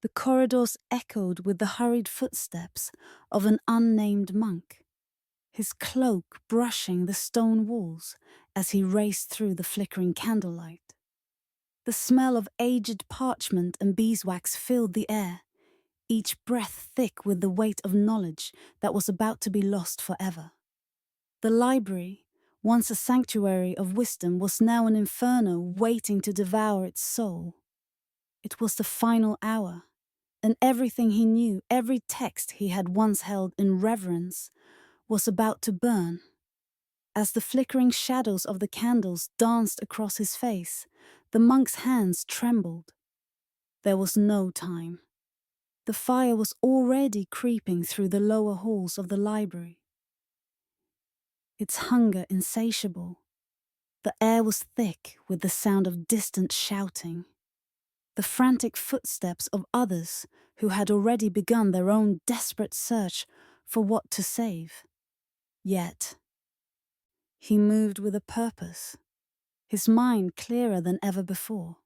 The corridors echoed with the hurried footsteps of an unnamed monk, his cloak brushing the stone walls as he raced through the flickering candlelight. The smell of aged parchment and beeswax filled the air, each breath thick with the weight of knowledge that was about to be lost forever. The library, once a sanctuary of wisdom, was now an inferno waiting to devour its soul. It was the final hour, and everything he knew, every text he had once held in reverence, was about to burn. As the flickering shadows of the candles danced across his face, the monk's hands trembled. There was no time. The fire was already creeping through the lower halls of the library. Its hunger insatiable. The air was thick with the sound of distant shouting, the frantic footsteps of others who had already begun their own desperate search for what to save. Yet, he moved with a purpose, his mind clearer than ever before.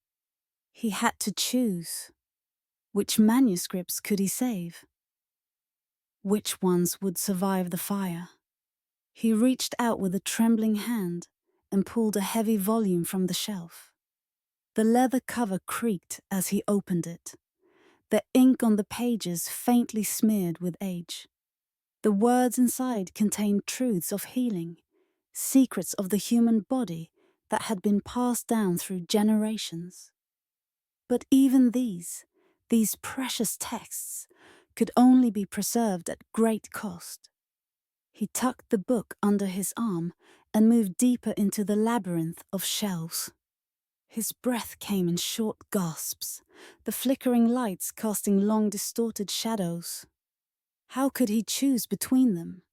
He had to choose. Which manuscripts could he save? Which ones would survive the fire? He reached out with a trembling hand and pulled a heavy volume from the shelf. The leather cover creaked as he opened it, the ink on the pages faintly smeared with age. The words inside contained truths of healing, secrets of the human body that had been passed down through generations. But even these precious texts, could only be preserved at great cost. He tucked the book under his arm and moved deeper into the labyrinth of shelves. His breath came in short gasps, the flickering lights casting long distorted shadows. How could he choose between them?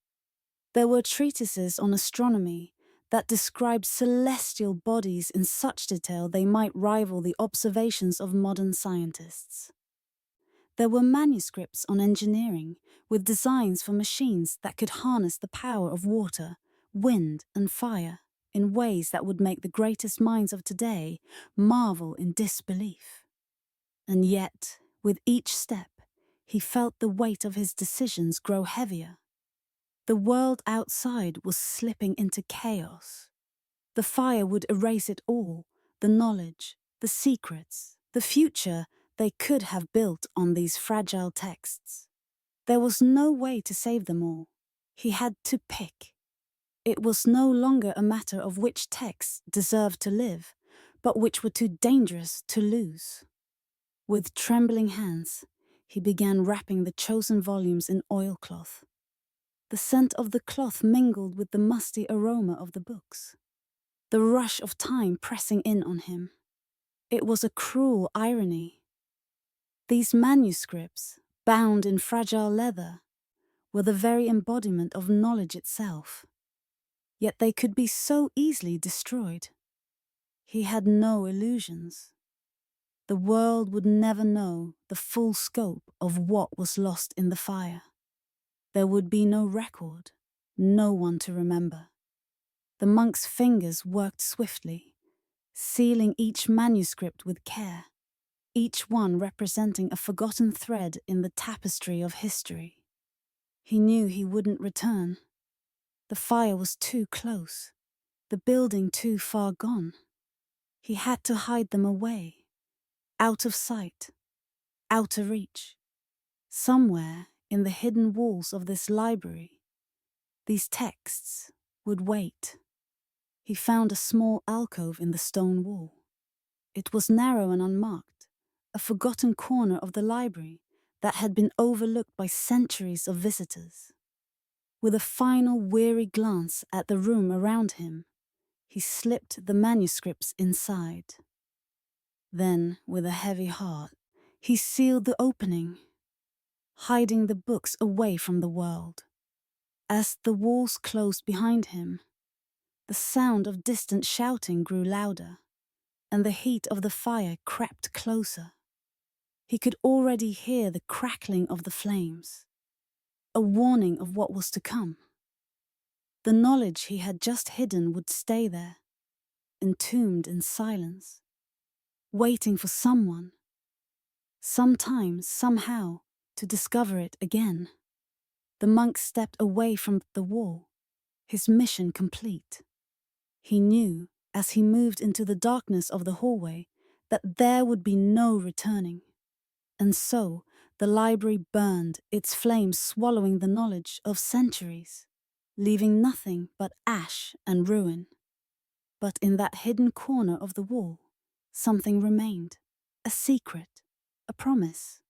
There were treatises on astronomy that described celestial bodies in such detail they might rival the observations of modern scientists. There were manuscripts on engineering with designs for machines that could harness the power of water, wind, and fire in ways that would make the greatest minds of today marvel in disbelief. And yet, with each step, he felt the weight of his decisions grow heavier. The world outside was slipping into chaos. The fire would erase it all, the knowledge, the secrets, the future they could have built on these fragile texts. There was no way to save them all. He had to pick. It was no longer a matter of which texts deserved to live, but which were too dangerous to lose. With trembling hands, he began wrapping the chosen volumes in oilcloth. The scent of the cloth mingled with the musty aroma of the books, the rush of time pressing in on him. It was a cruel irony. These manuscripts, bound in fragile leather, were the very embodiment of knowledge itself. Yet they could be so easily destroyed. He had no illusions. The world would never know the full scope of what was lost in the fire. There would be no record, no one to remember. The monk's fingers worked swiftly, sealing each manuscript with care, each one representing a forgotten thread in the tapestry of history. He knew he wouldn't return. The fire was too close, the building too far gone. He had to hide them away, out of sight, out of reach. Somewhere in the hidden walls of this library, these texts would wait. He found a small alcove in the stone wall. It was narrow and unmarked, a forgotten corner of the library that had been overlooked by centuries of visitors. With a final weary glance at the room around him, he slipped the manuscripts inside. Then, with a heavy heart, he sealed the opening, hiding the books away from the world. As the walls closed behind him, the sound of distant shouting grew louder, and the heat of the fire crept closer. He could already hear the crackling of the flames, a warning of what was to come. The knowledge he had just hidden would stay there, entombed in silence, waiting for someone, Sometimes, somehow, to discover it again. The monk stepped away from the wall, his mission complete. He knew, as he moved into the darkness of the hallway, that there would be no returning. And so, the library burned, its flames swallowing the knowledge of centuries, leaving nothing but ash and ruin. But in that hidden corner of the wall, something remained, a secret, a promise,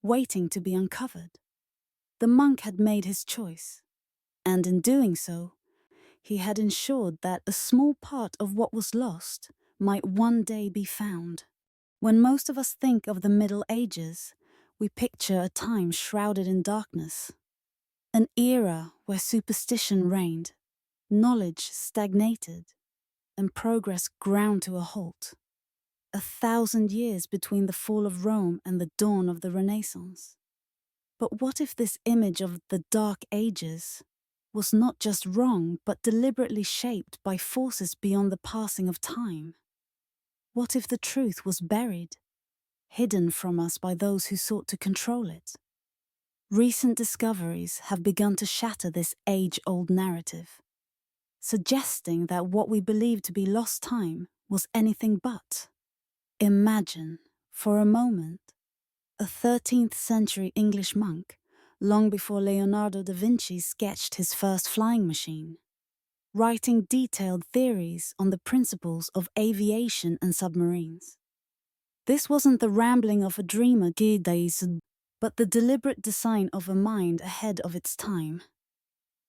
waiting to be uncovered. The monk had made his choice, and in doing so, he had ensured that a small part of what was lost might one day be found. When most of us think of the Middle Ages, we picture a time shrouded in darkness, an era where superstition reigned, knowledge stagnated, and progress ground to a halt. 1,000 years between the fall of Rome and the dawn of the Renaissance. But what if this image of the Dark Ages was not just wrong, but deliberately shaped by forces beyond the passing of time? What if the truth was buried, hidden from us by those who sought to control it? Recent discoveries have begun to shatter this age-old narrative, suggesting that what we believed to be lost time was anything but. Imagine, for a moment, a 13th century English monk, long before Leonardo da Vinci sketched his first flying machine, writing detailed theories on the principles of aviation and submarines. This wasn't the rambling of a dreamer, but the deliberate design of a mind ahead of its time.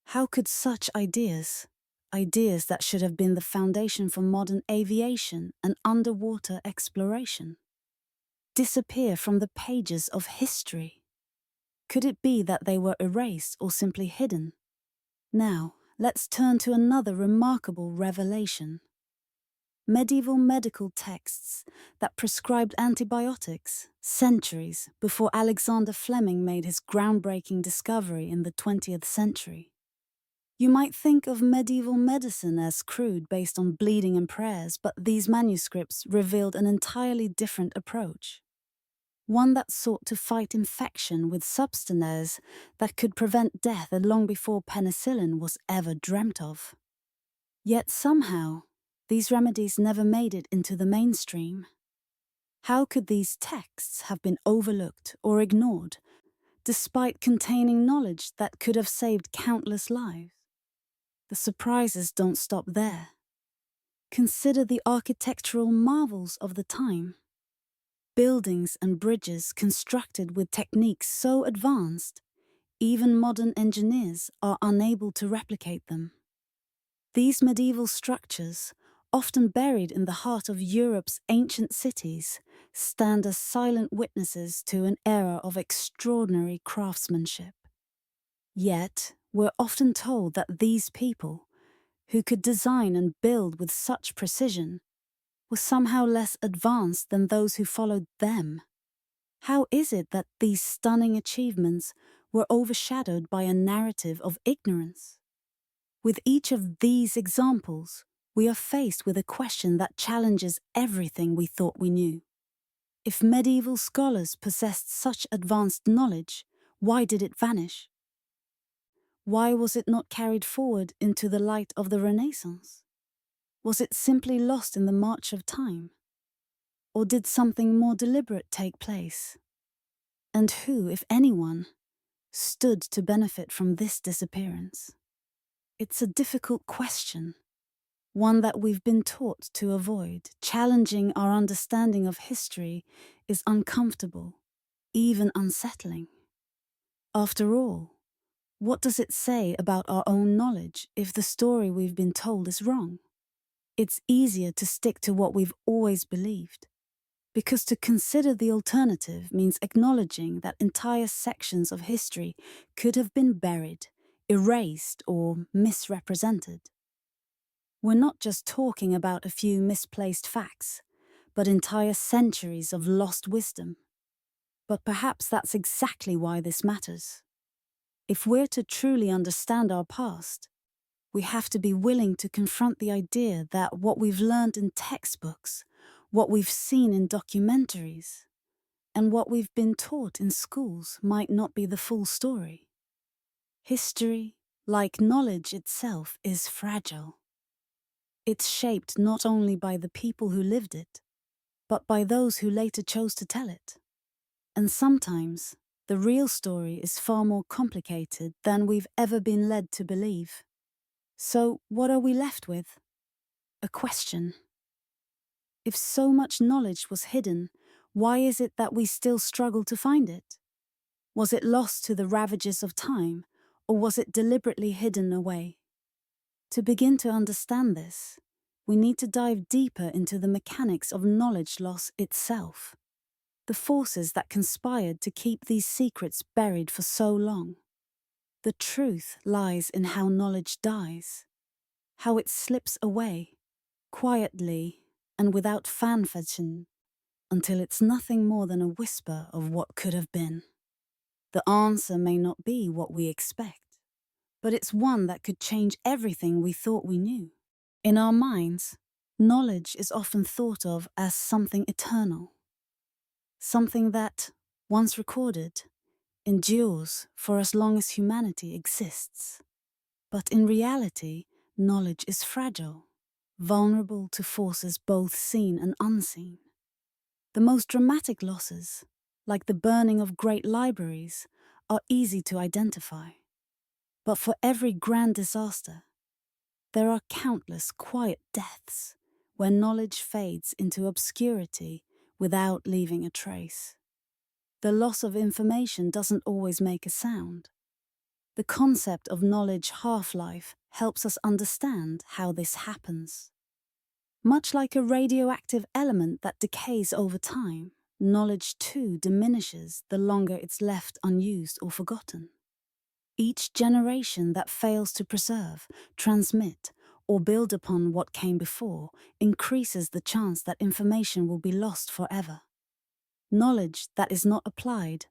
How could such ideas that should have been the foundation for modern aviation and underwater exploration, disappear from the pages of history? Could it be that they were erased or simply hidden? Now, let's turn to another remarkable revelation. Medieval medical texts that prescribed antibiotics centuries before Alexander Fleming made his groundbreaking discovery in the 20th century. You might think of medieval medicine as crude based on bleeding and prayers, but these manuscripts revealed an entirely different approach. One that sought to fight infection with substances that could prevent death long before penicillin was ever dreamt of. Yet somehow, these remedies never made it into the mainstream. How could these texts have been overlooked or ignored, despite containing knowledge that could have saved countless lives? The surprises don't stop there. Consider the architectural marvels of the time. Buildings and bridges constructed with techniques so advanced, even modern engineers are unable to replicate them. These medieval structures, often buried in the heart of Europe's ancient cities, stand as silent witnesses to an era of extraordinary craftsmanship. Yet, we're often told that these people, who could design and build with such precision, were somehow less advanced than those who followed them. How is it that these stunning achievements were overshadowed by a narrative of ignorance? With each of these examples, we are faced with a question that challenges everything we thought we knew. If medieval scholars possessed such advanced knowledge, why did it vanish? Why was it not carried forward into the light of the Renaissance? Was it simply lost in the march of time? Or did something more deliberate take place? And who, if anyone, stood to benefit from this disappearance? It's a difficult question, one that we've been taught to avoid. Challenging our understanding of history is uncomfortable, even unsettling. After all, what does it say about our own knowledge if the story we've been told is wrong? It's easier to stick to what we've always believed, because to consider the alternative means acknowledging that entire sections of history could have been buried, erased, or misrepresented. We're not just talking about a few misplaced facts, but entire centuries of lost wisdom. But perhaps that's exactly why this matters. If we're to truly understand our past, we have to be willing to confront the idea that what we've learned in textbooks, what we've seen in documentaries, and what we've been taught in schools might not be the full story. History, like knowledge itself, is fragile. It's shaped not only by the people who lived it, but by those who later chose to tell it. And sometimes, the real story is far more complicated than we've ever been led to believe. So, what are we left with? A question. If so much knowledge was hidden, why is it that we still struggle to find it? Was it lost to the ravages of time, or was it deliberately hidden away? To begin to understand this, we need to dive deeper into the mechanics of knowledge loss itself, the forces that conspired to keep these secrets buried for so long. The truth lies in how knowledge dies, how it slips away, quietly and without fanfare, until it's nothing more than a whisper of what could have been. The answer may not be what we expect, but it's one that could change everything we thought we knew. In our minds, knowledge is often thought of as something eternal, something that, once recorded, endures for as long as humanity exists. But in reality, knowledge is fragile, vulnerable to forces both seen and unseen. The most dramatic losses, like the burning of great libraries, are easy to identify. But for every grand disaster, there are countless quiet deaths where knowledge fades into obscurity without leaving a trace. The loss of information doesn't always make a sound. The concept of knowledge half-life helps us understand how this happens. Much like a radioactive element that decays over time, knowledge too diminishes the longer it's left unused or forgotten. Each generation that fails to preserve, transmit, or build upon what came before increases the chance that information will be lost forever. Knowledge that is not applied,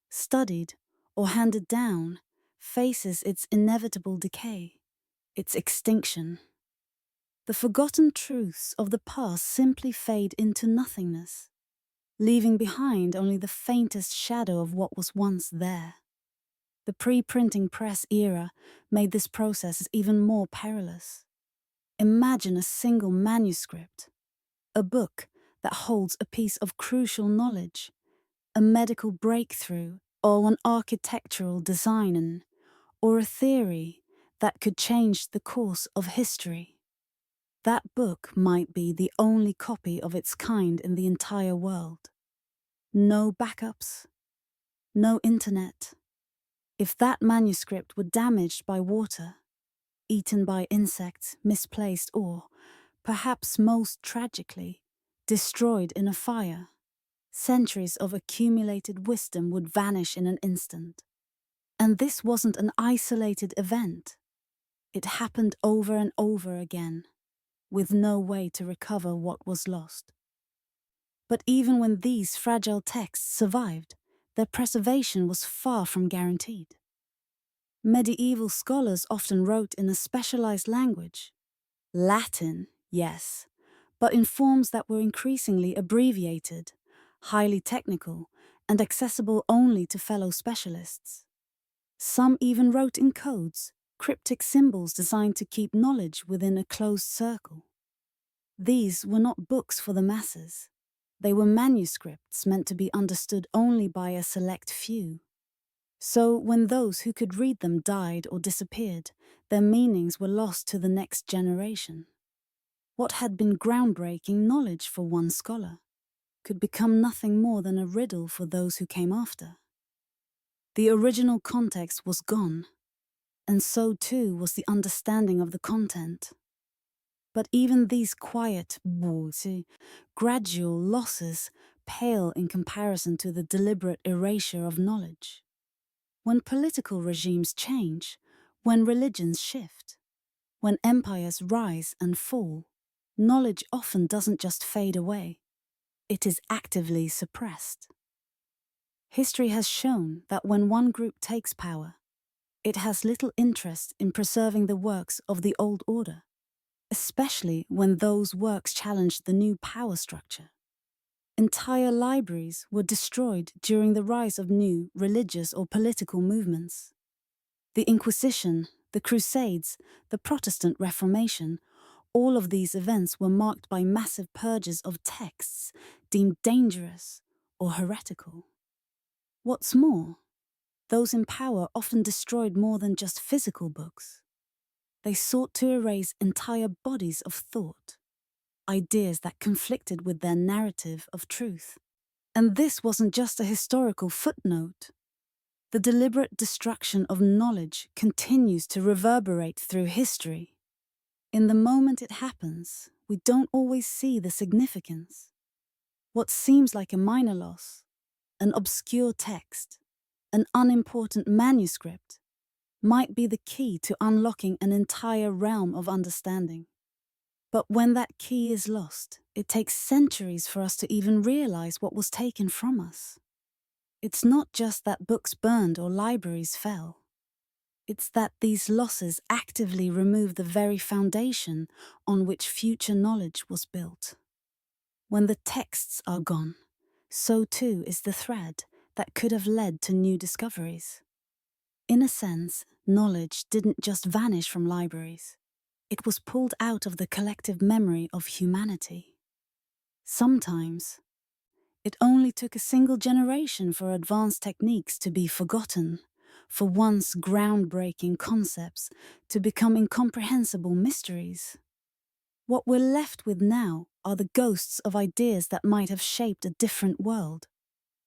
studied, or handed down faces its inevitable decay, its extinction. The forgotten truths of the past simply fade into nothingness, leaving behind only the faintest shadow of what was once there. The pre-printing press era made this process even more perilous. Imagine a single manuscript, a book that holds a piece of crucial knowledge, a medical breakthrough, or an architectural design, or a theory that could change the course of history. That book might be the only copy of its kind in the entire world. No backups, no internet. If that manuscript were damaged by water, eaten by insects, misplaced, or, perhaps most tragically, destroyed in a fire, centuries of accumulated wisdom would vanish in an instant. And this wasn't an isolated event. It happened over and over again, with no way to recover what was lost. But even when these fragile texts survived, their preservation was far from guaranteed. Medieval scholars often wrote in a specialized language. Latin, yes, but in forms that were increasingly abbreviated, highly technical, and accessible only to fellow specialists. Some even wrote in codes, cryptic symbols designed to keep knowledge within a closed circle. These were not books for the masses. They were manuscripts meant to be understood only by a select few. So when those who could read them died or disappeared, their meanings were lost to the next generation. What had been groundbreaking knowledge for one scholar could become nothing more than a riddle for those who came after. The original context was gone, and so too was the understanding of the content. But even these quiet, gradual losses pale in comparison to the deliberate erasure of knowledge. When political regimes change, when religions shift, when empires rise and fall, knowledge often doesn't just fade away. It is actively suppressed. History has shown that when one group takes power, it has little interest in preserving the works of the old order, especially when those works challenge the new power structure. Entire libraries were destroyed during the rise of new religious or political movements. The Inquisition, the Crusades, the Protestant Reformation, all of these events were marked by massive purges of texts deemed dangerous or heretical. What's more, those in power often destroyed more than just physical books. They sought to erase entire bodies of thought, ideas that conflicted with their narrative of truth. And this wasn't just a historical footnote. The deliberate destruction of knowledge continues to reverberate through history. In the moment it happens, we don't always see the significance. What seems like a minor loss, an obscure text, an unimportant manuscript, might be the key to unlocking an entire realm of understanding. But when that key is lost, it takes centuries for us to even realize what was taken from us. It's not just that books burned or libraries fell. It's that these losses actively remove the very foundation on which future knowledge was built. When the texts are gone, so too is the thread that could have led to new discoveries. In a sense, knowledge didn't just vanish from libraries. It was pulled out of the collective memory of humanity. Sometimes, it only took a single generation for advanced techniques to be forgotten, for once groundbreaking concepts to become incomprehensible mysteries. What we're left with now are the ghosts of ideas that might have shaped a different world,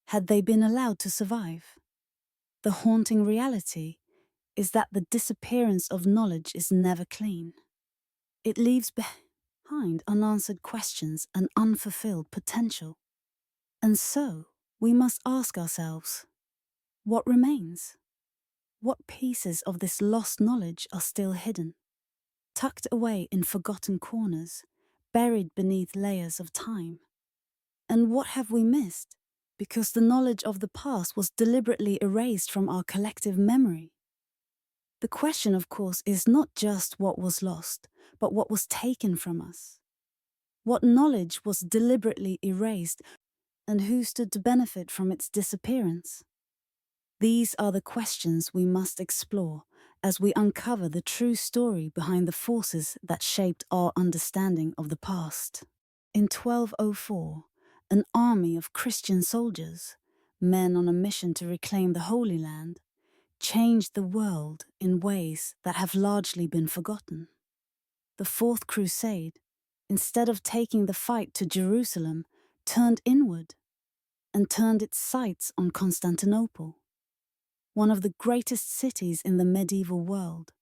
had they been allowed to survive. The haunting reality is that the disappearance of knowledge is never clean. It leaves behind unanswered questions and unfulfilled potential. And so, we must ask ourselves, what remains? What pieces of this lost knowledge are still hidden, tucked away in forgotten corners, buried beneath layers of time? And what have we missed because the knowledge of the past was deliberately erased from our collective memory? The question, of course, is not just what was lost, but what was taken from us. What knowledge was deliberately erased, and who stood to benefit from its disappearance? These are the questions we must explore as we uncover the true story behind the forces that shaped our understanding of the past. In 1204, an army of Christian soldiers, men on a mission to reclaim the Holy Land, changed the world in ways that have largely been forgotten. The Fourth Crusade, instead of taking the fight to Jerusalem, turned inward and turned its sights on Constantinople, one of the greatest cities in the medieval world.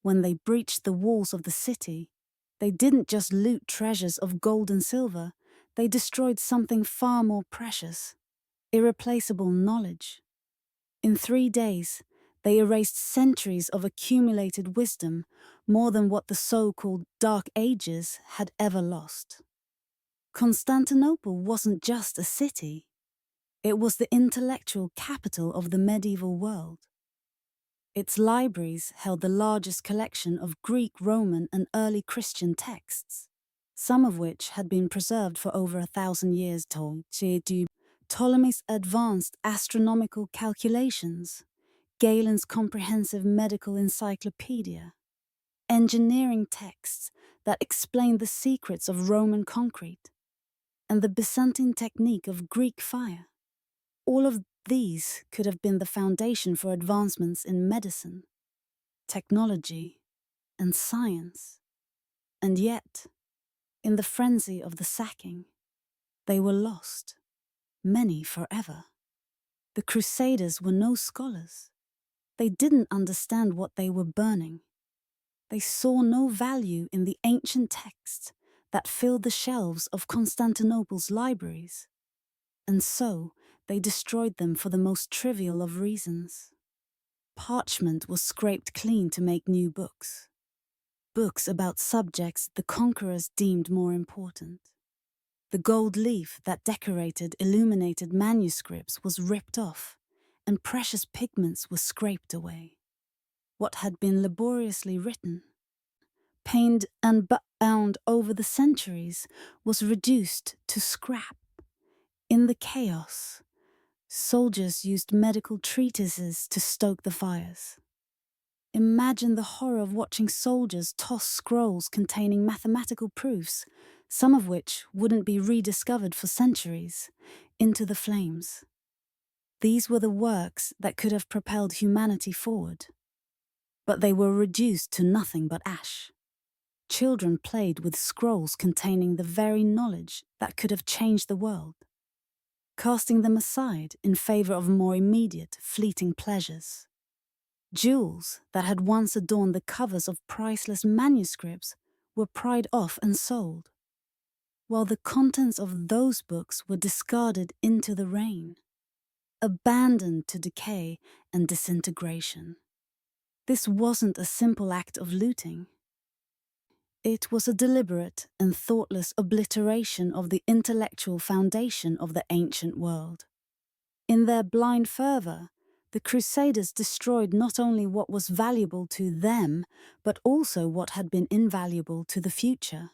When they breached the walls of the city, they didn't just loot treasures of gold and silver, they destroyed something far more precious, irreplaceable knowledge. In 3 days, they erased centuries of accumulated wisdom, more than what the so-called Dark Ages had ever lost. Constantinople wasn't just a city. It was the intellectual capital of the medieval world. Its libraries held the largest collection of Greek, Roman, and early Christian texts, some of which had been preserved for over 1,000 years. Ptolemy's advanced astronomical calculations, Galen's comprehensive medical encyclopedia, engineering texts that explained the secrets of Roman concrete, and the Byzantine technique of Greek fire. All of these could have been the foundation for advancements in medicine, technology, and science. And yet, in the frenzy of the sacking, they were lost, many forever. The Crusaders were no scholars. They didn't understand what they were burning. They saw no value in the ancient texts that filled the shelves of Constantinople's libraries. And so, they destroyed them for the most trivial of reasons. Parchment was scraped clean to make new books. Books about subjects the conquerors deemed more important. The gold leaf that decorated illuminated manuscripts was ripped off, and precious pigments were scraped away. What had been laboriously written, pained and bound over the centuries, was reduced to scrap, In the chaos, soldiers used medical treatises to stoke the fires. Imagine the horror of watching soldiers toss scrolls containing mathematical proofs, some of which wouldn't be rediscovered for centuries, into the flames. These were the works that could have propelled humanity forward. But they were reduced to nothing but ash. Children played with scrolls containing the very knowledge that could have changed the world, casting them aside in favor of more immediate, fleeting pleasures. Jewels that had once adorned the covers of priceless manuscripts were pried off and sold, while the contents of those books were discarded into the rain, abandoned to decay and disintegration. This wasn't a simple act of looting. It was a deliberate and thoughtless obliteration of the intellectual foundation of the ancient world. In their blind fervor, the Crusaders destroyed not only what was valuable to them, but also what had been invaluable to the future.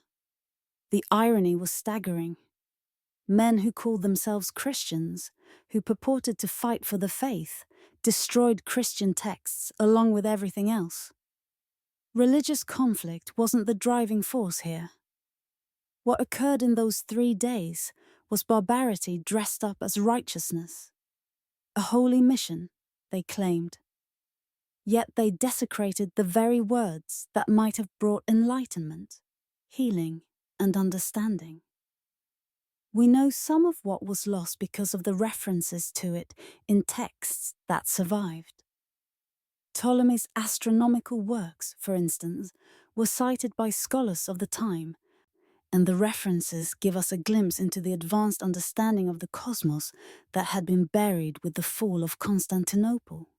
The irony was staggering. Men who called themselves Christians, who purported to fight for the faith, destroyed Christian texts along with everything else. Religious conflict wasn't the driving force here. What occurred in those 3 days was barbarity dressed up as righteousness. A holy mission, they claimed. Yet they desecrated the very words that might have brought enlightenment, healing, and understanding. We know some of what was lost because of the references to it in texts that survived. Ptolemy's astronomical works, for instance, were cited by scholars of the time, and the references give us a glimpse into the advanced understanding of the cosmos that had been buried with the fall of Constantinople.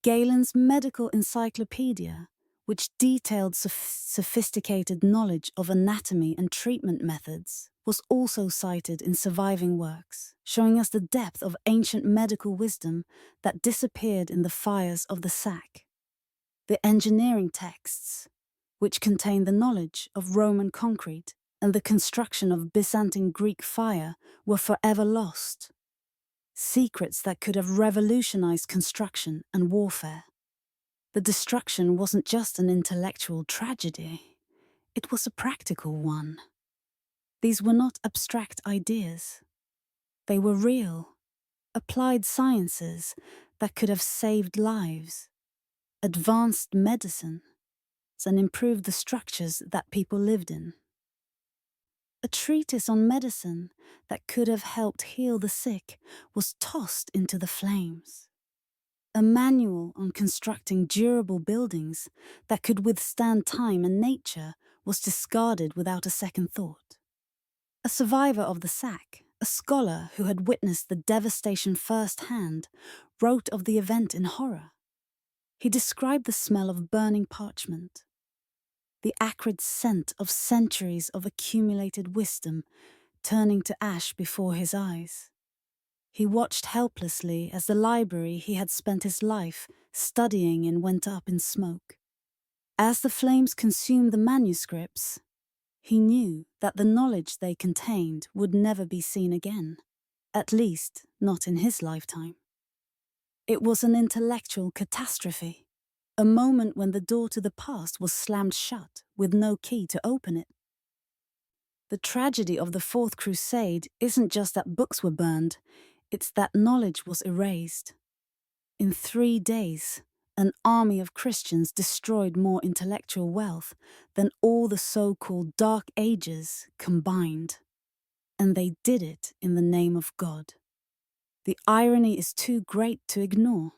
Galen's medical encyclopedia, which detailed sophisticated knowledge of anatomy and treatment methods, was also cited in surviving works, showing us the depth of ancient medical wisdom that disappeared in the fires of the sack. The engineering texts, which contain the knowledge of Roman concrete and the construction of Byzantine Greek fire, were forever lost. Secrets that could have revolutionized construction and warfare. The destruction wasn't just an intellectual tragedy, it was a practical one. These were not abstract ideas. They were real, applied sciences that could have saved lives, advanced medicine, and improved the structures that people lived in. A treatise on medicine that could have helped heal the sick was tossed into the flames. A manual on constructing durable buildings that could withstand time and nature was discarded without a second thought. A survivor of the sack, a scholar who had witnessed the devastation firsthand, wrote of the event in horror. He described the smell of burning parchment, the acrid scent of centuries of accumulated wisdom turning to ash before his eyes. He watched helplessly as the library he had spent his life studying in went up in smoke. As the flames consumed the manuscripts, he knew that the knowledge they contained would never be seen again, at least not in his lifetime. It was an intellectual catastrophe, a moment when the door to the past was slammed shut with no key to open it. The tragedy of the Fourth Crusade isn't just that books were burned, it's that knowledge was erased. In 3 days, an army of Christians destroyed more intellectual wealth than all the so-called Dark Ages combined. And they did it in the name of God. The irony is too great to ignore.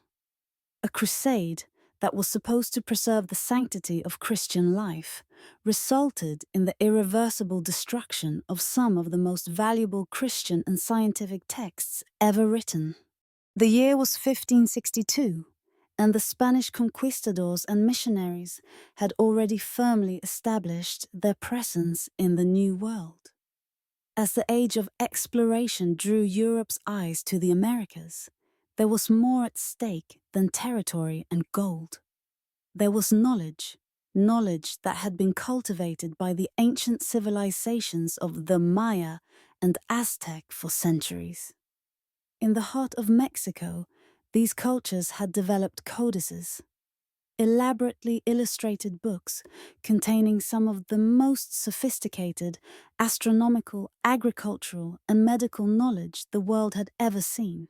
A crusade that was supposed to preserve the sanctity of Christian life resulted in the irreversible destruction of some of the most valuable Christian and scientific texts ever written. The year was 1562, and the Spanish conquistadors and missionaries had already firmly established their presence in the New World. As the age of exploration drew Europe's eyes to the Americas, there was more at stake than territory and gold. There was knowledge, knowledge that had been cultivated by the ancient civilizations of the Maya and Aztec for centuries. In the heart of Mexico, these cultures had developed codices, elaborately illustrated books containing some of the most sophisticated astronomical, agricultural, and medical knowledge the world had ever seen.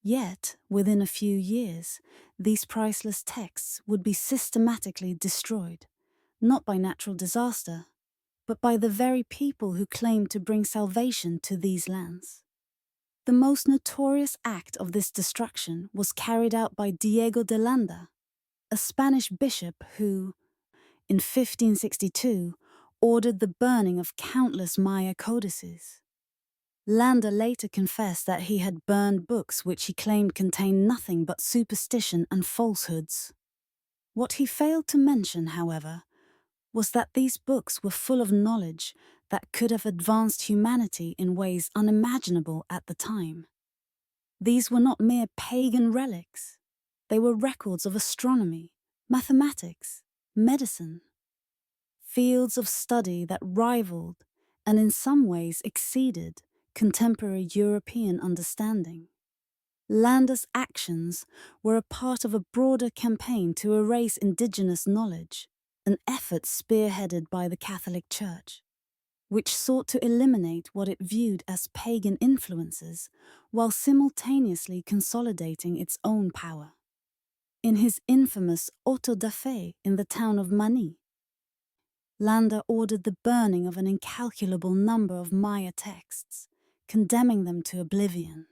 Yet, within a few years, these priceless texts would be systematically destroyed, not by natural disaster, but by the very people who claimed to bring salvation to these lands. The most notorious act of this destruction was carried out by Diego de Landa, a Spanish bishop who, in 1562, ordered the burning of countless Maya codices. Landa later confessed that he had burned books which he claimed contained nothing but superstition and falsehoods. What he failed to mention, however, was that these books were full of knowledge that could have advanced humanity in ways unimaginable at the time. These were not mere pagan relics. They were records of astronomy, mathematics, medicine, fields of study that rivaled, and in some ways exceeded, contemporary European understanding. Landa's actions were a part of a broader campaign to erase indigenous knowledge, an effort spearheaded by the Catholic Church, which sought to eliminate what it viewed as pagan influences while simultaneously consolidating its own power. In his infamous auto da fe in the town of Mani, Landa ordered the burning of an incalculable number of Maya texts, condemning them to oblivion.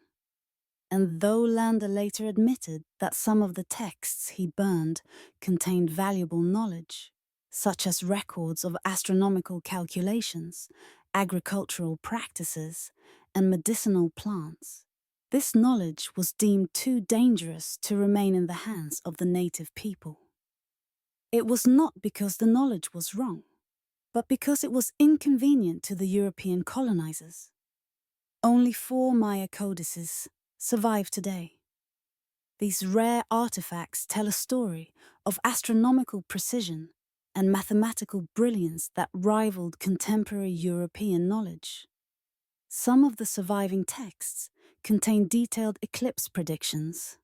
And though Landa later admitted that some of the texts he burned contained valuable knowledge, such as records of astronomical calculations, agricultural practices, and medicinal plants, this knowledge was deemed too dangerous to remain in the hands of the native people. It was not because the knowledge was wrong, but because it was inconvenient to the European colonizers. Only 4 Maya codices survive today. These rare artifacts tell a story of astronomical precision and mathematical brilliance that rivaled contemporary European knowledge. Some of the surviving texts contain detailed eclipse predictions,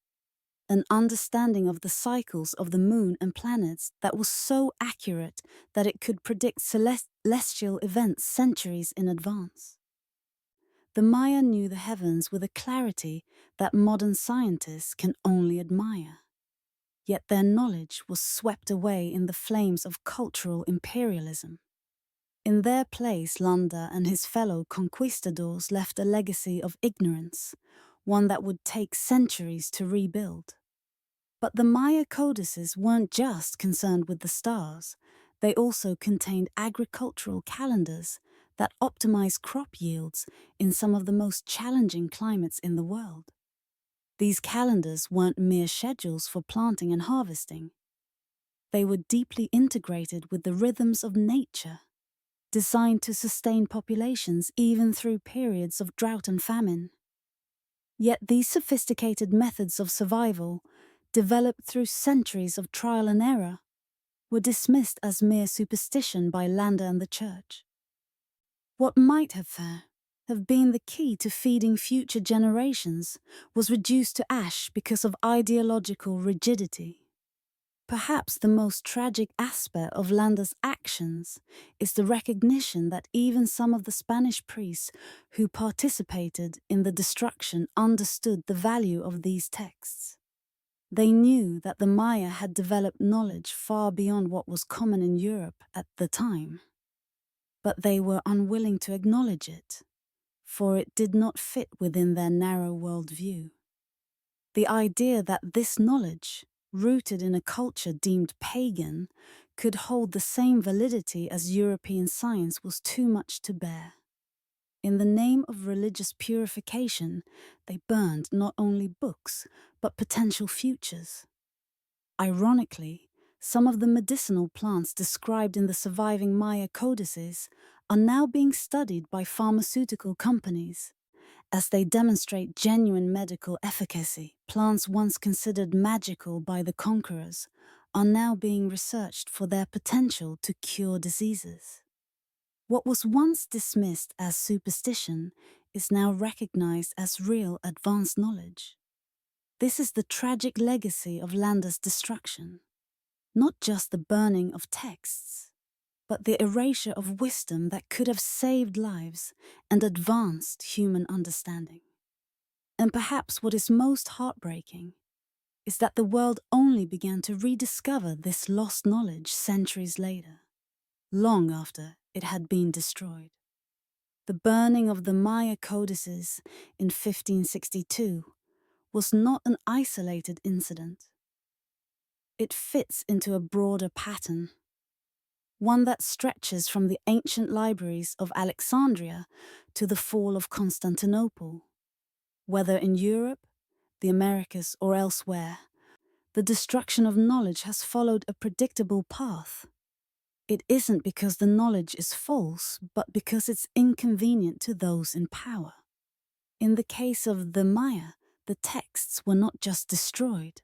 an understanding of the cycles of the moon and planets that was so accurate that it could predict celestial events centuries in advance. The Maya knew the heavens with a clarity that modern scientists can only admire. Yet their knowledge was swept away in the flames of cultural imperialism. In their place, Landa and his fellow conquistadors left a legacy of ignorance, one that would take centuries to rebuild. But the Maya codices weren't just concerned with the stars. They also contained agricultural calendars that optimized crop yields in some of the most challenging climates in the world. These calendars weren't mere schedules for planting and harvesting. They were deeply integrated with the rhythms of nature, designed to sustain populations even through periods of drought and famine. Yet these sophisticated methods of survival, developed through centuries of trial and error, were dismissed as mere superstition by Landa and the Church. What might have been the key to feeding future generations was reduced to ash because of ideological rigidity. Perhaps the most tragic aspect of Landa's actions is the recognition that even some of the Spanish priests who participated in the destruction understood the value of these texts. They knew that the Maya had developed knowledge far beyond what was common in Europe at the time. But they were unwilling to acknowledge it, for it did not fit within their narrow worldview. The idea that this knowledge, rooted in a culture deemed pagan, could hold the same validity as European science was too much to bear. In the name of religious purification, they burned not only books, but potential futures. Ironically, some of the medicinal plants described in the surviving Maya codices are now being studied by pharmaceutical companies. As they demonstrate genuine medical efficacy, plants once considered magical by the conquerors are now being researched for their potential to cure diseases. What was once dismissed as superstition is now recognized as real advanced knowledge. This is the tragic legacy of Landa's destruction. Not just the burning of texts, but the erasure of wisdom that could have saved lives and advanced human understanding. And perhaps what is most heartbreaking is that the world only began to rediscover this lost knowledge centuries later, long after it had been destroyed. The burning of the Maya codices in 1562 was not an isolated incident. It fits into a broader pattern, one that stretches from the ancient libraries of Alexandria to the fall of Constantinople. Whether in Europe, the Americas, or elsewhere, the destruction of knowledge has followed a predictable path. It isn't because the knowledge is false, but because it's inconvenient to those in power. In the case of the Maya, the texts were not just destroyed.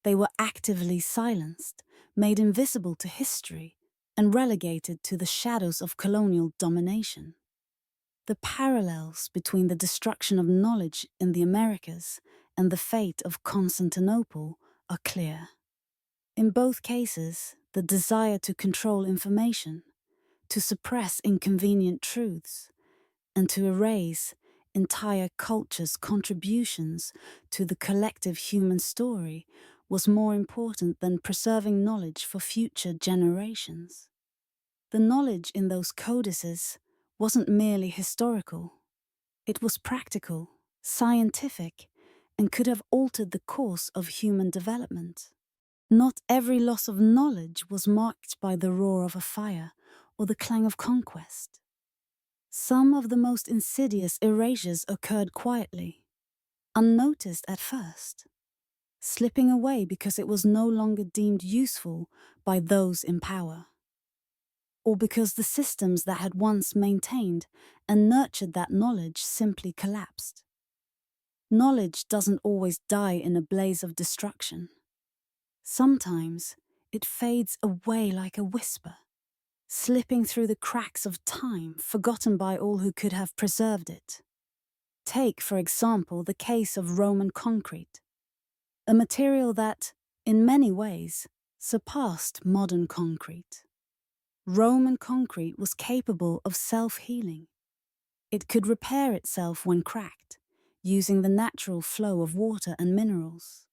They were actively silenced, made invisible to history, and relegated to the shadows of colonial domination. The parallels between the destruction of knowledge in the Americas and the fate of Constantinople are clear. In both cases, the desire to control information, to suppress inconvenient truths, and to erase entire cultures' contributions to the collective human story was more important than preserving knowledge for future generations. The knowledge in those codices wasn't merely historical. It was practical, scientific, and could have altered the course of human development. Not every loss of knowledge was marked by the roar of a fire or the clang of conquest. Some of the most insidious erasures occurred quietly, unnoticed at first, slipping away because it was no longer deemed useful by those in power, or because the systems that had once maintained and nurtured that knowledge simply collapsed. Knowledge doesn't always die in a blaze of destruction. Sometimes it fades away like a whisper, slipping through the cracks of time, forgotten by all who could have preserved it. Take, for example, the case of Roman concrete, a material that, in many ways, surpassed modern concrete. Roman concrete was capable of self-healing. It could repair itself when cracked, using the natural flow of water and minerals.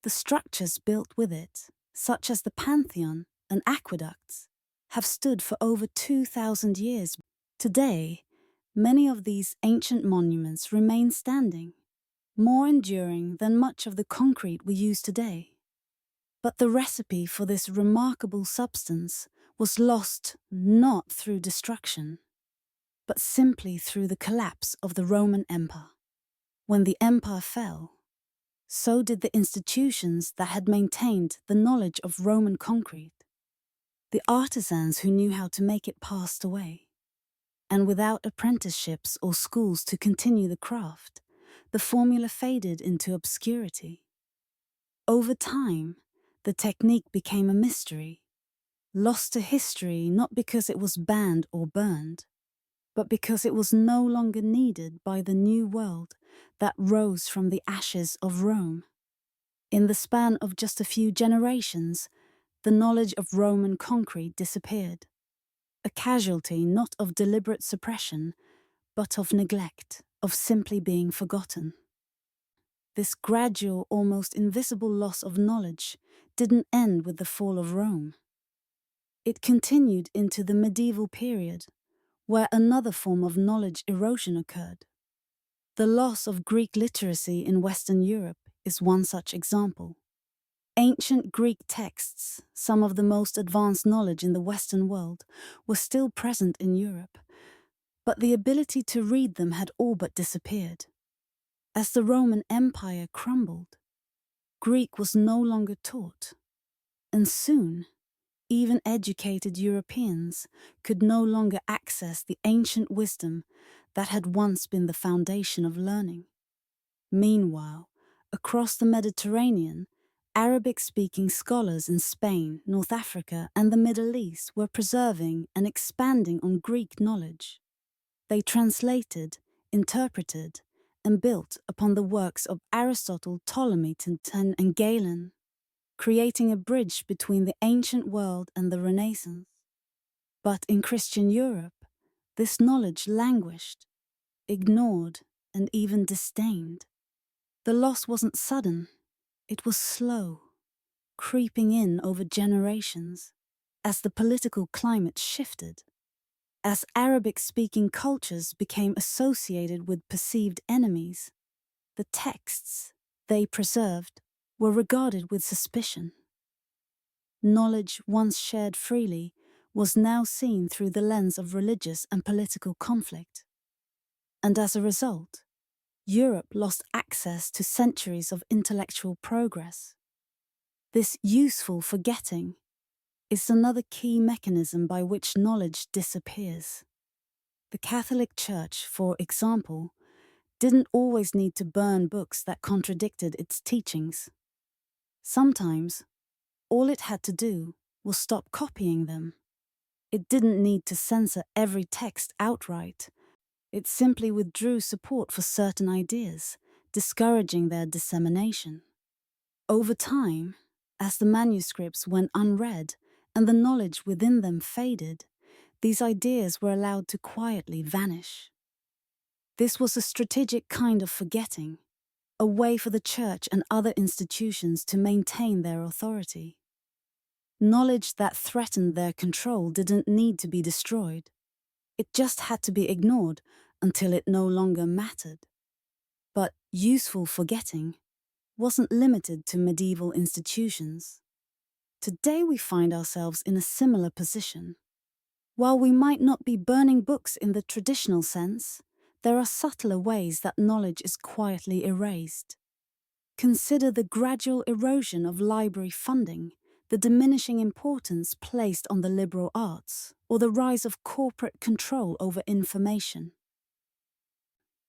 The structures built with it, such as the Pantheon and aqueducts, have stood for over 2,000 years. Today, many of these ancient monuments remain standing, more enduring than much of the concrete we use today. But the recipe for this remarkable substance was lost not through destruction, but simply through the collapse of the Roman Empire. When the empire fell, so did the institutions that had maintained the knowledge of Roman concrete. The artisans who knew how to make it passed away, and without apprenticeships or schools to continue the craft, the formula faded into obscurity. Over time, the technique became a mystery, lost to history not because it was banned or burned, but because it was no longer needed by the new world that rose from the ashes of Rome. In the span of just a few generations, the knowledge of Roman concrete disappeared, a casualty not of deliberate suppression, but of neglect, of simply being forgotten. This gradual, almost invisible loss of knowledge didn't end with the fall of Rome. It continued into the medieval period, where another form of knowledge erosion occurred. The loss of Greek literacy in Western Europe is one such example. Ancient Greek texts, some of the most advanced knowledge in the Western world, were still present in Europe, but the ability to read them had all but disappeared. As the Roman Empire crumbled, Greek was no longer taught, and soon, even educated Europeans could no longer access the ancient wisdom that had once been the foundation of learning. Meanwhile, across the Mediterranean, Arabic-speaking scholars in Spain, North Africa, and the Middle East were preserving and expanding on Greek knowledge. They translated, interpreted, and built upon the works of Aristotle, Ptolemy, and Galen, creating a bridge between the ancient world and the Renaissance. But in Christian Europe, this knowledge languished, ignored, and even disdained. The loss wasn't sudden, it was slow, creeping in over generations, as the political climate shifted, as Arabic-speaking cultures became associated with perceived enemies. The texts they preserved were regarded with suspicion. Knowledge once shared freely was now seen through the lens of religious and political conflict. And as a result, Europe lost access to centuries of intellectual progress. This useful forgetting is another key mechanism by which knowledge disappears. The Catholic Church, for example, didn't always need to burn books that contradicted its teachings. Sometimes, all it had to do was stop copying them. It didn't need to censor every text outright. It simply withdrew support for certain ideas, discouraging their dissemination. Over time, as the manuscripts went unread and the knowledge within them faded, these ideas were allowed to quietly vanish. This was a strategic kind of forgetting, a way for the church and other institutions to maintain their authority. Knowledge that threatened their control didn't need to be destroyed. It just had to be ignored until it no longer mattered. But useful forgetting wasn't limited to medieval institutions. Today we find ourselves in a similar position. While we might not be burning books in the traditional sense, there are subtler ways that knowledge is quietly erased. Consider the gradual erosion of library funding, the diminishing importance placed on the liberal arts, or the rise of corporate control over information.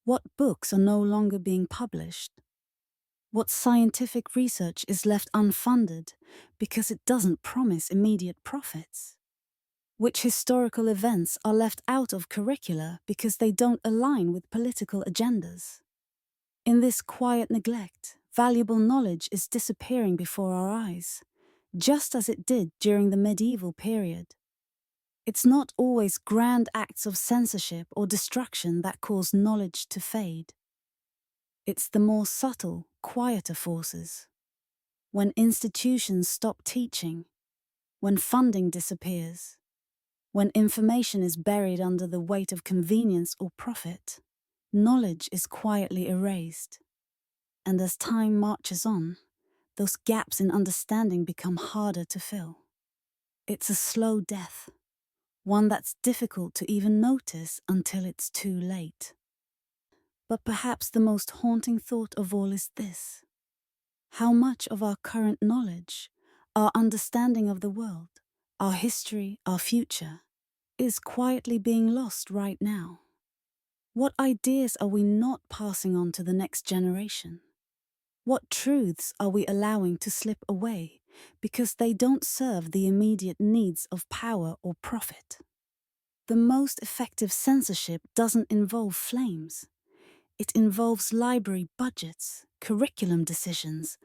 What books are no longer being published? What scientific research is left unfunded because it doesn't promise immediate profits? Which historical events are left out of curricula because they don't align with political agendas? In this quiet neglect, valuable knowledge is disappearing before our eyes, just as it did during the medieval period. It's not always grand acts of censorship or destruction that cause knowledge to fade. It's the more subtle, quieter forces. When institutions stop teaching, when funding disappears, when information is buried under the weight of convenience or profit, knowledge is quietly erased. And as time marches on, those gaps in understanding become harder to fill. It's a slow death, one that's difficult to even notice until it's too late. But perhaps the most haunting thought of all is this: how much of our current knowledge, our understanding of the world, our history, our future, is quietly being lost right now? What ideas are we not passing on to the next generation? What truths are we allowing to slip away because they don't serve the immediate needs of power or profit? The most effective censorship doesn't involve flames. It involves library budgets, curriculum decisions,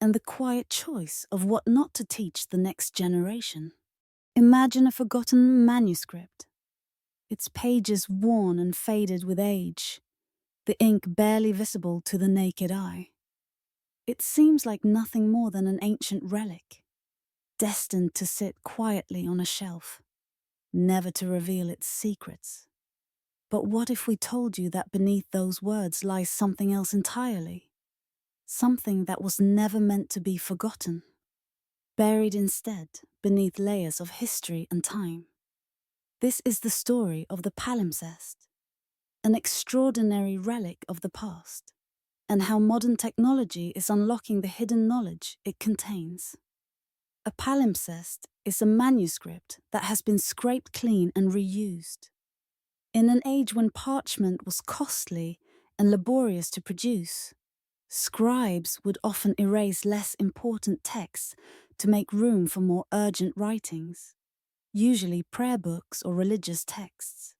and the quiet choice of what not to teach the next generation. Imagine a forgotten manuscript, its pages worn and faded with age, the ink barely visible to the naked eye. It seems like nothing more than an ancient relic, destined to sit quietly on a shelf, never to reveal its secrets. But what if we told you that beneath those words lies something else entirely? Something that was never meant to be forgotten, buried instead beneath layers of history and time. This is the story of the palimpsest, an extraordinary relic of the past, and how modern technology is unlocking the hidden knowledge it contains. A palimpsest is a manuscript that has been scraped clean and reused. In an age when parchment was costly and laborious to produce, Scribes would often erase less important texts to make room for more urgent writings, usually prayer books or religious texts.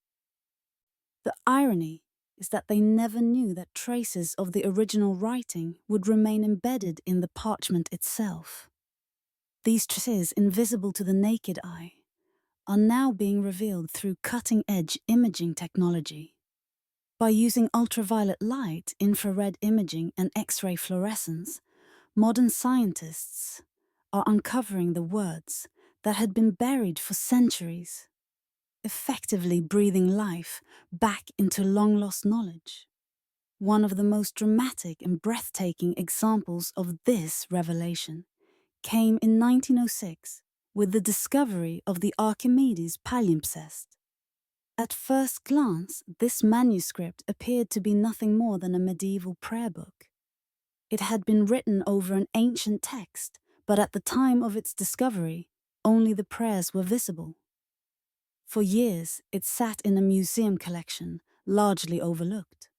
The irony is that they never knew that traces of the original writing would remain embedded in the parchment itself. These traces, invisible to the naked eye, are now being revealed through cutting-edge imaging technology. By using ultraviolet light, infrared imaging, and X-ray fluorescence, modern scientists are uncovering the words that had been buried for centuries, effectively breathing life back into long-lost knowledge. One of the most dramatic and breathtaking examples of this revelation came in 1906 with the discovery of the Archimedes palimpsest. At first glance, this manuscript appeared to be nothing more than a medieval prayer book. It had been written over an ancient text, but at the time of its discovery, only the prayers were visible. For years, it sat in a museum collection, largely overlooked.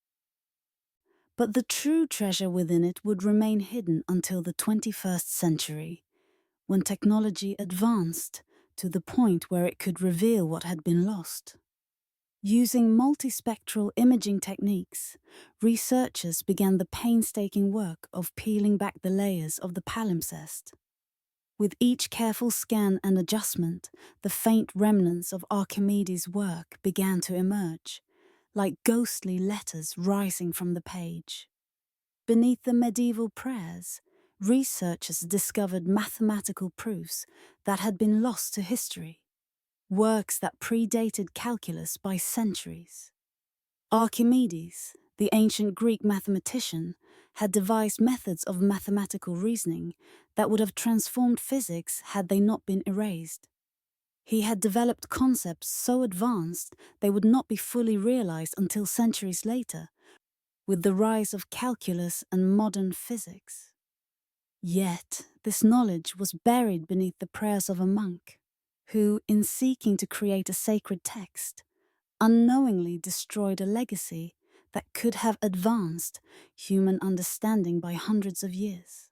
But the true treasure within it would remain hidden until the 21st century, when technology advanced to the point where it could reveal what had been lost. Using multispectral imaging techniques, researchers began the painstaking work of peeling back the layers of the palimpsest. With each careful scan and adjustment, the faint remnants of Archimedes' work began to emerge, like ghostly letters rising from the page. Beneath the medieval prayers, researchers discovered mathematical proofs that had been lost to history, works that predated calculus by centuries. Archimedes, the ancient Greek mathematician, had devised methods of mathematical reasoning that would have transformed physics had they not been erased. He had developed concepts so advanced they would not be fully realized until centuries later, with the rise of calculus and modern physics. Yet, this knowledge was buried beneath the prayers of a monk, who, in seeking to create a sacred text, unknowingly destroyed a legacy that could have advanced human understanding by hundreds of years.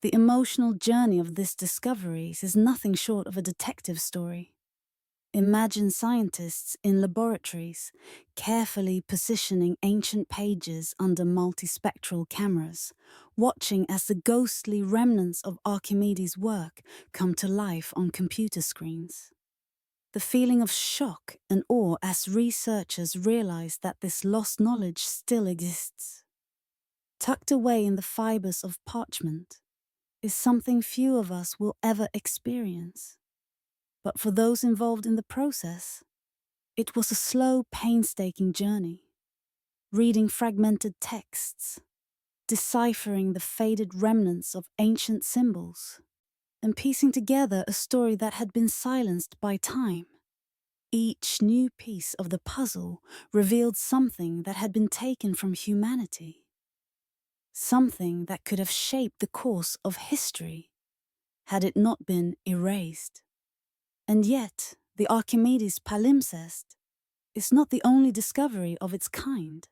The emotional journey of this discovery is nothing short of a detective story. Imagine scientists in laboratories carefully positioning ancient pages under multispectral cameras, watching as the ghostly remnants of Archimedes' work come to life on computer screens. The feeling of shock and awe as researchers realize that this lost knowledge still exists, tucked away in the fibers of parchment, is something few of us will ever experience. But for those involved in the process, it was a slow, painstaking journey. Reading fragmented texts, deciphering the faded remnants of ancient symbols, and piecing together a story that had been silenced by time. Each new piece of the puzzle revealed something that had been taken from humanity, something that could have shaped the course of history had it not been erased. And yet, the Archimedes palimpsest is not the only discovery of its kind.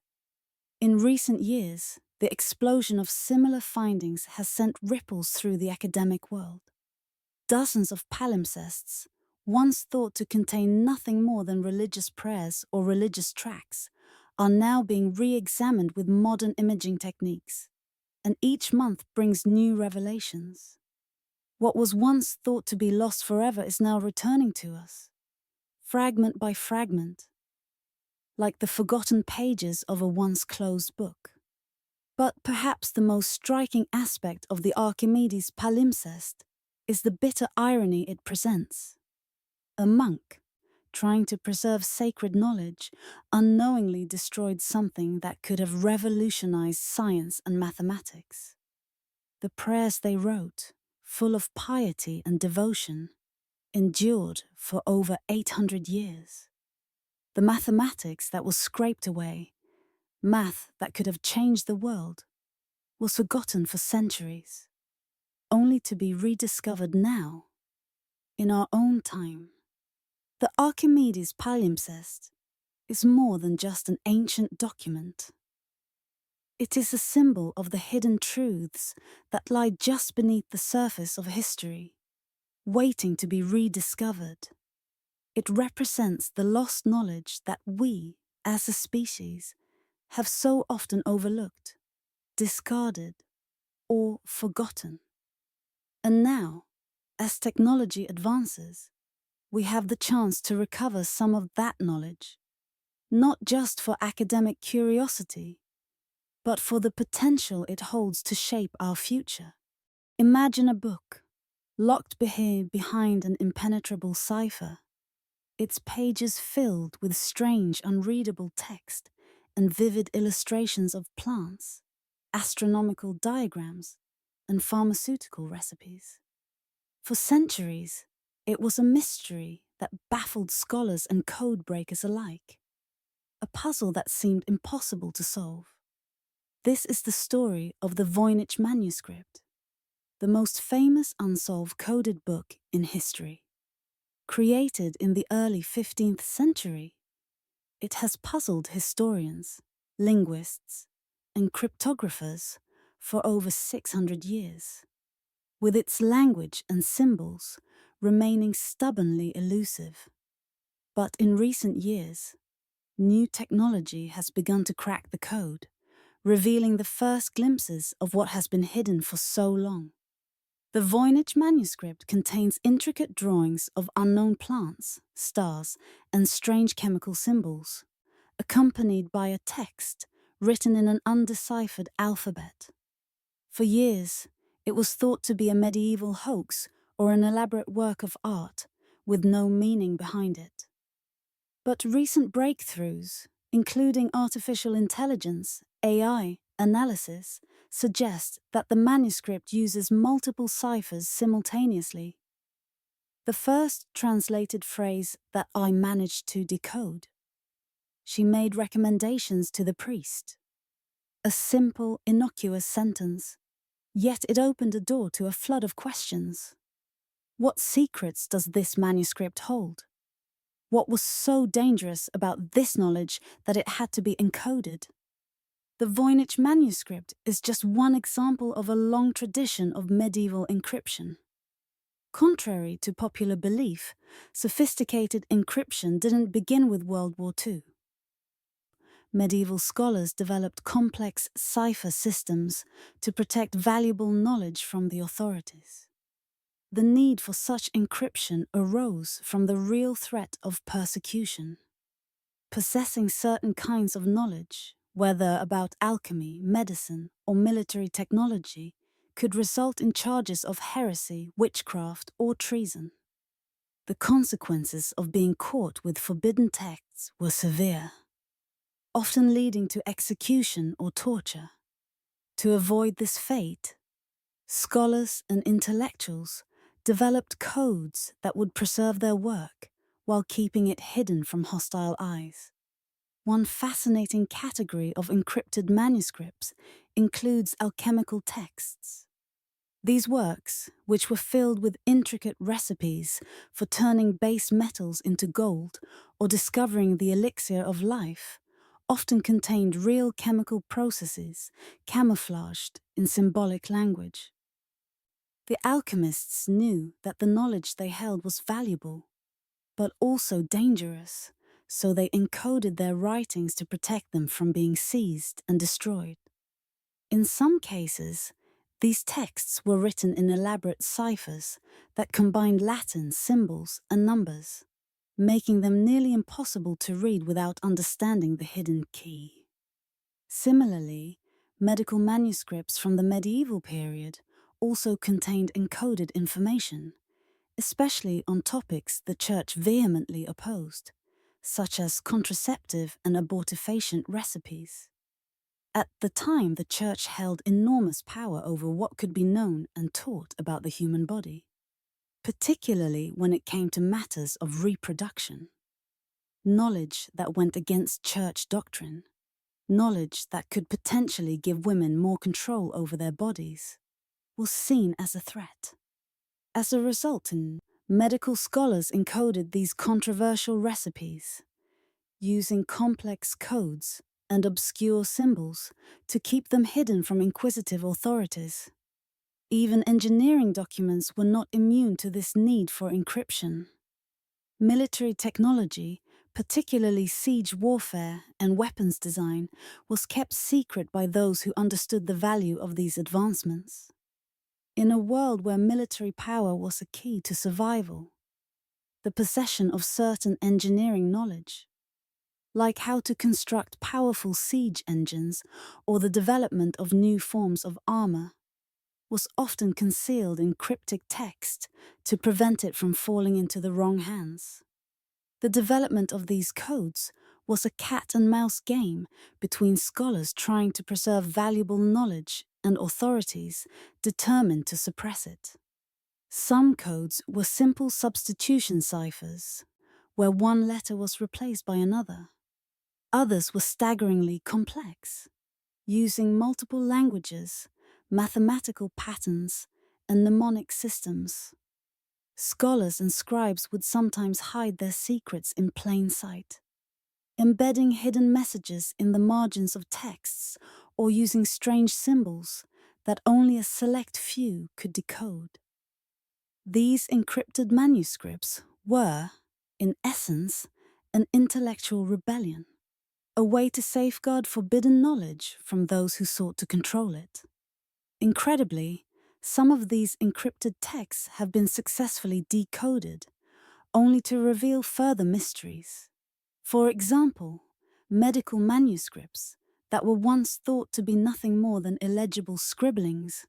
In recent years, the explosion of similar findings has sent ripples through the academic world. Dozens of palimpsests, once thought to contain nothing more than religious prayers or religious tracts, are now being re-examined with modern imaging techniques, and each month brings new revelations. What was once thought to be lost forever is now returning to us, fragment by fragment, like the forgotten pages of a once closed book. But perhaps the most striking aspect of the Archimedes palimpsest is the bitter irony it presents. A monk, trying to preserve sacred knowledge, unknowingly destroyed something that could have revolutionized science and mathematics. The prayers they wrote, full of piety and devotion, endured for over 800 years. The mathematics that was scraped away, math that could have changed the world, was forgotten for centuries, only to be rediscovered now, in our own time. The Archimedes palimpsest is more than just an ancient document. It is a symbol of the hidden truths that lie just beneath the surface of history, waiting to be rediscovered. It represents the lost knowledge that we, as a species, have so often overlooked, discarded, or forgotten. And now, as technology advances, we have the chance to recover some of that knowledge, not just for academic curiosity, but for the potential it holds to shape our future. Imagine a book, locked behind an impenetrable cipher, its pages filled with strange, unreadable text and vivid illustrations of plants, astronomical diagrams, and pharmaceutical recipes. For centuries, it was a mystery that baffled scholars and code breakers alike, a puzzle that seemed impossible to solve. This is the story of the Voynich manuscript, the most famous unsolved coded book in history. Created in the early 15th century, it has puzzled historians, linguists, and cryptographers for over 600 years, with its language and symbols remaining stubbornly elusive. But in recent years, new technology has begun to crack the code, revealing the first glimpses of what has been hidden for so long. The Voynich manuscript contains intricate drawings of unknown plants, stars, and strange chemical symbols, accompanied by a text written in an undeciphered alphabet. For years, it was thought to be a medieval hoax or an elaborate work of art, with no meaning behind it. But recent breakthroughs, including artificial intelligence, AI, analysis, suggest that the manuscript uses multiple ciphers simultaneously. The first translated phrase that I managed to decode. She made recommendations to the priest. A simple, innocuous sentence, yet it opened a door to a flood of questions. What secrets does this manuscript hold? What was so dangerous about this knowledge that it had to be encoded? The Voynich manuscript is just one example of a long tradition of medieval encryption. Contrary to popular belief, sophisticated encryption didn't begin with World War II. Medieval scholars developed complex cipher systems to protect valuable knowledge from the authorities. The need for such encryption arose from the real threat of persecution. Possessing certain kinds of knowledge, whether about alchemy, medicine, or military technology, could result in charges of heresy, witchcraft, or treason. The consequences of being caught with forbidden texts were severe, often leading to execution or torture. To avoid this fate, scholars and intellectuals developed codes that would preserve their work while keeping it hidden from hostile eyes. One fascinating category of encrypted manuscripts includes alchemical texts. These works, which were filled with intricate recipes for turning base metals into gold or discovering the elixir of life, often contained real chemical processes camouflaged in symbolic language. The alchemists knew that the knowledge they held was valuable, but also dangerous, so they encoded their writings to protect them from being seized and destroyed. In some cases, these texts were written in elaborate ciphers that combined Latin symbols and numbers, making them nearly impossible to read without understanding the hidden key. Similarly, medical manuscripts from the medieval period also contained encoded information, especially on topics the Church vehemently opposed, such as contraceptive and abortifacient recipes. At the time, the Church held enormous power over what could be known and taught about the human body, particularly when it came to matters of reproduction. Knowledge that went against Church doctrine, knowledge that could potentially give women more control over their bodies, was seen as a threat. As a result, medical scholars encoded these controversial recipes, using complex codes and obscure symbols to keep them hidden from inquisitive authorities. Even engineering documents were not immune to this need for encryption. Military technology, particularly siege warfare and weapons design, was kept secret by those who understood the value of these advancements. In a world where military power was a key to survival, the possession of certain engineering knowledge, like how to construct powerful siege engines or the development of new forms of armor, was often concealed in cryptic text to prevent it from falling into the wrong hands. The development of these codes was a cat-and-mouse game between scholars trying to preserve valuable knowledge and authorities determined to suppress it. Some codes were simple substitution ciphers, where one letter was replaced by another. Others were staggeringly complex, using multiple languages, mathematical patterns, and mnemonic systems. Scholars and scribes would sometimes hide their secrets in plain sight, embedding hidden messages in the margins of texts or using strange symbols that only a select few could decode. These encrypted manuscripts were, in essence, an intellectual rebellion, a way to safeguard forbidden knowledge from those who sought to control it. Incredibly, some of these encrypted texts have been successfully decoded, only to reveal further mysteries. For example, medical manuscripts that were once thought to be nothing more than illegible scribblings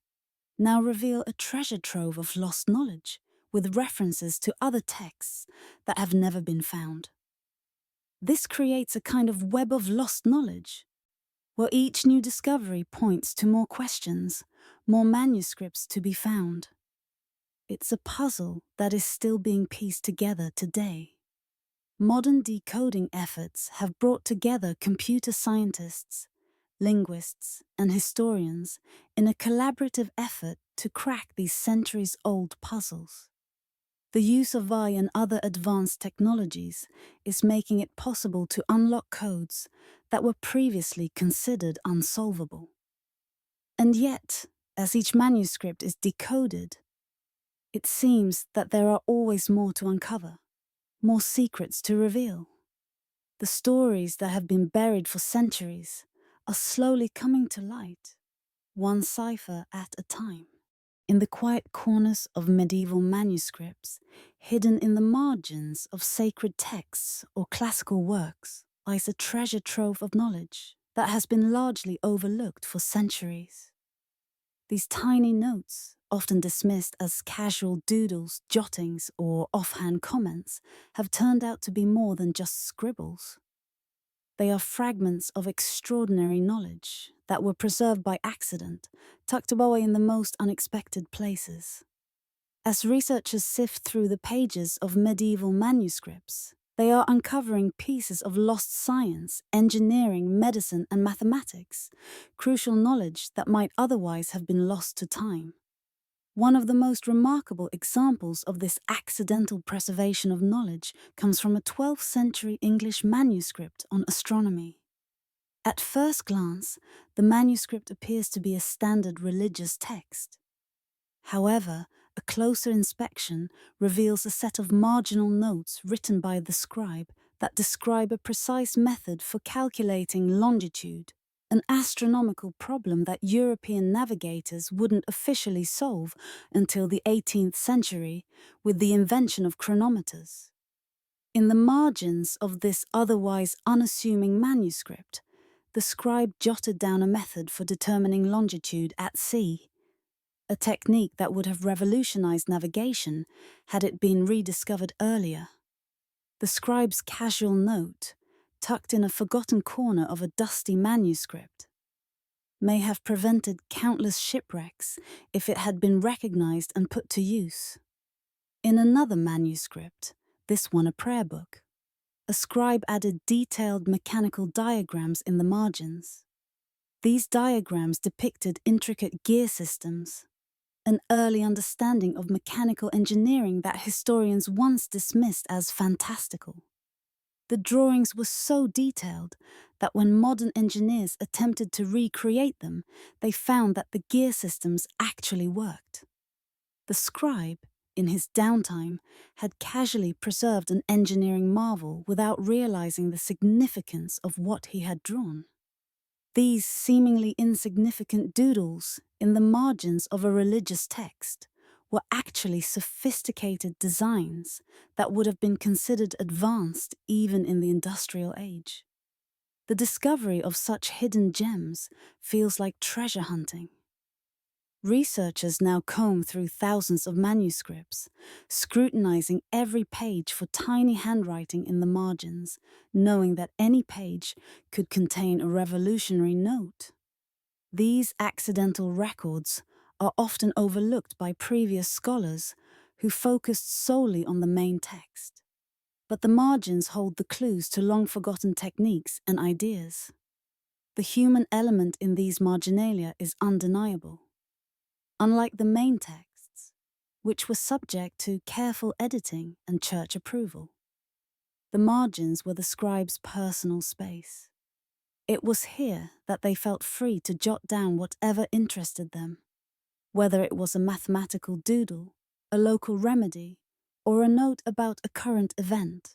now reveal a treasure trove of lost knowledge with references to other texts that have never been found. This creates a kind of web of lost knowledge, where each new discovery points to more questions, more manuscripts to be found. It's a puzzle that is still being pieced together today. Modern decoding efforts have brought together computer scientists, linguists, and historians in a collaborative effort to crack these centuries-old puzzles. The use of AI and other advanced technologies is making it possible to unlock codes that were previously considered unsolvable. And yet, as each manuscript is decoded, it seems that there are always more to uncover, more secrets to reveal. The stories that have been buried for centuries are slowly coming to light, one cipher at a time. In the quiet corners of medieval manuscripts, hidden in the margins of sacred texts or classical works, lies a treasure trove of knowledge that has been largely overlooked for centuries. These tiny notes, often dismissed as casual doodles, jottings, or offhand comments, have turned out to be more than just scribbles. They are fragments of extraordinary knowledge that were preserved by accident, tucked away in the most unexpected places. As researchers sift through the pages of medieval manuscripts, they are uncovering pieces of lost science, engineering, medicine, and mathematics, crucial knowledge that might otherwise have been lost to time. One of the most remarkable examples of this accidental preservation of knowledge comes from a 12th century English manuscript on astronomy. At first glance, the manuscript appears to be a standard religious text. However, a closer inspection reveals a set of marginal notes written by the scribe that describe a precise method for calculating longitude, an astronomical problem that European navigators wouldn't officially solve until the 18th century with the invention of chronometers. In the margins of this otherwise unassuming manuscript, the scribe jotted down a method for determining longitude at sea, a technique that would have revolutionized navigation had it been rediscovered earlier. The scribe's casual note, tucked in a forgotten corner of a dusty manuscript, may have prevented countless shipwrecks if it had been recognized and put to use. In another manuscript, this one a prayer book, a scribe added detailed mechanical diagrams in the margins. These diagrams depicted intricate gear systems, an early understanding of mechanical engineering that historians once dismissed as fantastical. The drawings were so detailed that when modern engineers attempted to recreate them, they found that the gear systems actually worked. The scribe, in his downtime, had casually preserved an engineering marvel without realizing the significance of what he had drawn. These seemingly insignificant doodles in the margins of a religious text were actually sophisticated designs that would have been considered advanced even in the industrial age. The discovery of such hidden gems feels like treasure hunting. Researchers now comb through thousands of manuscripts, scrutinizing every page for tiny handwriting in the margins, knowing that any page could contain a revolutionary note. These accidental records are often overlooked by previous scholars who focused solely on the main text. But the margins hold the clues to long-forgotten techniques and ideas. The human element in these marginalia is undeniable. Unlike the main texts, which were subject to careful editing and church approval, the margins were the scribe's personal space. It was here that they felt free to jot down whatever interested them, whether it was a mathematical doodle, a local remedy, or a note about a current event,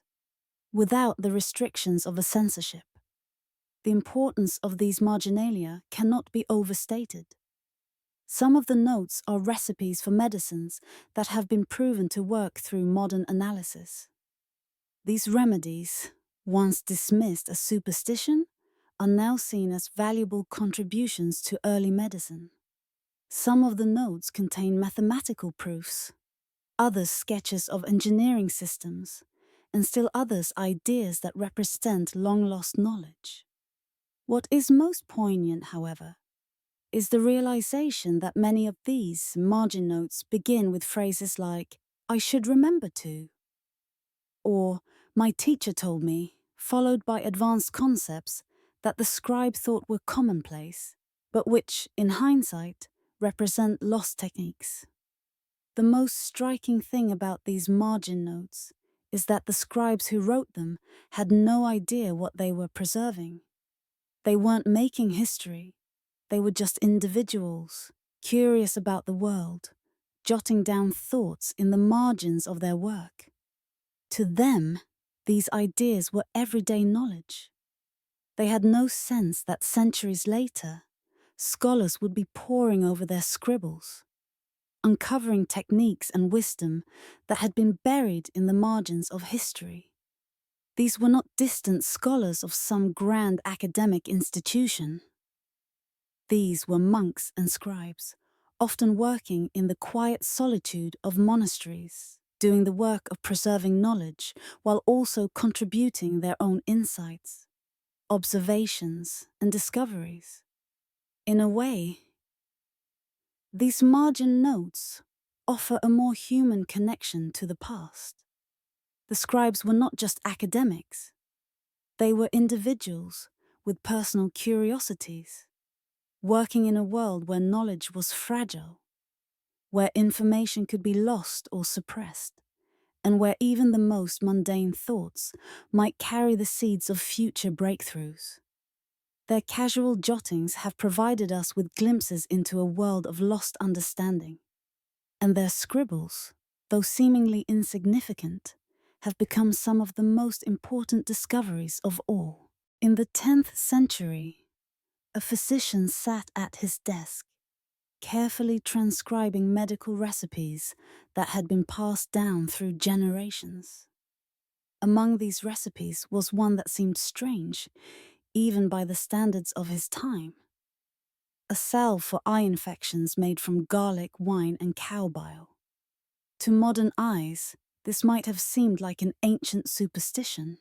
without the restrictions of a censorship. The importance of these marginalia cannot be overstated. Some of the notes are recipes for medicines that have been proven to work through modern analysis. These remedies, once dismissed as superstition, are now seen as valuable contributions to early medicine. Some of the notes contain mathematical proofs, others sketches of engineering systems, and still others ideas that represent long-lost knowledge. What is most poignant, however, is the realization that many of these margin notes begin with phrases like, "I should remember to," or "my teacher told me," followed by advanced concepts that the scribe thought were commonplace, but which, in hindsight, represent lost techniques. The most striking thing about these margin notes is that the scribes who wrote them had no idea what they were preserving. They weren't making history. They were just individuals, curious about the world, jotting down thoughts in the margins of their work. To them, these ideas were everyday knowledge. They had no sense that centuries later, scholars would be poring over their scribbles, uncovering techniques and wisdom that had been buried in the margins of history. These were not distant scholars of some grand academic institution. These were monks and scribes, often working in the quiet solitude of monasteries, doing the work of preserving knowledge while also contributing their own insights, observations, and discoveries. In a way, these margin notes offer a more human connection to the past. The scribes were not just academics. They were individuals with personal curiosities, working in a world where knowledge was fragile, where information could be lost or suppressed, and where even the most mundane thoughts might carry the seeds of future breakthroughs. Their casual jottings have provided us with glimpses into a world of lost understanding, and their scribbles, though seemingly insignificant, have become some of the most important discoveries of all. In the 10th century, a physician sat at his desk, carefully transcribing medical recipes that had been passed down through generations. Among these recipes was one that seemed strange, even by the standards of his time. A salve for eye infections made from garlic, wine, and cow bile. To modern eyes, this might have seemed like an ancient superstition,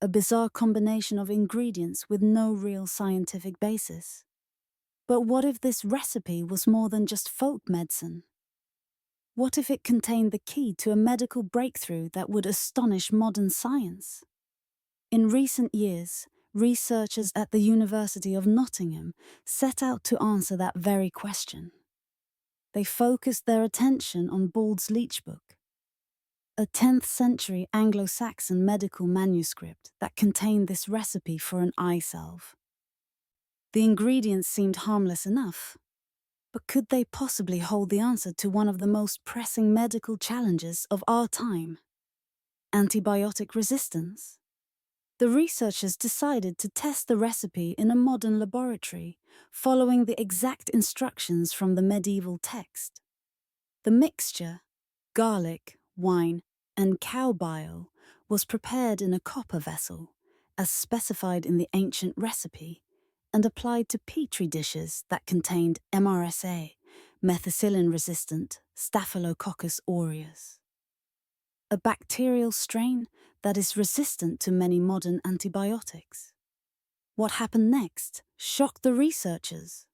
a bizarre combination of ingredients with no real scientific basis. But what if this recipe was more than just folk medicine? What if it contained the key to a medical breakthrough that would astonish modern science? In recent years, researchers at the University of Nottingham set out to answer that very question. They focused their attention on Bald's Leech Book, a 10th century Anglo-Saxon medical manuscript that contained this recipe for an eye salve. The ingredients seemed harmless enough, but could they possibly hold the answer to one of the most pressing medical challenges of our time? Antibiotic resistance? The researchers decided to test the recipe in a modern laboratory, following the exact instructions from the medieval text. The mixture, garlic, wine, and cow bile, was prepared in a copper vessel, as specified in the ancient recipe, and applied to petri dishes that contained MRSA, methicillin-resistant Staphylococcus aureus, a bacterial strain that is resistant to many modern antibiotics. What happened next shocked the researchers.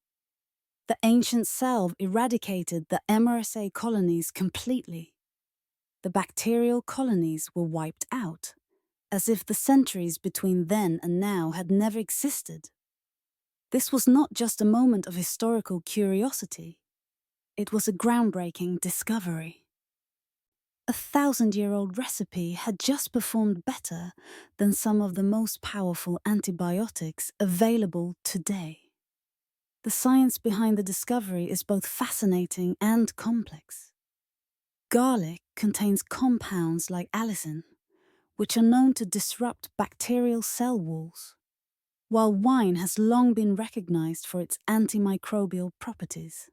The ancient salve eradicated the MRSA colonies completely. The bacterial colonies were wiped out, as if the centuries between then and now had never existed. This was not just a moment of historical curiosity. It was a groundbreaking discovery. A 1,000-year-old recipe had just performed better than some of the most powerful antibiotics available today. The science behind the discovery is both fascinating and complex. Garlic contains compounds like allicin, which are known to disrupt bacterial cell walls, while wine has long been recognized for its antimicrobial properties.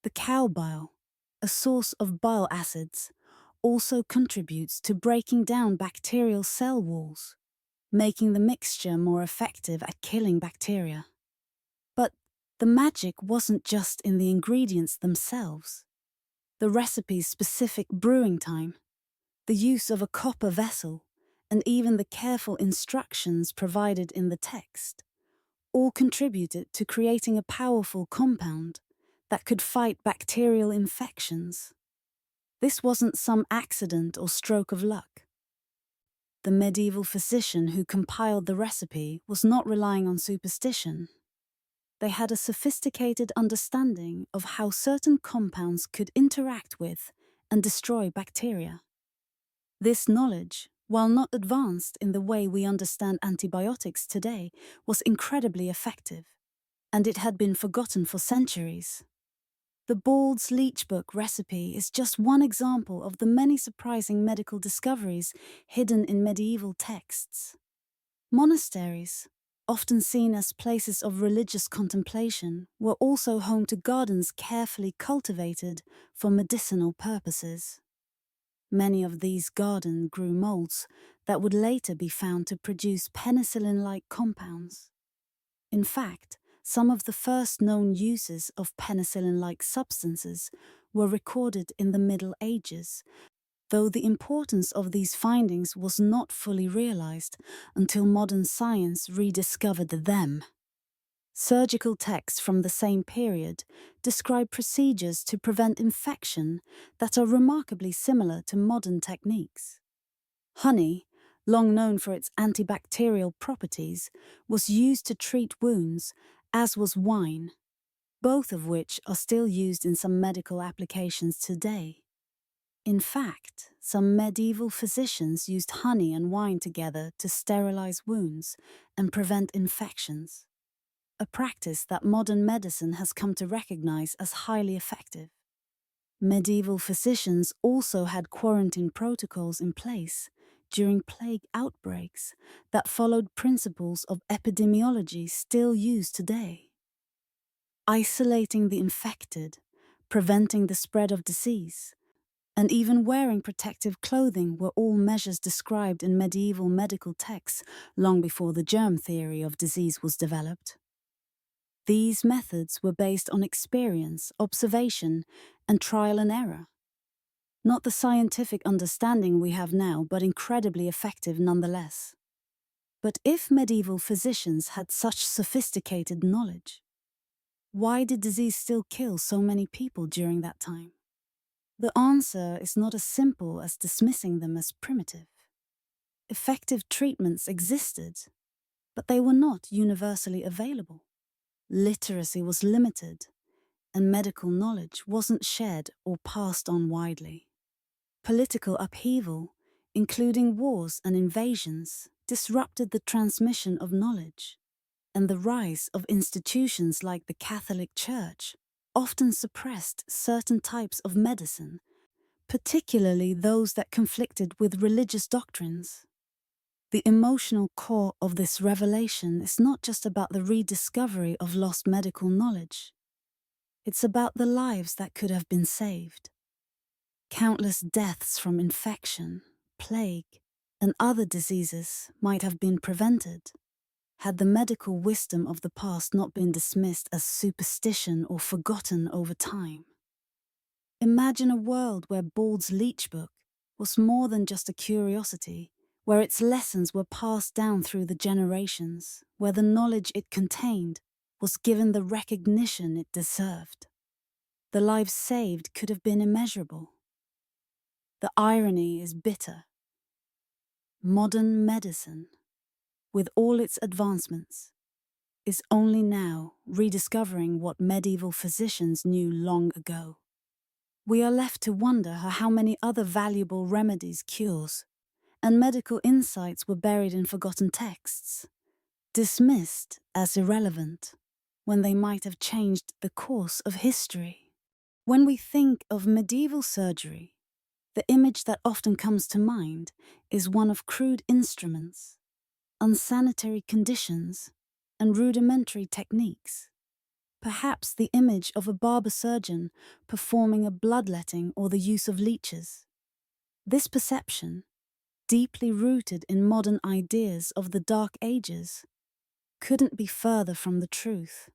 The cow bile, a source of bile acids, also contributes to breaking down bacterial cell walls, making the mixture more effective at killing bacteria. But the magic wasn't just in the ingredients themselves. The recipe's specific brewing time, the use of a copper vessel, and even the careful instructions provided in the text, all contributed to creating a powerful compound that could fight bacterial infections. This wasn't some accident or stroke of luck. The medieval physician who compiled the recipe was not relying on superstition. They had a sophisticated understanding of how certain compounds could interact with and destroy bacteria. This knowledge, while not advanced in the way we understand antibiotics today, was incredibly effective, and it had been forgotten for centuries. The Bald's Leech Book recipe is just one example of the many surprising medical discoveries hidden in medieval texts. Monasteries, often seen as places of religious contemplation, were also home to gardens carefully cultivated for medicinal purposes. Many of these gardens grew molds that would later be found to produce penicillin-like compounds. In fact, some of the first known uses of penicillin-like substances were recorded in the Middle Ages, though the importance of these findings was not fully realized until modern science rediscovered them. Surgical texts from the same period describe procedures to prevent infection that are remarkably similar to modern techniques. Honey, long known for its antibacterial properties, was used to treat wounds, as was wine, both of which are still used in some medical applications today. In fact, some medieval physicians used honey and wine together to sterilize wounds and prevent infections, a practice that modern medicine has come to recognize as highly effective. Medieval physicians also had quarantine protocols in place during plague outbreaks that followed principles of epidemiology still used today. Isolating the infected, preventing the spread of disease, and even wearing protective clothing were all measures described in medieval medical texts long before the germ theory of disease was developed. These methods were based on experience, observation, and trial and error. Not the scientific understanding we have now, but incredibly effective nonetheless. But if medieval physicians had such sophisticated knowledge, why did disease still kill so many people during that time? The answer is not as simple as dismissing them as primitive. Effective treatments existed, but they were not universally available. Literacy was limited, and medical knowledge wasn't shared or passed on widely. Political upheaval, including wars and invasions, disrupted the transmission of knowledge, and the rise of institutions like the Catholic Church often suppressed certain types of medicine, particularly those that conflicted with religious doctrines. The emotional core of this revelation is not just about the rediscovery of lost medical knowledge. It's about the lives that could have been saved. Countless deaths from infection, plague, and other diseases might have been prevented had the medical wisdom of the past not been dismissed as superstition or forgotten over time. Imagine a world where Bald's Leech Book was more than just a curiosity, where its lessons were passed down through the generations, where the knowledge it contained was given the recognition it deserved. The lives saved could have been immeasurable. The irony is bitter. Modern medicine, with all its advancements, is only now rediscovering what medieval physicians knew long ago. We are left to wonder how many other valuable remedies, cures, and medical insights were buried in forgotten texts, dismissed as irrelevant, when they might have changed the course of history. When we think of medieval surgery, the image that often comes to mind is one of crude instruments, unsanitary conditions, and rudimentary techniques. Perhaps the image of a barber surgeon performing a bloodletting or the use of leeches. This perception, deeply rooted in modern ideas of the Dark Ages, couldn't be further from the truth.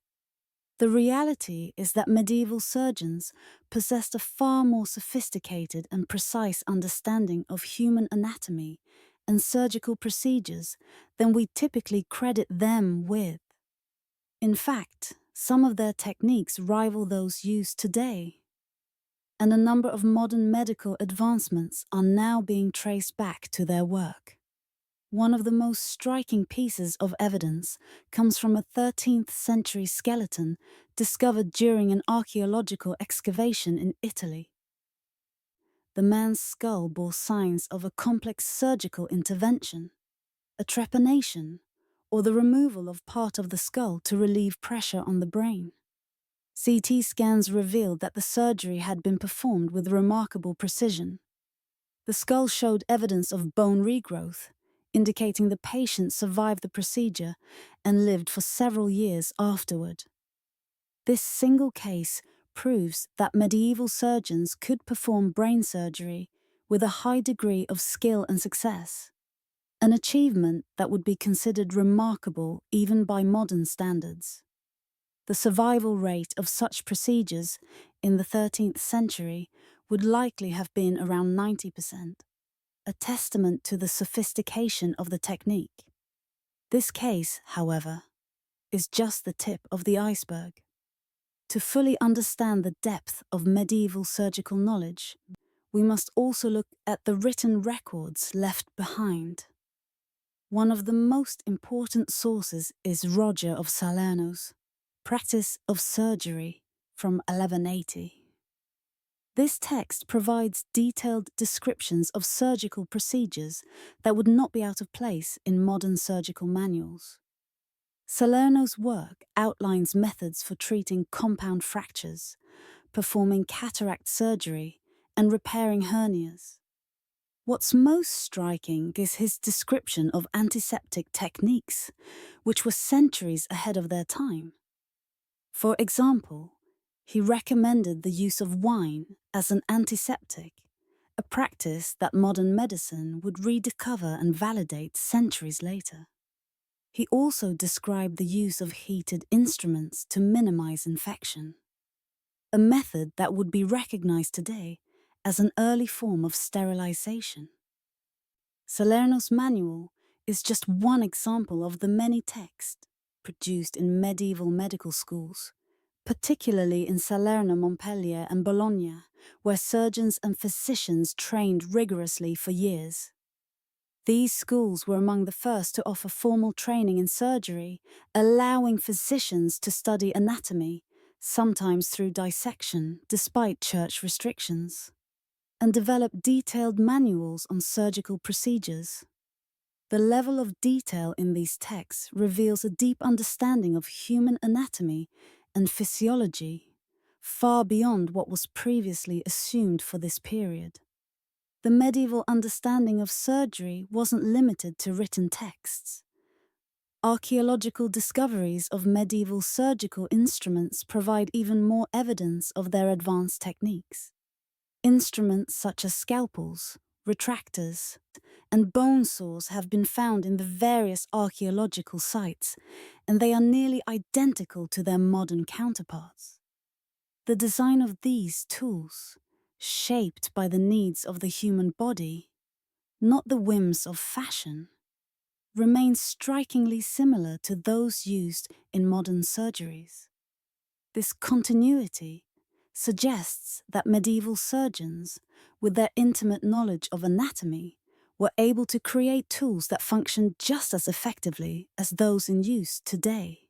The reality is that medieval surgeons possessed a far more sophisticated and precise understanding of human anatomy and surgical procedures than we typically credit them with. In fact, some of their techniques rival those used today, and a number of modern medical advancements are now being traced back to their work. One of the most striking pieces of evidence comes from a 13th century skeleton discovered during an archaeological excavation in Italy. The man's skull bore signs of a complex surgical intervention, a trepanation, or the removal of part of the skull to relieve pressure on the brain. CT scans revealed that the surgery had been performed with remarkable precision. The skull showed evidence of bone regrowth, indicating the patient survived the procedure and lived for several years afterward. This single case proves that medieval surgeons could perform brain surgery with a high degree of skill and success, an achievement that would be considered remarkable even by modern standards. The survival rate of such procedures in the 13th century would likely have been around 90%. A testament to the sophistication of the technique. This case, however, is just the tip of the iceberg. To fully understand the depth of medieval surgical knowledge, we must also look at the written records left behind. One of the most important sources is Roger of Salerno's Practice of Surgery from 1180. This text provides detailed descriptions of surgical procedures that would not be out of place in modern surgical manuals. Salerno's work outlines methods for treating compound fractures, performing cataract surgery, and repairing hernias. What's most striking is his description of antiseptic techniques, which were centuries ahead of their time. For example, he recommended the use of wine as an antiseptic, a practice that modern medicine would rediscover and validate centuries later. He also described the use of heated instruments to minimize infection, a method that would be recognized today as an early form of sterilization. Salerno's manual is just one example of the many texts produced in medieval medical schools, particularly in Salerno, Montpellier, and Bologna, where surgeons and physicians trained rigorously for years. These schools were among the first to offer formal training in surgery, allowing physicians to study anatomy, sometimes through dissection, despite church restrictions. and developed detailed manuals on surgical procedures. The level of detail in these texts reveals a deep understanding of human anatomy and physiology, far beyond what was previously assumed for this period. The medieval understanding of surgery wasn't limited to written texts. Archaeological discoveries of medieval surgical instruments provide even more evidence of their advanced techniques. Instruments such as scalpels, retractors, and bone saws have been found in the various archaeological sites, and they are nearly identical to their modern counterparts. The design of these tools, shaped by the needs of the human body, not the whims of fashion, remains strikingly similar to those used in modern surgeries. This continuity suggests that medieval surgeons, with their intimate knowledge of anatomy, were able to create tools that function just as effectively as those in use today.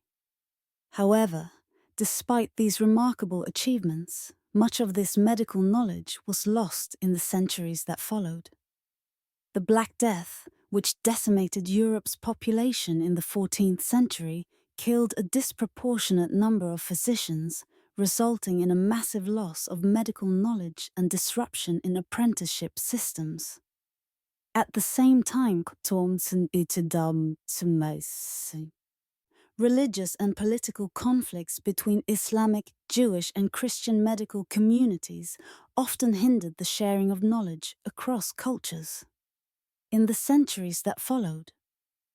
However, despite these remarkable achievements, much of this medical knowledge was lost in the centuries that followed. The Black Death, which decimated Europe's population in the 14th century, killed a disproportionate number of physicians, resulting in a massive loss of medical knowledge and disruption in apprenticeship systems. At the same time, religious and political conflicts between Islamic, Jewish, and Christian medical communities often hindered the sharing of knowledge across cultures. In the centuries that followed,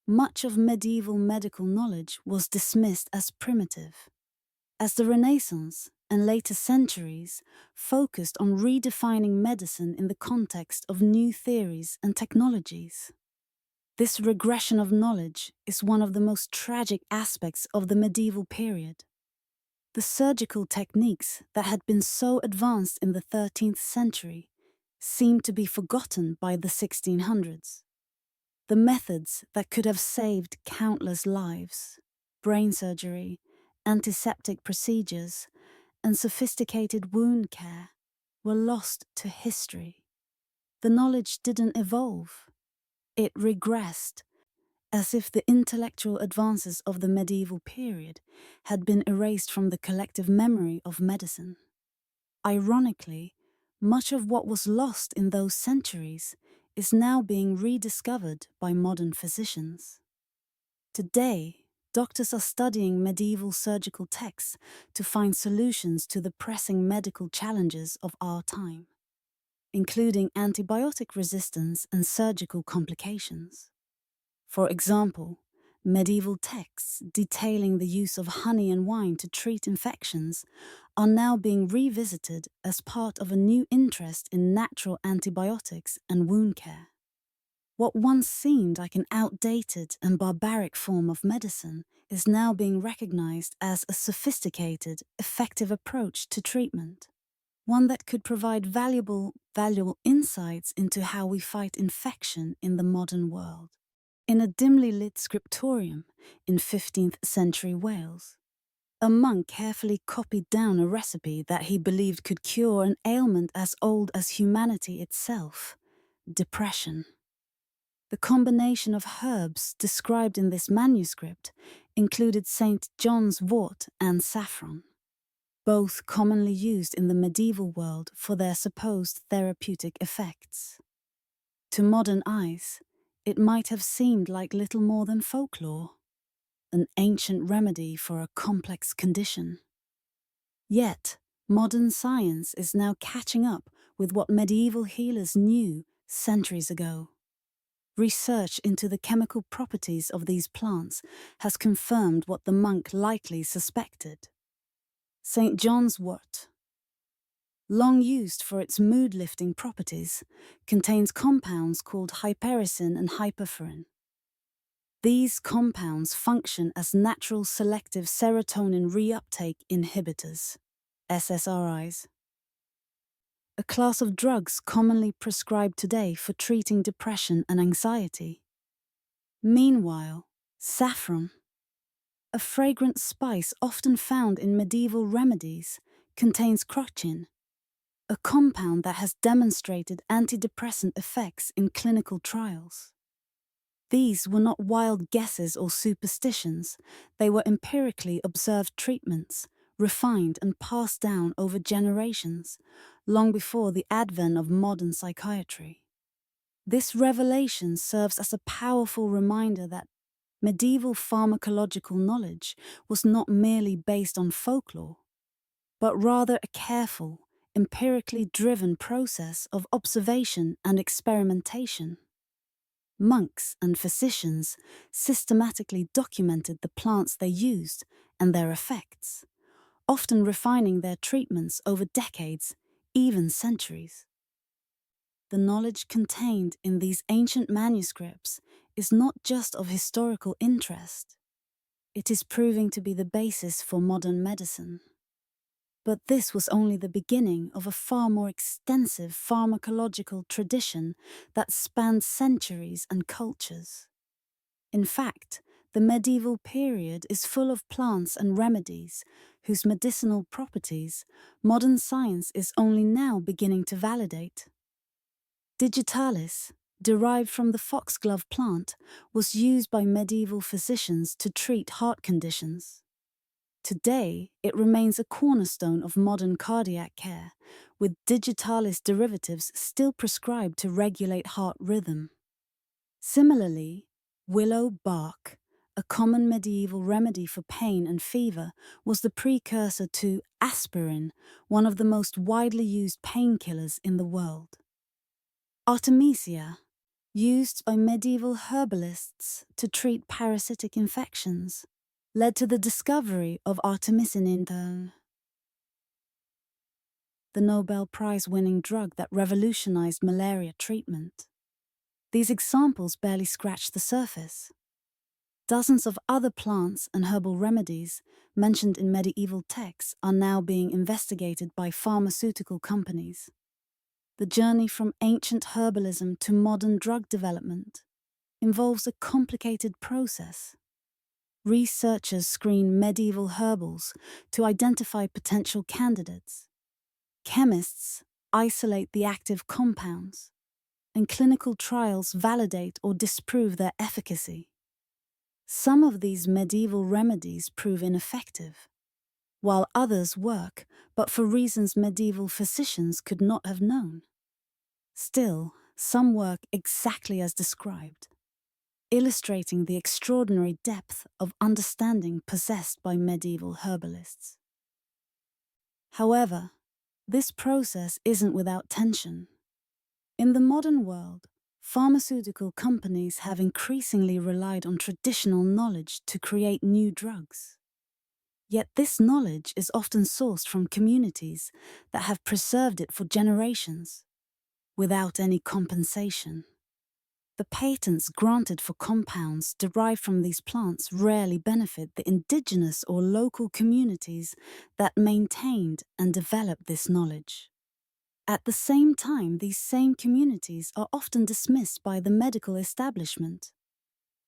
much of medieval medical knowledge was dismissed as primitive. As the Renaissance and later centuries focused on redefining medicine in the context of new theories and technologies. This regression of knowledge is one of the most tragic aspects of the medieval period. The surgical techniques that had been so advanced in the 13th century seemed to be forgotten by the 1600s. The methods that could have saved countless lives, brain surgery, antiseptic procedures, and sophisticated wound care, were lost to history. The knowledge didn't evolve. It regressed, as if the intellectual advances of the medieval period had been erased from the collective memory of medicine. Ironically, much of what was lost in those centuries is now being rediscovered by modern physicians. Today, doctors are studying medieval surgical texts to find solutions to the pressing medical challenges of our time, including antibiotic resistance and surgical complications. For example, medieval texts detailing the use of honey and wine to treat infections are now being revisited as part of a new interest in natural antibiotics and wound care. What once seemed like an outdated and barbaric form of medicine is now being recognized as a sophisticated, effective approach to treatment, one that could provide valuable insights into how we fight infection in the modern world. In a dimly lit scriptorium in 15th century Wales, a monk carefully copied down a recipe that he believed could cure an ailment as old as humanity itself: depression. The combination of herbs described in this manuscript included St. John's wort and saffron, both commonly used in the medieval world for their supposed therapeutic effects. To modern eyes, it might have seemed like little more than folklore, an ancient remedy for a complex condition. Yet, modern science is now catching up with what medieval healers knew centuries ago. Research into the chemical properties of these plants has confirmed what the monk likely suspected. St. John's wort, long used for its mood-lifting properties, contains compounds called hypericin and hyperforin. These compounds function as natural selective serotonin reuptake inhibitors, SSRIs, a class of drugs commonly prescribed today for treating depression and anxiety. Meanwhile, saffron, a fragrant spice often found in medieval remedies, contains crocin, a compound that has demonstrated antidepressant effects in clinical trials. These were not wild guesses or superstitions, they were empirically observed treatments, refined and passed down over generations, long before the advent of modern psychiatry. This revelation serves as a powerful reminder that medieval pharmacological knowledge was not merely based on folklore, but rather a careful, empirically driven process of observation and experimentation. Monks and physicians systematically documented the plants they used and their effects, often refining their treatments over decades, even centuries. The knowledge contained in these ancient manuscripts is not just of historical interest, it is proving to be the basis for modern medicine. But this was only the beginning of a far more extensive pharmacological tradition that spanned centuries and cultures. In fact, the medieval period is full of plants and remedies whose medicinal properties modern science is only now beginning to validate. Digitalis, derived from the foxglove plant, was used by medieval physicians to treat heart conditions. Today, it remains a cornerstone of modern cardiac care, with digitalis derivatives still prescribed to regulate heart rhythm. Similarly, willow bark, a common medieval remedy for pain and fever, was the precursor to aspirin, one of the most widely used painkillers in the world. Artemisia, used by medieval herbalists to treat parasitic infections, led to the discovery of artemisinin, the Nobel Prize-winning drug that revolutionized malaria treatment. These examples barely scratch the surface. Dozens of other plants and herbal remedies mentioned in medieval texts are now being investigated by pharmaceutical companies. The journey from ancient herbalism to modern drug development involves a complicated process. Researchers screen medieval herbals to identify potential candidates. Chemists isolate the active compounds, and clinical trials validate or disprove their efficacy. Some of these medieval remedies prove ineffective, while others work, but for reasons medieval physicians could not have known. Still, some work exactly as described, illustrating the extraordinary depth of understanding possessed by medieval herbalists. However, this process isn't without tension. In the modern world, pharmaceutical companies have increasingly relied on traditional knowledge to create new drugs. Yet this knowledge is often sourced from communities that have preserved it for generations, without any compensation. The patents granted for compounds derived from these plants rarely benefit the indigenous or local communities that maintained and developed this knowledge. At the same time, these same communities are often dismissed by the medical establishment,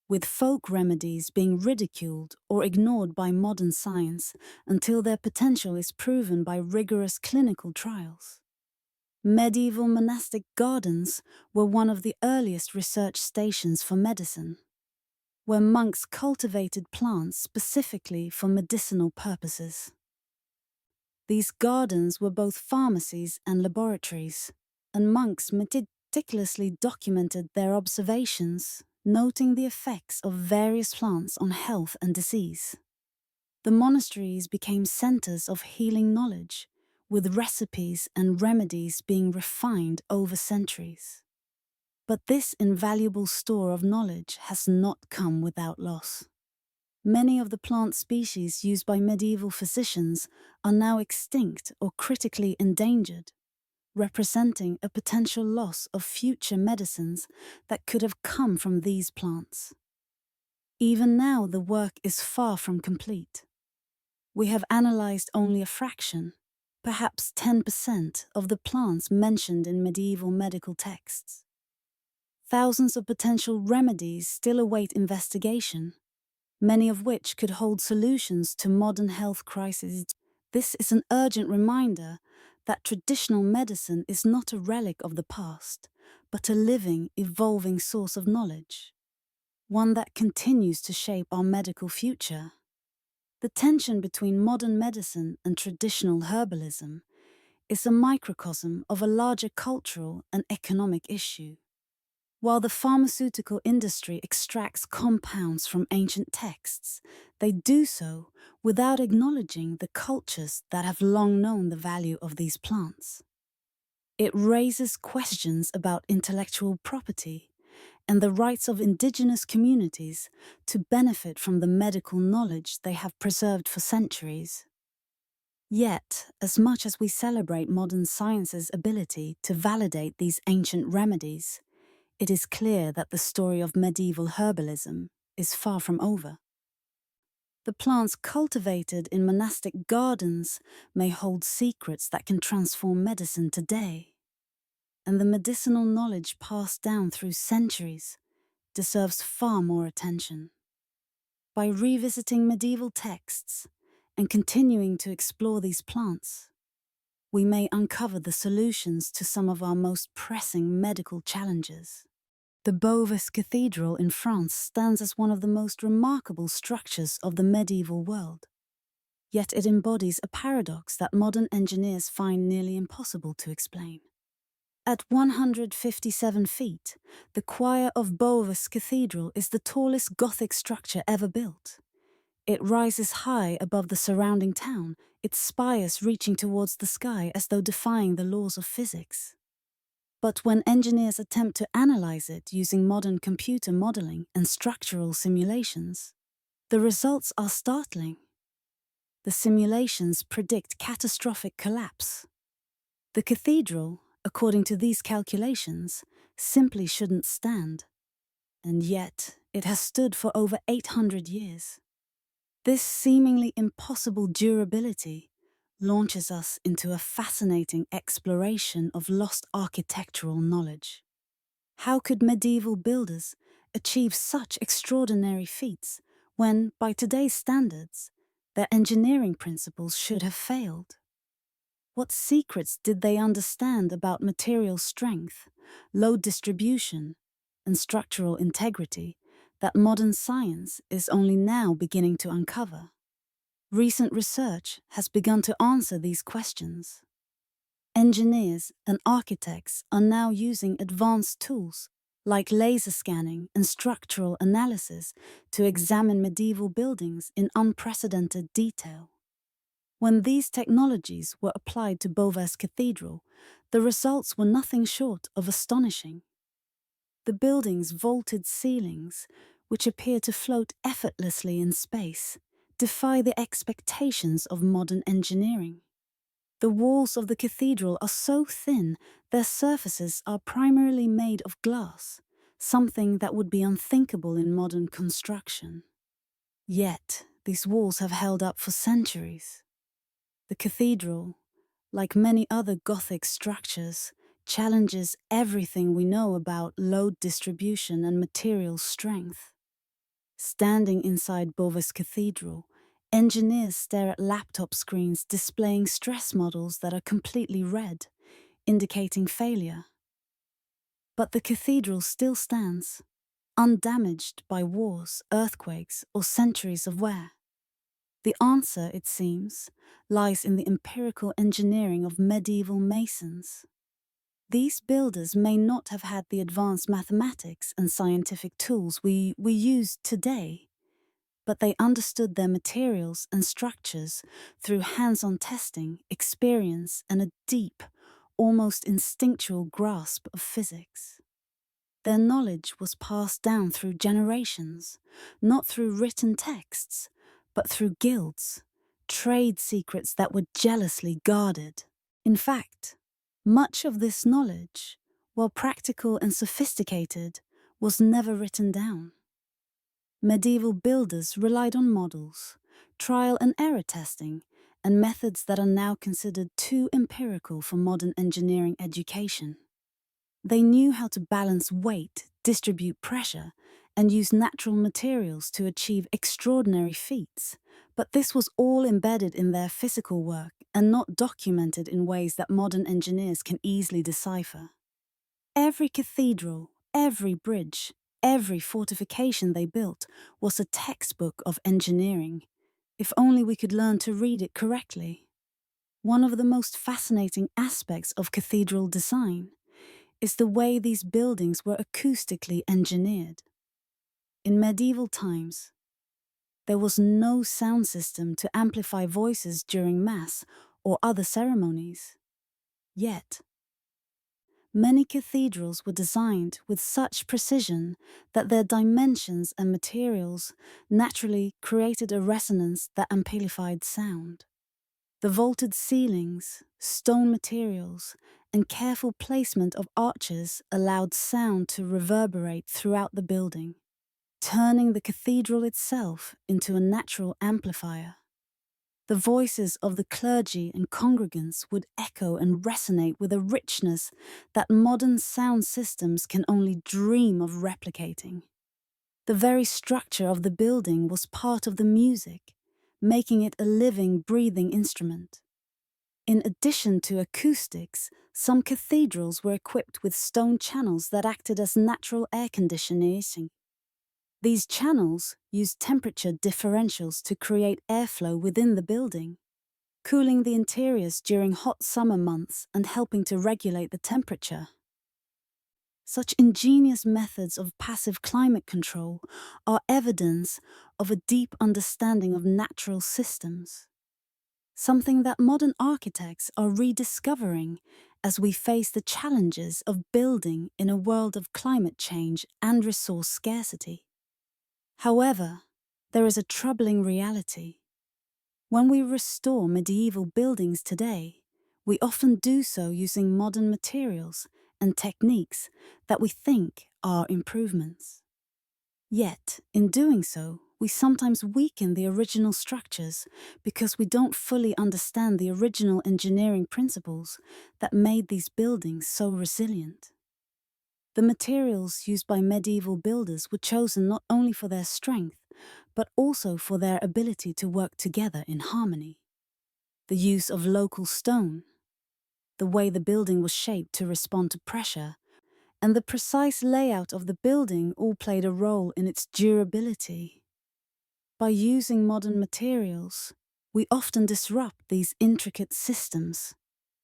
with folk remedies being ridiculed or ignored by modern science until their potential is proven by rigorous clinical trials. Medieval monastic gardens were one of the earliest research stations for medicine, where monks cultivated plants specifically for medicinal purposes. These gardens were both pharmacies and laboratories, and monks meticulously documented their observations, noting the effects of various plants on health and disease. The monasteries became centers of healing knowledge, with recipes and remedies being refined over centuries. But this invaluable store of knowledge has not come without loss. Many of the plant species used by medieval physicians are now extinct or critically endangered, representing a potential loss of future medicines that could have come from these plants. Even now, the work is far from complete. We have analyzed only a fraction, perhaps 10% of the plants mentioned in medieval medical texts. Thousands of potential remedies still await investigation, many of which could hold solutions to modern health crises. This is an urgent reminder that traditional medicine is not a relic of the past, but a living, evolving source of knowledge, one that continues to shape our medical future. The tension between modern medicine and traditional herbalism is a microcosm of a larger cultural and economic issue. While the pharmaceutical industry extracts compounds from ancient texts, they do so without acknowledging the cultures that have long known the value of these plants. It raises questions about intellectual property and the rights of indigenous communities to benefit from the medical knowledge they have preserved for centuries. Yet, as much as we celebrate modern science's ability to validate these ancient remedies, it is clear that the story of medieval herbalism is far from over. The plants cultivated in monastic gardens may hold secrets that can transform medicine today, and the medicinal knowledge passed down through centuries deserves far more attention. By revisiting medieval texts and continuing to explore these plants, we may uncover the solutions to some of our most pressing medical challenges. The Beauvais Cathedral in France stands as one of the most remarkable structures of the medieval world. Yet it embodies a paradox that modern engineers find nearly impossible to explain. At 157 feet, the choir of Beauvais Cathedral is the tallest Gothic structure ever built. It rises high above the surrounding town, its spires reaching towards the sky as though defying the laws of physics. But when engineers attempt to analyze it using modern computer modeling and structural simulations, the results are startling. The simulations predict catastrophic collapse. The cathedral, according to these calculations, simply shouldn't stand. And yet, it has stood for over 800 years. This seemingly impossible durability launches us into a fascinating exploration of lost architectural knowledge. How could medieval builders achieve such extraordinary feats when, by today's standards, their engineering principles should have failed? What secrets did they understand about material strength, load distribution, and structural integrity that modern science is only now beginning to uncover? Recent research has begun to answer these questions. Engineers and architects are now using advanced tools like laser scanning and structural analysis to examine medieval buildings in unprecedented detail. When these technologies were applied to Beauvais Cathedral, the results were nothing short of astonishing. The building's vaulted ceilings, which appear to float effortlessly in space, defy the expectations of modern engineering. The walls of the cathedral are so thin, their surfaces are primarily made of glass, something that would be unthinkable in modern construction. Yet, these walls have held up for centuries. The cathedral, like many other Gothic structures, challenges everything we know about load distribution and material strength. Standing inside Beauvais Cathedral, engineers stare at laptop screens displaying stress models that are completely red, indicating failure. But the cathedral still stands, undamaged by wars, earthquakes, or centuries of wear. The answer, it seems, lies in the empirical engineering of medieval masons. These builders may not have had the advanced mathematics and scientific tools we use today, but they understood their materials and structures through hands-on testing, experience, and a deep, almost instinctual grasp of physics. Their knowledge was passed down through generations, not through written texts, but through guilds, trade secrets that were jealously guarded. In fact, much of this knowledge, while practical and sophisticated, was never written down. Medieval builders relied on models, trial and error testing, and methods that are now considered too empirical for modern engineering education. They knew how to balance weight, distribute pressure, and use natural materials to achieve extraordinary feats, But this was all embedded in their physical work and not documented in ways that modern engineers can easily decipher. Every cathedral, every bridge, every fortification they built was a textbook of engineering, if only we could learn to read it correctly. One of the most fascinating aspects of cathedral design is the way these buildings were acoustically engineered. In medieval times, there was no sound system to amplify voices during Mass or other ceremonies. Yet, many cathedrals were designed with such precision that their dimensions and materials naturally created a resonance that amplified sound. The vaulted ceilings, stone materials, and careful placement of arches allowed sound to reverberate throughout the building, turning the cathedral itself into a natural amplifier. The voices of the clergy and congregants would echo and resonate with a richness that modern sound systems can only dream of replicating. The very structure of the building was part of the music, making it a living, breathing instrument. In addition to acoustics, some cathedrals were equipped with stone channels that acted as natural air conditioning. These channels used temperature differentials to create airflow within the building, cooling the interiors during hot summer months and helping to regulate the temperature. Such ingenious methods of passive climate control are evidence of a deep understanding of natural systems, something that modern architects are rediscovering as we face the challenges of building in a world of climate change and resource scarcity. However, there is a troubling reality. When we restore medieval buildings today, we often do so using modern materials and techniques that we think are improvements. Yet, in doing so, we sometimes weaken the original structures because we don't fully understand the original engineering principles that made these buildings so resilient. The materials used by medieval builders were chosen not only for their strength, but also for their ability to work together in harmony. The use of local stone, the way the building was shaped to respond to pressure, and the precise layout of the building all played a role in its durability. By using modern materials, we often disrupt these intricate systems,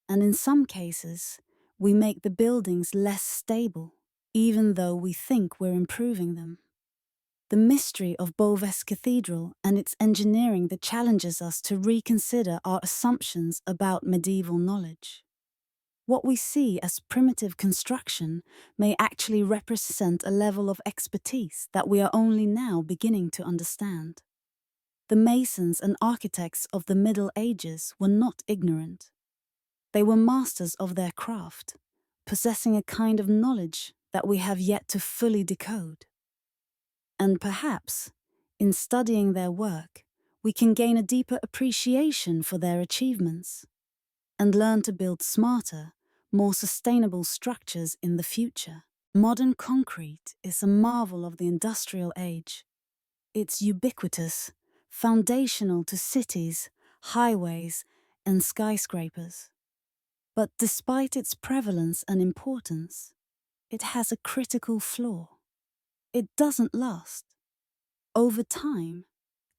and in some cases, we make the buildings less stable, even though we think we're improving them. The mystery of Beauvais Cathedral and its engineering that challenges us to reconsider our assumptions about medieval knowledge. What we see as primitive construction may actually represent a level of expertise that we are only now beginning to understand. The masons and architects of the Middle Ages were not ignorant. They were masters of their craft, possessing a kind of knowledge that we have yet to fully decode. And perhaps, in studying their work, we can gain a deeper appreciation for their achievements and learn to build smarter, more sustainable structures in the future. Modern concrete is a marvel of the industrial age. It's ubiquitous, foundational to cities, highways, and skyscrapers. But despite its prevalence and importance, it has a critical flaw. It doesn't last. Over time,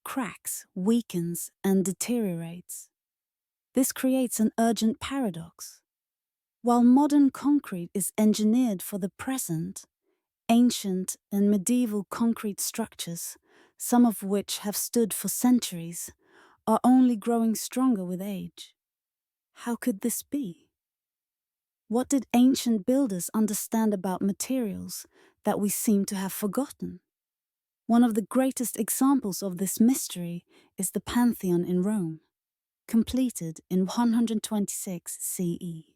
cracks, weakens, and deteriorates. This creates an urgent paradox. While modern concrete is engineered for the present, ancient and medieval concrete structures, some of which have stood for centuries, are only growing stronger with age. How could this be? What did ancient builders understand about materials that we seem to have forgotten? One of the greatest examples of this mystery is the Pantheon in Rome, completed in 126 CE.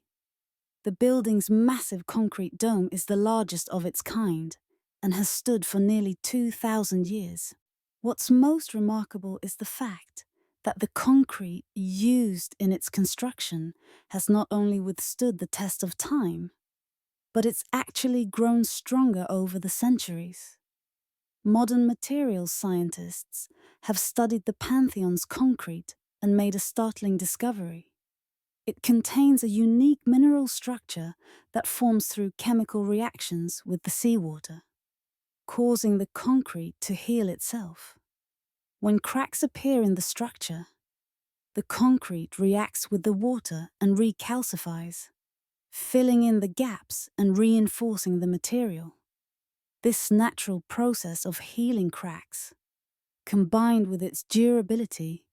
The building's massive concrete dome is the largest of its kind and has stood for nearly 2,000 years. What's most remarkable is the fact that the concrete used in its construction has not only withstood the test of time, but it's actually grown stronger over the centuries. Modern materials scientists have studied the Pantheon's concrete and made a startling discovery. It contains a unique mineral structure that forms through chemical reactions with the seawater, causing the concrete to heal itself. When cracks appear in the structure, the concrete reacts with the water and recalcifies, filling in the gaps and reinforcing the material. This natural process of healing cracks, combined with its durability,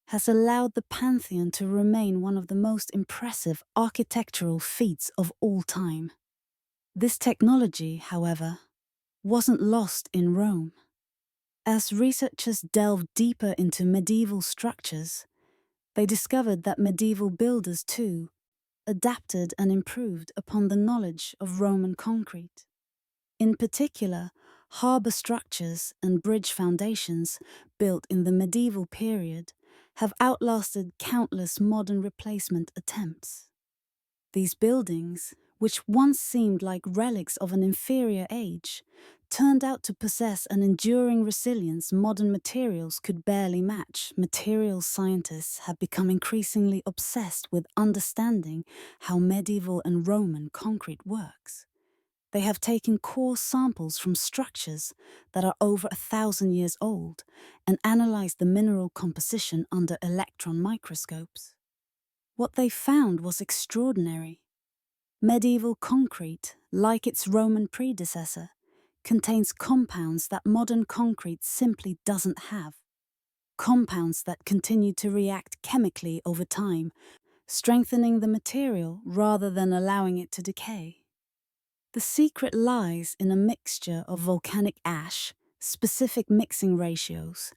has allowed the Pantheon to remain one of the most impressive architectural feats of all time. This technology, however, wasn't lost in Rome. As researchers delved deeper into medieval structures, they discovered that medieval builders too adapted and improved upon the knowledge of Roman concrete. In particular, harbour structures and bridge foundations built in the medieval period have outlasted countless modern replacement attempts. These buildings, which once seemed like relics of an inferior age, turned out to possess an enduring resilience modern materials could barely match. Materials scientists have become increasingly obsessed with understanding how medieval and Roman concrete works. They have taken core samples from structures that are over 1,000 years old and analyzed the mineral composition under electron microscopes. What they found was extraordinary. Medieval concrete, like its Roman predecessor, contains compounds that modern concrete simply doesn't have. Compounds that continue to react chemically over time, strengthening the material rather than allowing it to decay. The secret lies in a mixture of volcanic ash, specific mixing ratios,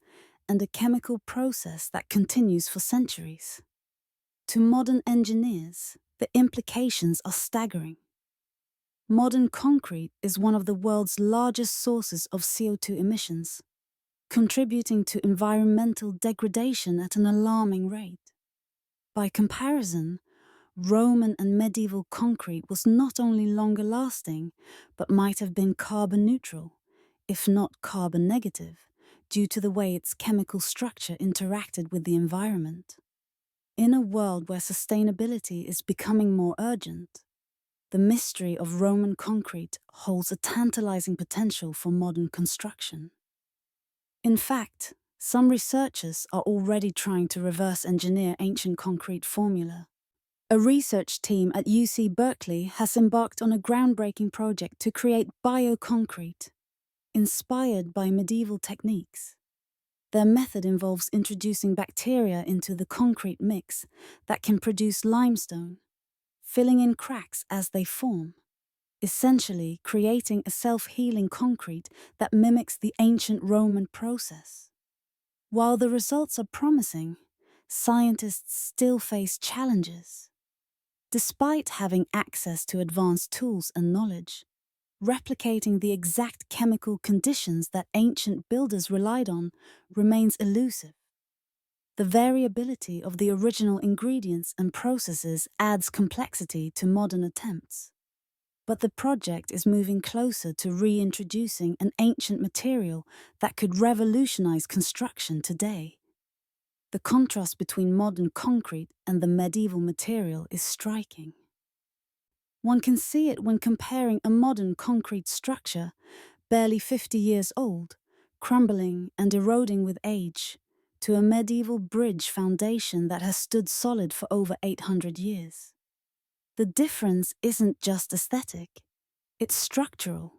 and a chemical process that continues for centuries. To modern engineers, the implications are staggering. Modern concrete is one of the world's largest sources of CO2 emissions, contributing to environmental degradation at an alarming rate. By comparison, Roman and medieval concrete was not only longer lasting, but might have been carbon neutral, if not carbon negative, due to the way its chemical structure interacted with the environment. In a world where sustainability is becoming more urgent, the mystery of Roman concrete holds a tantalizing potential for modern construction. In fact, some researchers are already trying to reverse engineer ancient concrete formula. A research team at UC Berkeley has embarked on a groundbreaking project to create bioconcrete, inspired by medieval techniques. Their method involves introducing bacteria into the concrete mix that can produce limestone, filling in cracks as they form, essentially creating a self-healing concrete that mimics the ancient Roman process. While the results are promising, scientists still face challenges. Despite having access to advanced tools and knowledge, replicating the exact chemical conditions that ancient builders relied on remains elusive. The variability of the original ingredients and processes adds complexity to modern attempts. But the project is moving closer to reintroducing an ancient material that could revolutionize construction today. The contrast between modern concrete and the medieval material is striking. One can see it when comparing a modern concrete structure, barely 50 years old, crumbling and eroding with age, to a medieval bridge foundation that has stood solid for over 800 years. The difference isn't just aesthetic, it's structural.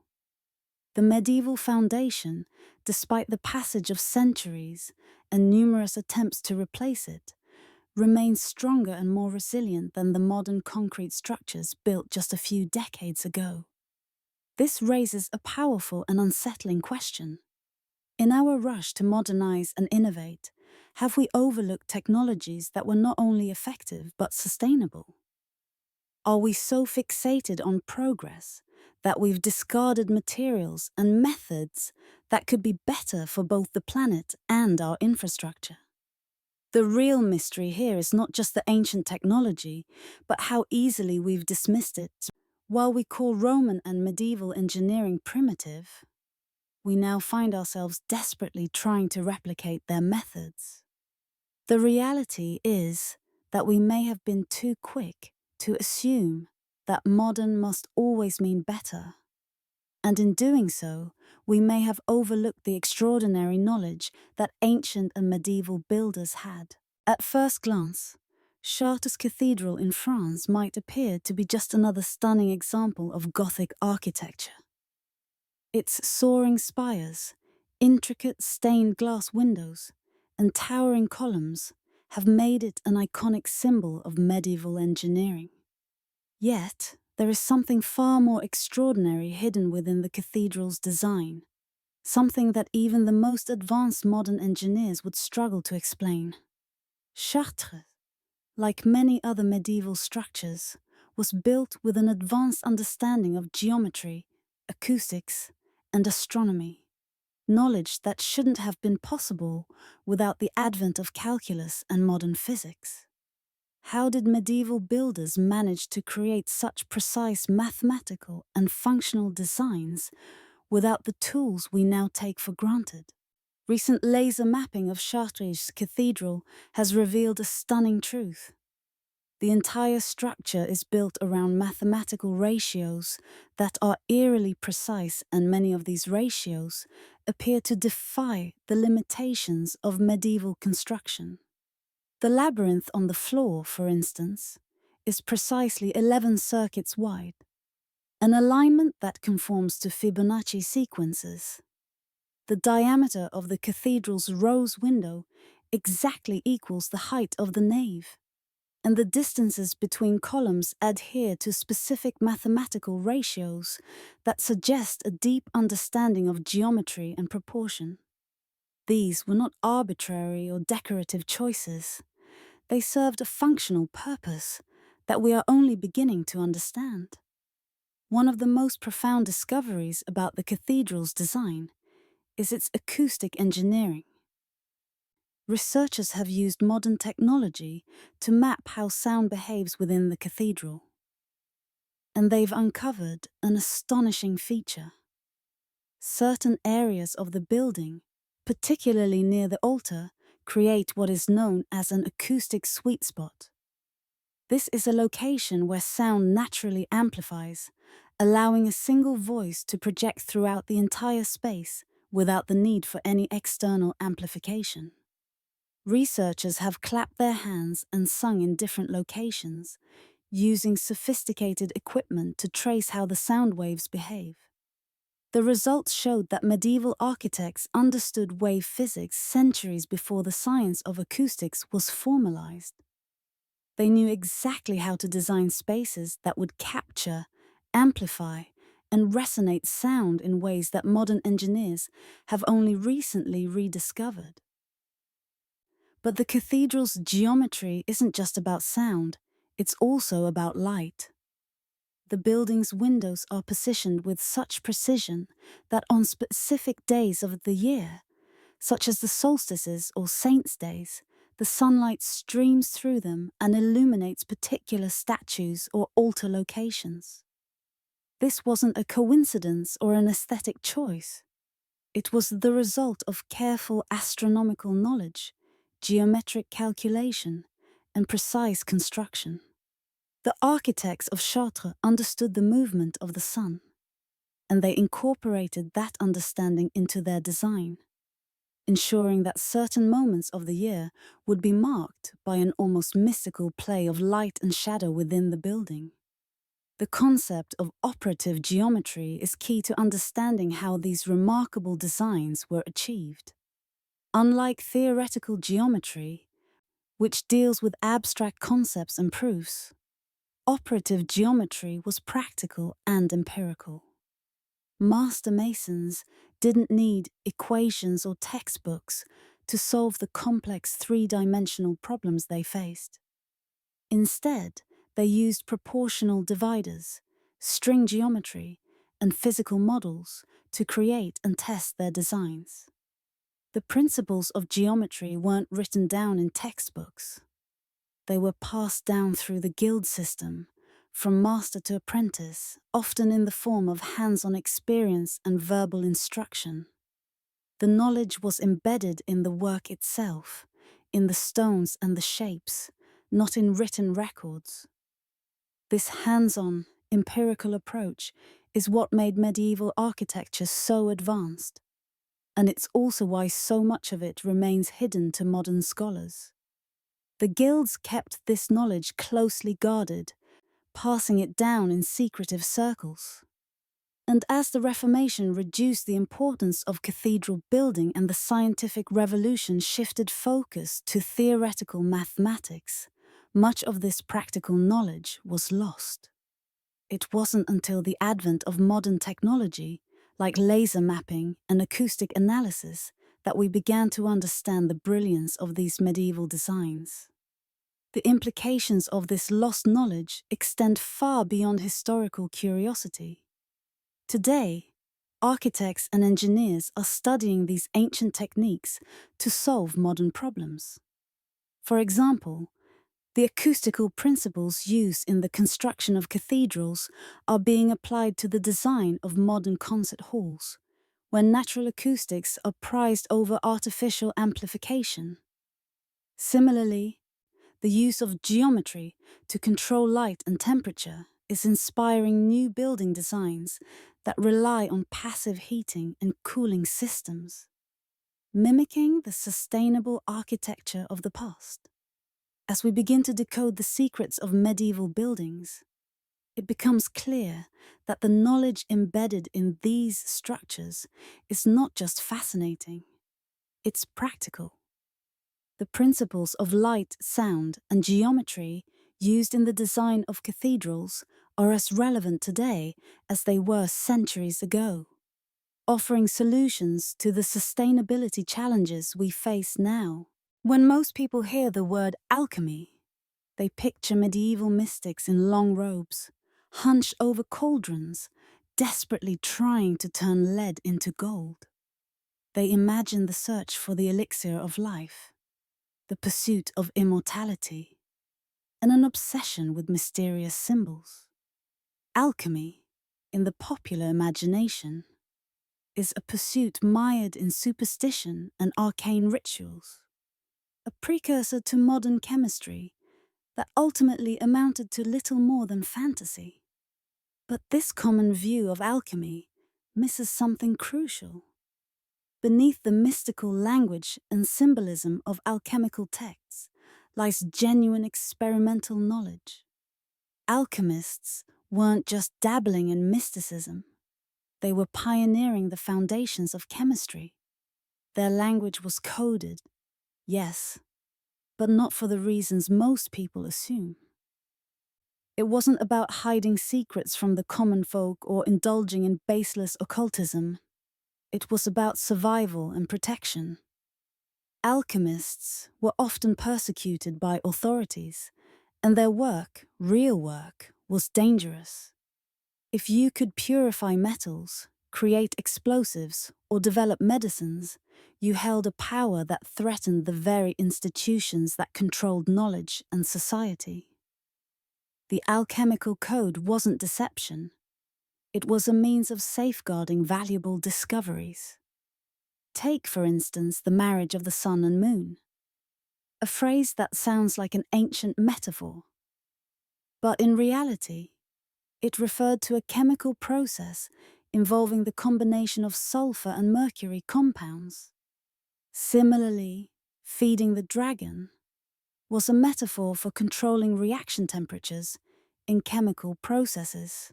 The medieval foundation, despite the passage of centuries and numerous attempts to replace it, remains stronger and more resilient than the modern concrete structures built just a few decades ago. This raises a powerful and unsettling question. In our rush to modernize and innovate, have we overlooked technologies that were not only effective but sustainable? Are we so fixated on progress that we've discarded materials and methods that could be better for both the planet and our infrastructure? The real mystery here is not just the ancient technology, but how easily we've dismissed it. While we call Roman and medieval engineering primitive, we now find ourselves desperately trying to replicate their methods. The reality is that we may have been too quick to assume that modern must always mean better. And in doing so, we may have overlooked the extraordinary knowledge that ancient and medieval builders had. At first glance, Chartres Cathedral in France might appear to be just another stunning example of Gothic architecture. Its soaring spires, intricate stained glass windows, and towering columns have made it an iconic symbol of medieval engineering. Yet, there is something far more extraordinary hidden within the cathedral's design, something that even the most advanced modern engineers would struggle to explain. Chartres, like many other medieval structures, was built with an advanced understanding of geometry, acoustics, and astronomy, knowledge that shouldn't have been possible without the advent of calculus and modern physics. How did medieval builders manage to create such precise mathematical and functional designs without the tools we now take for granted? Recent laser mapping of Chartres Cathedral has revealed a stunning truth. The entire structure is built around mathematical ratios that are eerily precise, and many of these ratios appear to defy the limitations of medieval construction. The labyrinth on the floor, for instance, is precisely 11 circuits wide, an alignment that conforms to Fibonacci sequences. The diameter of the cathedral's rose window exactly equals the height of the nave, and the distances between columns adhere to specific mathematical ratios that suggest a deep understanding of geometry and proportion. These were not arbitrary or decorative choices. They served a functional purpose that we are only beginning to understand. One of the most profound discoveries about the cathedral's design is its acoustic engineering. Researchers have used modern technology to map how sound behaves within the cathedral, and they've uncovered an astonishing feature. Certain areas of the building, particularly near the altar, create what is known as an acoustic sweet spot. This is a location where sound naturally amplifies, allowing a single voice to project throughout the entire space without the need for any external amplification. Researchers have clapped their hands and sung in different locations, using sophisticated equipment to trace how the sound waves behave. The results showed that medieval architects understood wave physics centuries before the science of acoustics was formalized. They knew exactly how to design spaces that would capture, amplify, and resonate sound in ways that modern engineers have only recently rediscovered. But the cathedral's geometry isn't just about sound, it's also about light. The building's windows are positioned with such precision that on specific days of the year, such as the solstices or saints' days, the sunlight streams through them and illuminates particular statues or altar locations. This wasn't a coincidence or an aesthetic choice. It was the result of careful astronomical knowledge, geometric calculation, and precise construction. The architects of Chartres understood the movement of the sun, and they incorporated that understanding into their design, ensuring that certain moments of the year would be marked by an almost mystical play of light and shadow within the building. The concept of operative geometry is key to understanding how these remarkable designs were achieved. Unlike theoretical geometry, which deals with abstract concepts and proofs, operative geometry was practical and empirical. Master masons didn't need equations or textbooks to solve the complex three-dimensional problems they faced. Instead, they used proportional dividers, string geometry, and physical models to create and test their designs. The principles of geometry weren't written down in textbooks. They were passed down through the guild system, from master to apprentice, often in the form of hands-on experience and verbal instruction. The knowledge was embedded in the work itself, in the stones and the shapes, not in written records. This hands-on, empirical approach is what made medieval architecture so advanced, and it's also why so much of it remains hidden to modern scholars. The guilds kept this knowledge closely guarded, passing it down in secretive circles. And as the Reformation reduced the importance of cathedral building and the scientific revolution shifted focus to theoretical mathematics, much of this practical knowledge was lost. It wasn't until the advent of modern technology, like laser mapping and acoustic analysis, that we began to understand the brilliance of these medieval designs. The implications of this lost knowledge extend far beyond historical curiosity. Today, architects and engineers are studying these ancient techniques to solve modern problems. For example, the acoustical principles used in the construction of cathedrals are being applied to the design of modern concert halls, where natural acoustics are prized over artificial amplification. Similarly, the use of geometry to control light and temperature is inspiring new building designs that rely on passive heating and cooling systems, mimicking the sustainable architecture of the past. As we begin to decode the secrets of medieval buildings, it becomes clear that the knowledge embedded in these structures is not just fascinating, it's practical. The principles of light, sound, and geometry used in the design of cathedrals are as relevant today as they were centuries ago, offering solutions to the sustainability challenges we face now. When most people hear the word alchemy, they picture medieval mystics in long robes, hunched over cauldrons, desperately trying to turn lead into gold. They imagine the search for the elixir of life, the pursuit of immortality, and an obsession with mysterious symbols. Alchemy, in the popular imagination, is a pursuit mired in superstition and arcane rituals, a precursor to modern chemistry that ultimately amounted to little more than fantasy. But this common view of alchemy misses something crucial. Beneath the mystical language and symbolism of alchemical texts lies genuine experimental knowledge. Alchemists weren't just dabbling in mysticism. They were pioneering the foundations of chemistry. Their language was coded, yes, but not for the reasons most people assume. It wasn't about hiding secrets from the common folk or indulging in baseless occultism. It was about survival and protection. Alchemists were often persecuted by authorities, and their work, real work, was dangerous. If you could purify metals, create explosives, or develop medicines, you held a power that threatened the very institutions that controlled knowledge and society. The alchemical code wasn't deception. It was a means of safeguarding valuable discoveries. Take, for instance, the marriage of the sun and moon, a phrase that sounds like an ancient metaphor. But in reality, it referred to a chemical process involving the combination of sulfur and mercury compounds. Similarly, feeding the dragon was a metaphor for controlling reaction temperatures in chemical processes.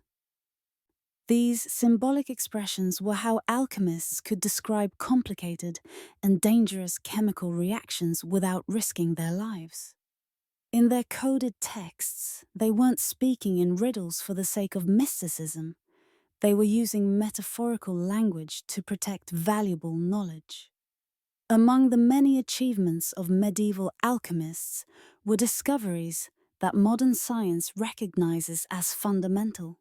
These symbolic expressions were how alchemists could describe complicated and dangerous chemical reactions without risking their lives. In their coded texts, they weren't speaking in riddles for the sake of mysticism. They were using metaphorical language to protect valuable knowledge. Among the many achievements of medieval alchemists were discoveries that modern science recognizes as fundamental.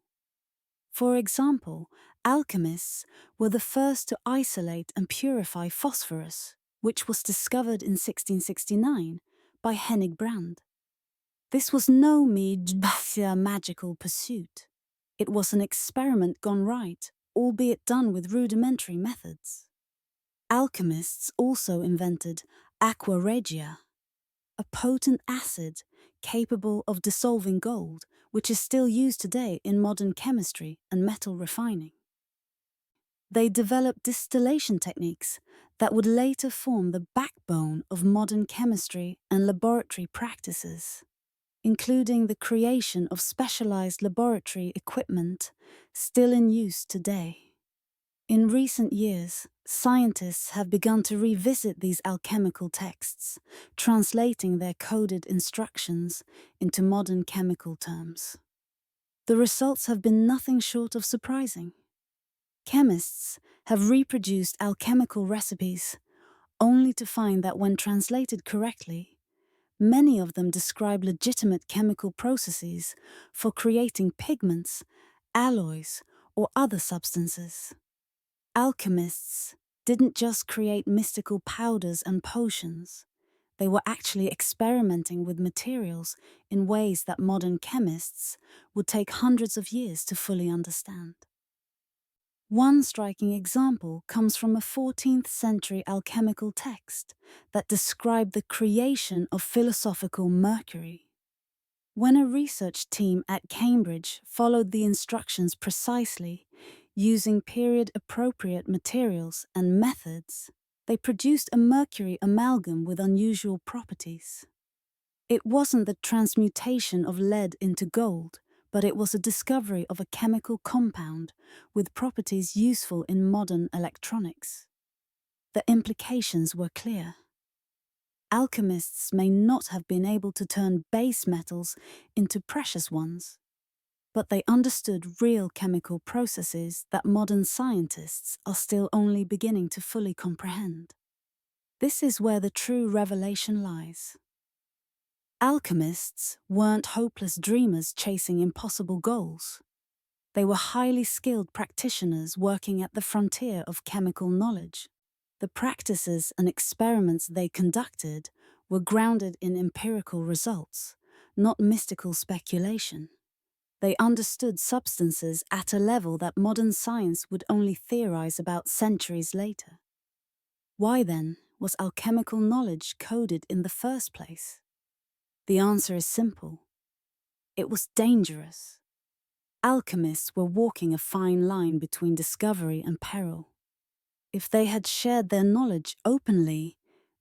For example, alchemists were the first to isolate and purify phosphorus, which was discovered in 1669 by Hennig Brand. This was no mere magical pursuit. It was an experiment gone right, albeit done with rudimentary methods. Alchemists also invented aqua regia, a potent acid capable of dissolving gold, which is still used today in modern chemistry and metal refining. They developed distillation techniques that would later form the backbone of modern chemistry and laboratory practices, including the creation of specialized laboratory equipment still in use today. In recent years, scientists have begun to revisit these alchemical texts, translating their coded instructions into modern chemical terms. The results have been nothing short of surprising. Chemists have reproduced alchemical recipes, only to find that when translated correctly, many of them describe legitimate chemical processes for creating pigments, alloys, or other substances. Alchemists didn't just create mystical powders and potions. They were actually experimenting with materials in ways that modern chemists would take hundreds of years to fully understand. One striking example comes from a 14th century alchemical text that described the creation of philosophical mercury. When a research team at Cambridge followed the instructions precisely, using period-appropriate materials and methods, they produced a mercury amalgam with unusual properties. It wasn't the transmutation of lead into gold, but it was a discovery of a chemical compound with properties useful in modern electronics. The implications were clear. Alchemists may not have been able to turn base metals into precious ones, but they understood real chemical processes that modern scientists are still only beginning to fully comprehend. This is where the true revelation lies. Alchemists weren't hopeless dreamers chasing impossible goals. They were highly skilled practitioners working at the frontier of chemical knowledge. The practices and experiments they conducted were grounded in empirical results, not mystical speculation. They understood substances at a level that modern science would only theorize about centuries later. Why, then, was alchemical knowledge coded in the first place? The answer is simple. It was dangerous. Alchemists were walking a fine line between discovery and peril. If they had shared their knowledge openly,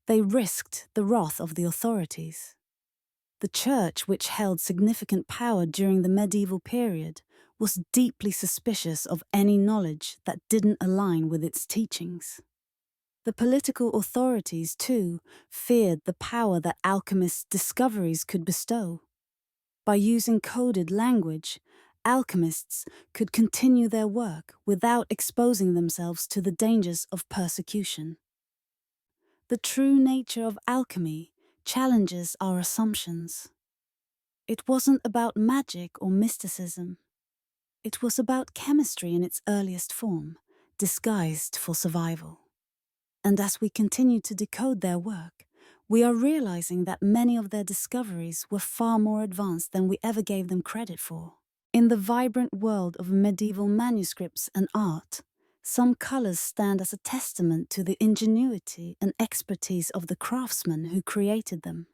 they risked the wrath of the authorities. The church, which held significant power during the medieval period, was deeply suspicious of any knowledge that didn't align with its teachings. The political authorities, too, feared the power that alchemists' discoveries could bestow. By using coded language, alchemists could continue their work without exposing themselves to the dangers of persecution. The true nature of alchemy challenges our assumptions. It wasn't about magic or mysticism. It was about chemistry in its earliest form, disguised for survival. And as we continue to decode their work, we are realizing that many of their discoveries were far more advanced than we ever gave them credit for. In the vibrant world of medieval manuscripts and art, some colors stand as a testament to the ingenuity and expertise of the craftsmen who created them.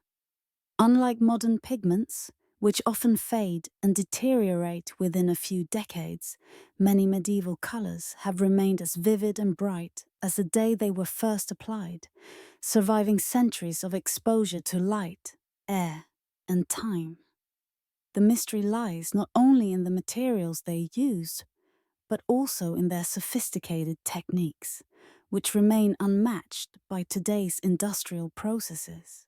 Unlike modern pigments, which often fade and deteriorate within a few decades, many medieval colors have remained as vivid and bright as the day they were first applied, surviving centuries of exposure to light, air, and time. The mystery lies not only in the materials they used, but also in their sophisticated techniques, which remain unmatched by today's industrial processes.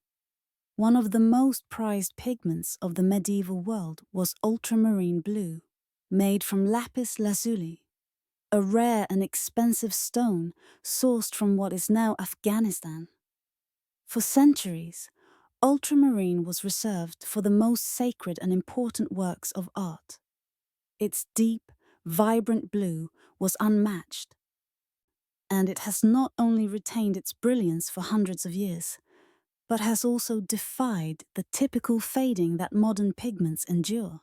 One of the most prized pigments of the medieval world was ultramarine blue, made from lapis lazuli, a rare and expensive stone sourced from what is now Afghanistan. For centuries, ultramarine was reserved for the most sacred and important works of art. Its deep, vibrant blue was unmatched, and it has not only retained its brilliance for hundreds of years, but has also defied the typical fading that modern pigments endure.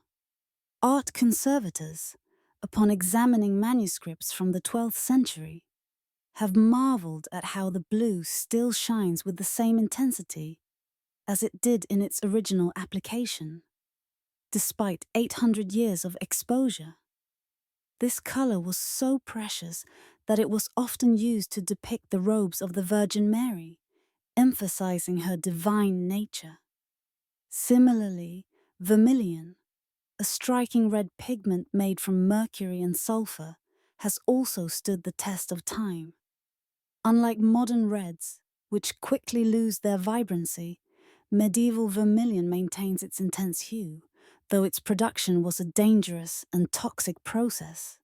Art conservators, upon examining manuscripts from the 12th century, have marveled at how the blue still shines with the same intensity as it did in its original application, despite 800 years of exposure. This color was so precious that it was often used to depict the robes of the Virgin Mary, emphasizing her divine nature. Similarly, vermilion, a striking red pigment made from mercury and sulfur, has also stood the test of time. Unlike modern reds, which quickly lose their vibrancy, medieval vermilion maintains its intense hue, though its production was a dangerous and toxic process.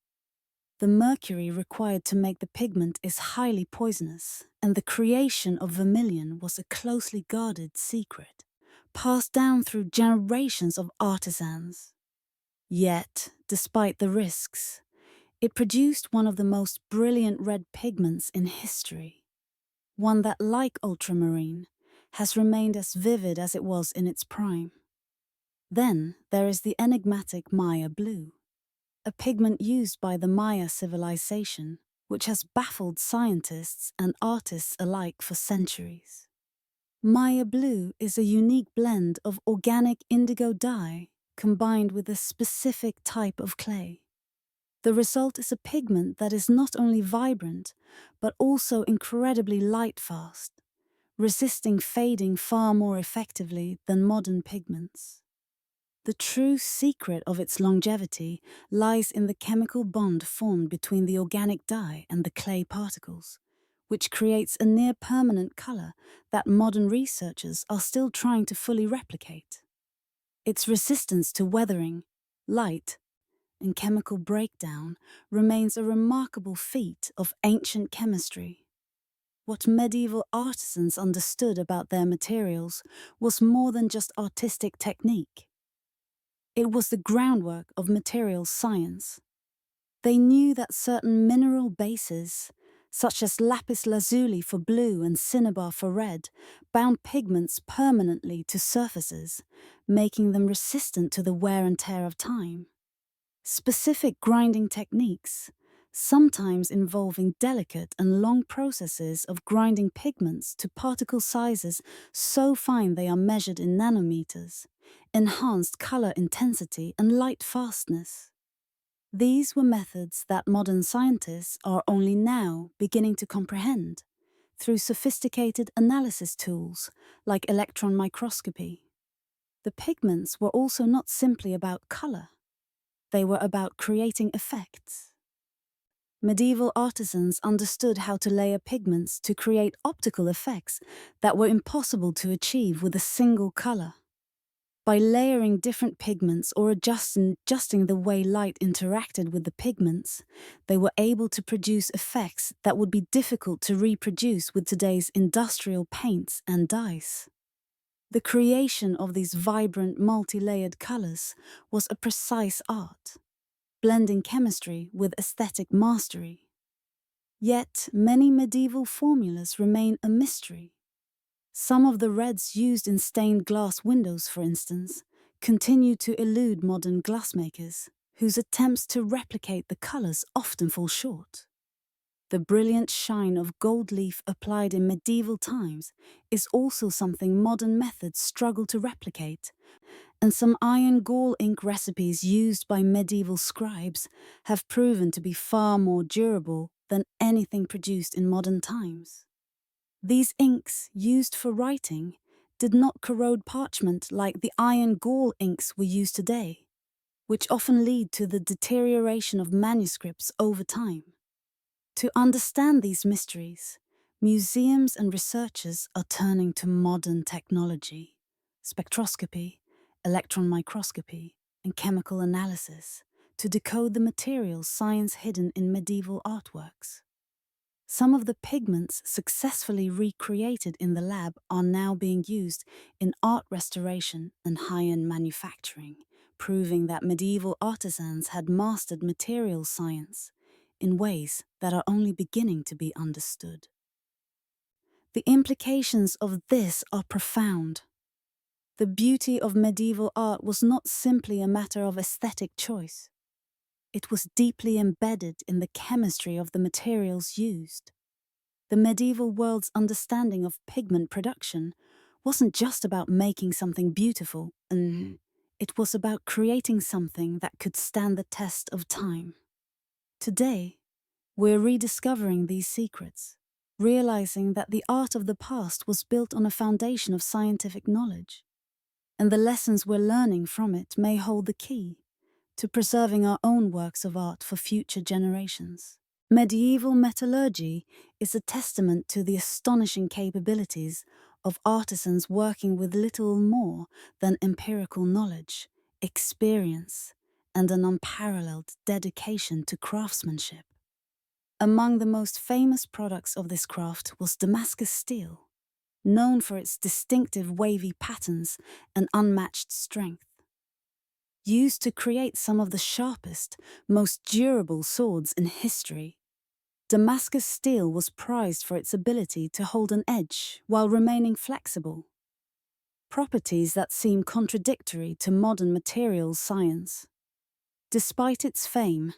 The mercury required to make the pigment is highly poisonous, and the creation of vermilion was a closely guarded secret, passed down through generations of artisans. Yet, despite the risks, it produced one of the most brilliant red pigments in history, one that, like ultramarine, has remained as vivid as it was in its prime. Then there is the enigmatic Maya blue, a pigment used by the Maya civilization, which has baffled scientists and artists alike for centuries. Maya blue is a unique blend of organic indigo dye combined with a specific type of clay. The result is a pigment that is not only vibrant, but also incredibly light-fast, resisting fading far more effectively than modern pigments. The true secret of its longevity lies in the chemical bond formed between the organic dye and the clay particles, which creates a near-permanent color that modern researchers are still trying to fully replicate. Its resistance to weathering, light, and chemical breakdown remains a remarkable feat of ancient chemistry. What medieval artisans understood about their materials was more than just artistic technique. It was the groundwork of materials science. They knew that certain mineral bases, such as lapis lazuli for blue and cinnabar for red, bound pigments permanently to surfaces, making them resistant to the wear and tear of time. Specific grinding techniques, sometimes involving delicate and long processes of grinding pigments to particle sizes so fine they are measured in nanometers, enhanced color intensity and light fastness. These were methods that modern scientists are only now beginning to comprehend through sophisticated analysis tools like electron microscopy. The pigments were also not simply about color. They were about creating effects. Medieval artisans understood how to layer pigments to create optical effects that were impossible to achieve with a single color. By layering different pigments or adjusting the way light interacted with the pigments, they were able to produce effects that would be difficult to reproduce with today's industrial paints and dyes. The creation of these vibrant, multi-layered colors was a precise art, blending chemistry with aesthetic mastery. Yet, many medieval formulas remain a mystery. Some of the reds used in stained glass windows, for instance, continue to elude modern glassmakers, whose attempts to replicate the colors often fall short. The brilliant shine of gold leaf applied in medieval times is also something modern methods struggle to replicate, and some iron gall ink recipes used by medieval scribes have proven to be far more durable than anything produced in modern times. These inks, used for writing, did not corrode parchment like the iron gall inks we use today, which often lead to the deterioration of manuscripts over time. To understand these mysteries, museums and researchers are turning to modern technology, spectroscopy, electron microscopy, and chemical analysis to decode the materials science hidden in medieval artworks. Some of the pigments successfully recreated in the lab are now being used in art restoration and high-end manufacturing, proving that medieval artisans had mastered materials science in ways that are only beginning to be understood. The implications of this are profound. The beauty of medieval art was not simply a matter of aesthetic choice. It was deeply embedded in the chemistry of the materials used. The medieval world's understanding of pigment production wasn't just about making something beautiful, it was about creating something that could stand the test of time. Today, we're rediscovering these secrets, realizing that the art of the past was built on a foundation of scientific knowledge, and the lessons we're learning from it may hold the key to preserving our own works of art for future generations. Medieval metallurgy is a testament to the astonishing capabilities of artisans working with little more than empirical knowledge, experience, and an unparalleled dedication to craftsmanship. Among the most famous products of this craft was Damascus steel, known for its distinctive wavy patterns and unmatched strength. Used to create some of the sharpest, most durable swords in history, Damascus steel was prized for its ability to hold an edge while remaining flexible, properties that seem contradictory to modern materials science. Despite its fame,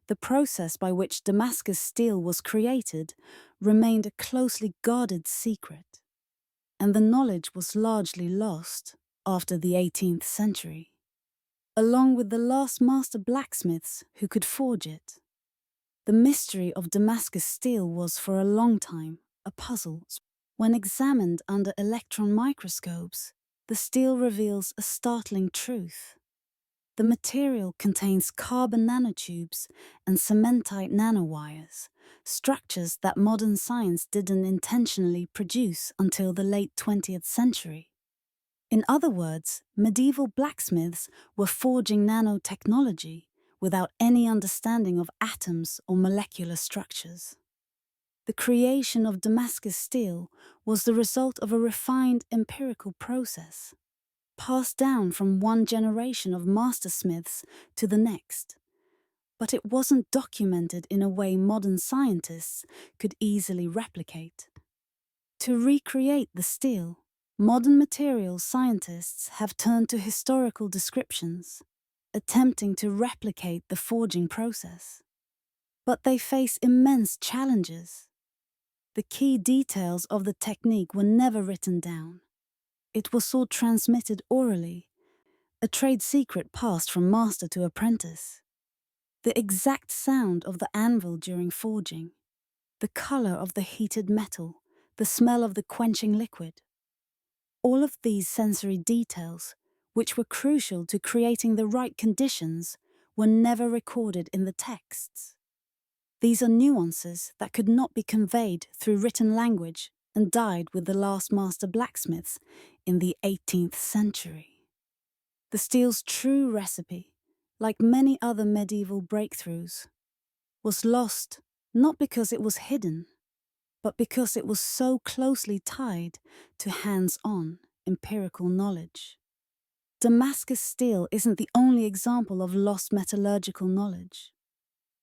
the process by which Damascus steel was created remained a closely guarded secret, and the knowledge was largely lost after the 18th century. Along with the last master blacksmiths who could forge it, the mystery of Damascus steel was for a long time a puzzle. When examined under electron microscopes, the steel reveals a startling truth. The material contains carbon nanotubes and cementite nanowires, structures that modern science didn't intentionally produce until the late 20th century. In other words, medieval blacksmiths were forging nanotechnology without any understanding of atoms or molecular structures. The creation of Damascus steel was the result of a refined empirical process, passed down from one generation of mastersmiths to the next, but it wasn't documented in a way modern scientists could easily replicate. To recreate the steel, modern materials scientists have turned to historical descriptions, attempting to replicate the forging process. But they face immense challenges. The key details of the technique were never written down. It was all transmitted orally, a trade secret passed from master to apprentice. The exact sound of the anvil during forging, the color of the heated metal, the smell of the quenching liquid. All of these sensory details, which were crucial to creating the right conditions, were never recorded in the texts. These are nuances that could not be conveyed through written language and died with the last master blacksmiths in the 18th century. The steel's true recipe, like many other medieval breakthroughs, was lost not because it was hidden, but because it was so closely tied to hands-on empirical knowledge. Damascus steel isn't the only example of lost metallurgical knowledge.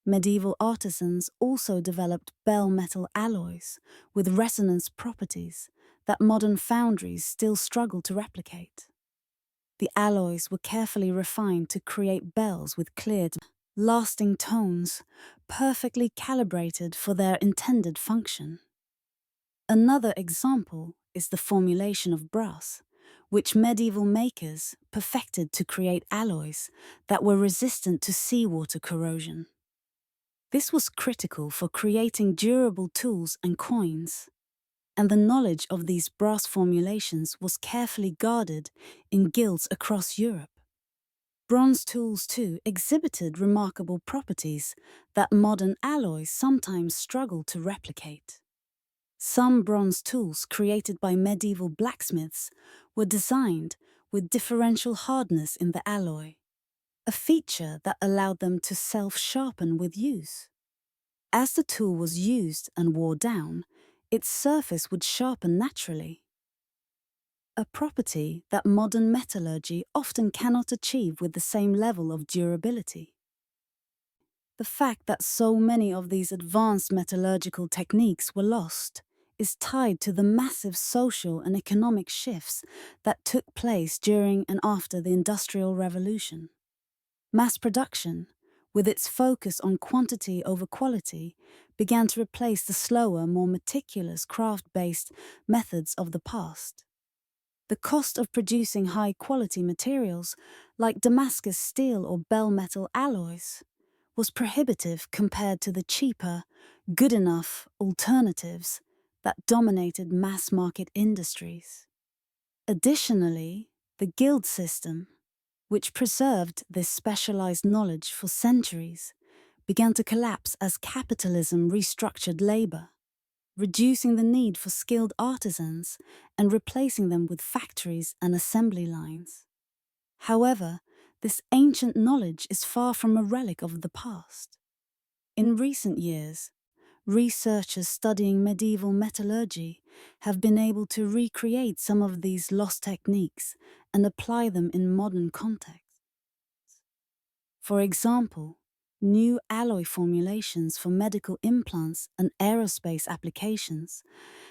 Medieval artisans also developed bell metal alloys with resonance properties that modern foundries still struggle to replicate. The alloys were carefully refined to create bells with clear, lasting tones, perfectly calibrated for their intended function. Another example is the formulation of brass, which medieval makers perfected to create alloys that were resistant to seawater corrosion. This was critical for creating durable tools and coins, and the knowledge of these brass formulations was carefully guarded in guilds across Europe. Bronze tools, too, exhibited remarkable properties that modern alloys sometimes struggle to replicate. Some bronze tools created by medieval blacksmiths were designed with differential hardness in the alloy, a feature that allowed them to self-sharpen with use. As the tool was used and wore down, its surface would sharpen naturally, a property that modern metallurgy often cannot achieve with the same level of durability. The fact that so many of these advanced metallurgical techniques were lost is tied to the massive social and economic shifts that took place during and after the Industrial Revolution. Mass production, with its focus on quantity over quality, began to replace the slower, more meticulous craft-based methods of the past. The cost of producing high-quality materials, like Damascus steel or bell metal alloys, was prohibitive compared to the cheaper, good-enough alternatives that dominated mass-market industries. Additionally, the guild system, which preserved this specialized knowledge for centuries, began to collapse as capitalism restructured labor, reducing the need for skilled artisans and replacing them with factories and assembly lines. However, this ancient knowledge is far from a relic of the past. In recent years, researchers studying medieval metallurgy have been able to recreate some of these lost techniques and apply them in modern contexts. For example, new alloy formulations for medical implants and aerospace applications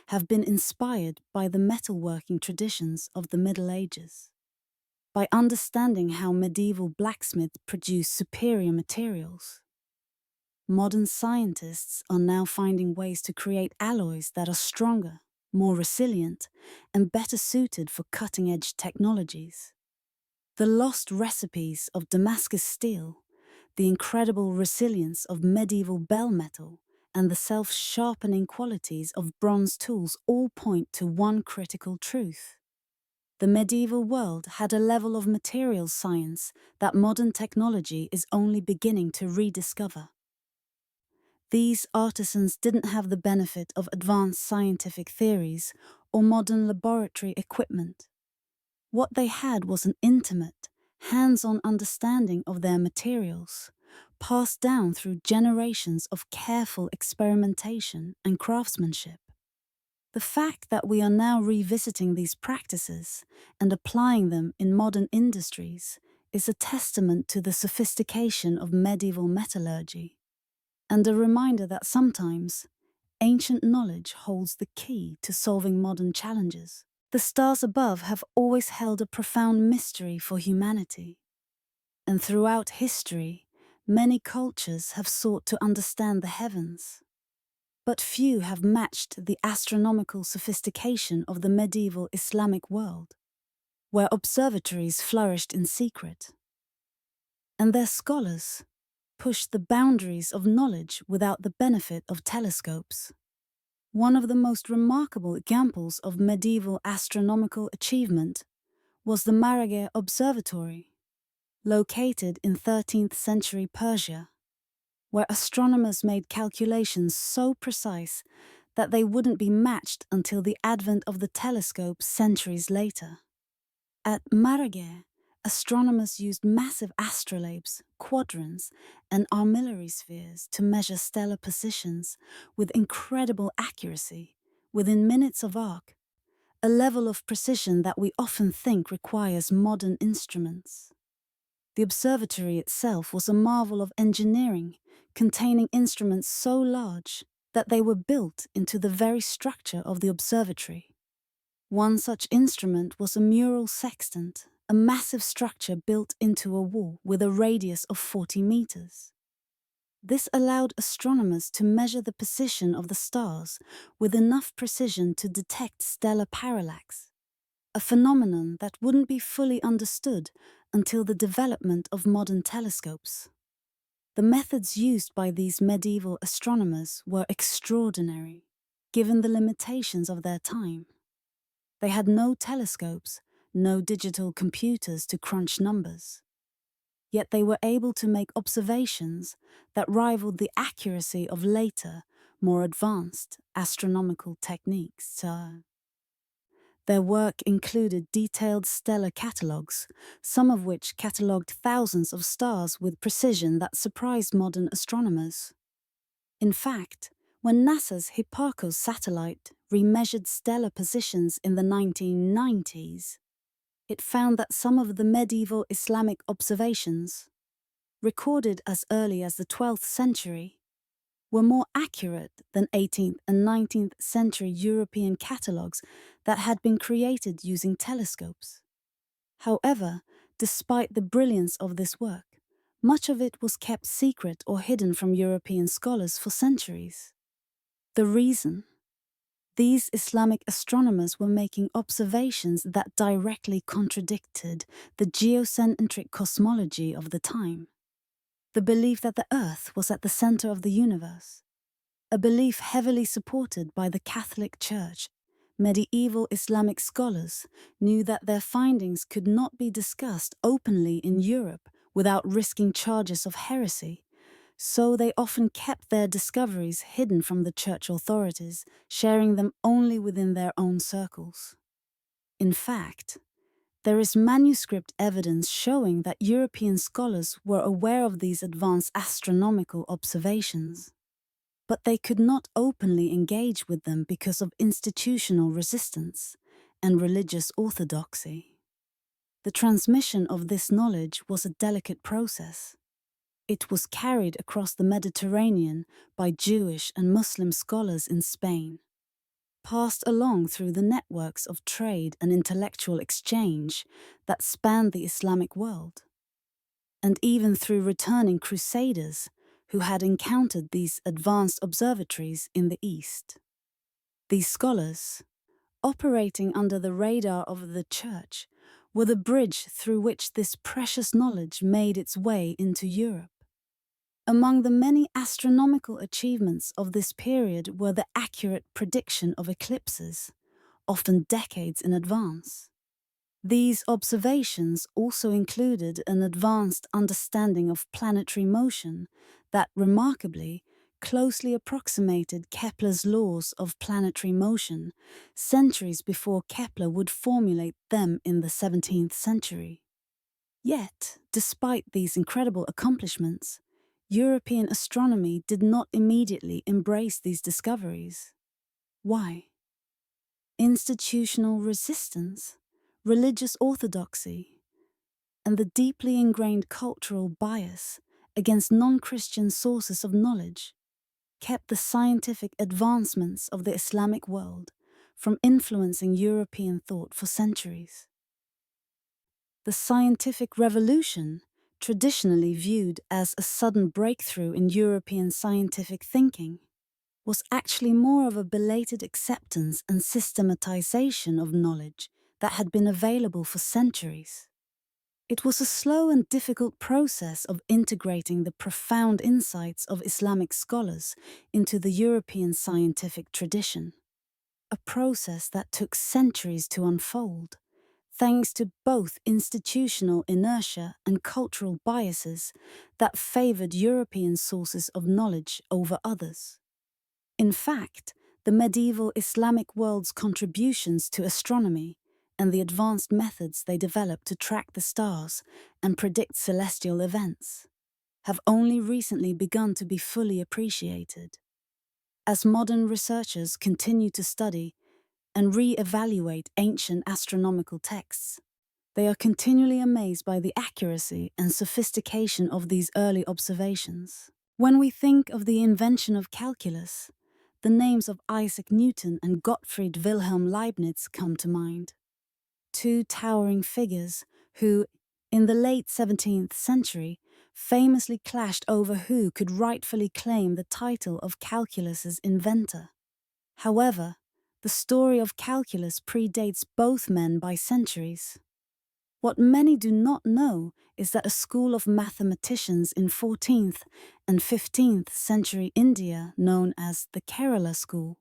have been inspired by the metalworking traditions of the Middle Ages. By understanding how medieval blacksmiths produced superior materials, modern scientists are now finding ways to create alloys that are stronger, more resilient, and better suited for cutting-edge technologies. The lost recipes of Damascus steel, the incredible resilience of medieval bell metal, and the self-sharpening qualities of bronze tools all point to one critical truth. The medieval world had a level of materials science that modern technology is only beginning to rediscover. These artisans didn't have the benefit of advanced scientific theories or modern laboratory equipment. What they had was an intimate, hands-on understanding of their materials, passed down through generations of careful experimentation and craftsmanship. The fact that we are now revisiting these practices and applying them in modern industries is a testament to the sophistication of medieval metallurgy, and a reminder that sometimes ancient knowledge holds the key to solving modern challenges. The stars above have always held a profound mystery for humanity, and throughout history, many cultures have sought to understand the heavens. But few have matched the astronomical sophistication of the medieval Islamic world, where observatories flourished in secret, and their scholars pushed the boundaries of knowledge without the benefit of telescopes. One of the most remarkable examples of medieval astronomical achievement was the Marageh Observatory, located in 13th century Persia, where astronomers made calculations so precise that they wouldn't be matched until the advent of the telescope centuries later. At Marageh, astronomers used massive astrolabes, quadrants, and armillary spheres to measure stellar positions with incredible accuracy, within minutes of arc, a level of precision that we often think requires modern instruments. The observatory itself was a marvel of engineering, containing instruments so large that they were built into the very structure of the observatory. One such instrument was a mural sextant, a massive structure built into a wall with a radius of 40 meters. This allowed astronomers to measure the position of the stars with enough precision to detect stellar parallax, a phenomenon that wouldn't be fully understood until the development of modern telescopes. The methods used by these medieval astronomers were extraordinary, given the limitations of their time. They had no telescopes, no digital computers to crunch numbers. Yet they were able to make observations that rivaled the accuracy of later, more advanced astronomical techniques. Their work included detailed stellar catalogues, some of which catalogued thousands of stars with precision that surprised modern astronomers. In fact, when NASA's Hipparcos satellite remeasured stellar positions in the 1990s, it found that some of the medieval Islamic observations, recorded as early as the 12th century, were more accurate than 18th and 19th century European catalogues that had been created using telescopes. However, despite the brilliance of this work, Much of it was kept secret or hidden from European scholars for centuries. The reason? These Islamic astronomers were making observations that directly contradicted the geocentric cosmology of the time. The belief that the Earth was at the center of the universe, a belief heavily supported by the Catholic Church. Medieval Islamic scholars knew that their findings could not be discussed openly in Europe without risking charges of heresy, so they often kept their discoveries hidden from the church authorities, sharing them only within their own circles. In fact, there is manuscript evidence showing that European scholars were aware of these advanced astronomical observations, but they could not openly engage with them because of institutional resistance and religious orthodoxy. The transmission of this knowledge was a delicate process. It was carried across the Mediterranean by Jewish and Muslim scholars in Spain, passed along through the networks of trade and intellectual exchange that spanned the Islamic world, and even through returning crusaders who had encountered these advanced observatories in the East. These scholars, operating under the radar of the Church, were the bridge through which this precious knowledge made its way into Europe. Among the many astronomical achievements of this period were the accurate prediction of eclipses, often decades in advance. These observations also included an advanced understanding of planetary motion that, remarkably, closely approximated Kepler's laws of planetary motion, centuries before Kepler would formulate them in the 17th century. Yet, despite these incredible accomplishments, European astronomy did not immediately embrace these discoveries. Why? Institutional resistance, religious orthodoxy, and the deeply ingrained cultural bias against non-Christian sources of knowledge kept the scientific advancements of the Islamic world from influencing European thought for centuries. The scientific revolution, traditionally viewed as a sudden breakthrough in European scientific thinking, was actually more of a belated acceptance and systematization of knowledge that had been available for centuries. It was a slow and difficult process of integrating the profound insights of Islamic scholars into the European scientific tradition, a process that took centuries to unfold, thanks to both institutional inertia and cultural biases that favored European sources of knowledge over others. In fact, the medieval Islamic world's contributions to astronomy and the advanced methods they developed to track the stars and predict celestial events have only recently begun to be fully appreciated. As modern researchers continue to study and re-evaluate ancient astronomical texts, they are continually amazed by the accuracy and sophistication of these early observations. When we think of the invention of calculus, the names of Isaac Newton and Gottfried Wilhelm Leibniz come to mind. Two towering figures who, in the late 17th century, famously clashed over who could rightfully claim the title of calculus's inventor. However, the story of calculus predates both men by centuries. What many do not know is that a school of mathematicians in 14th and 15th century India, known as the Kerala school,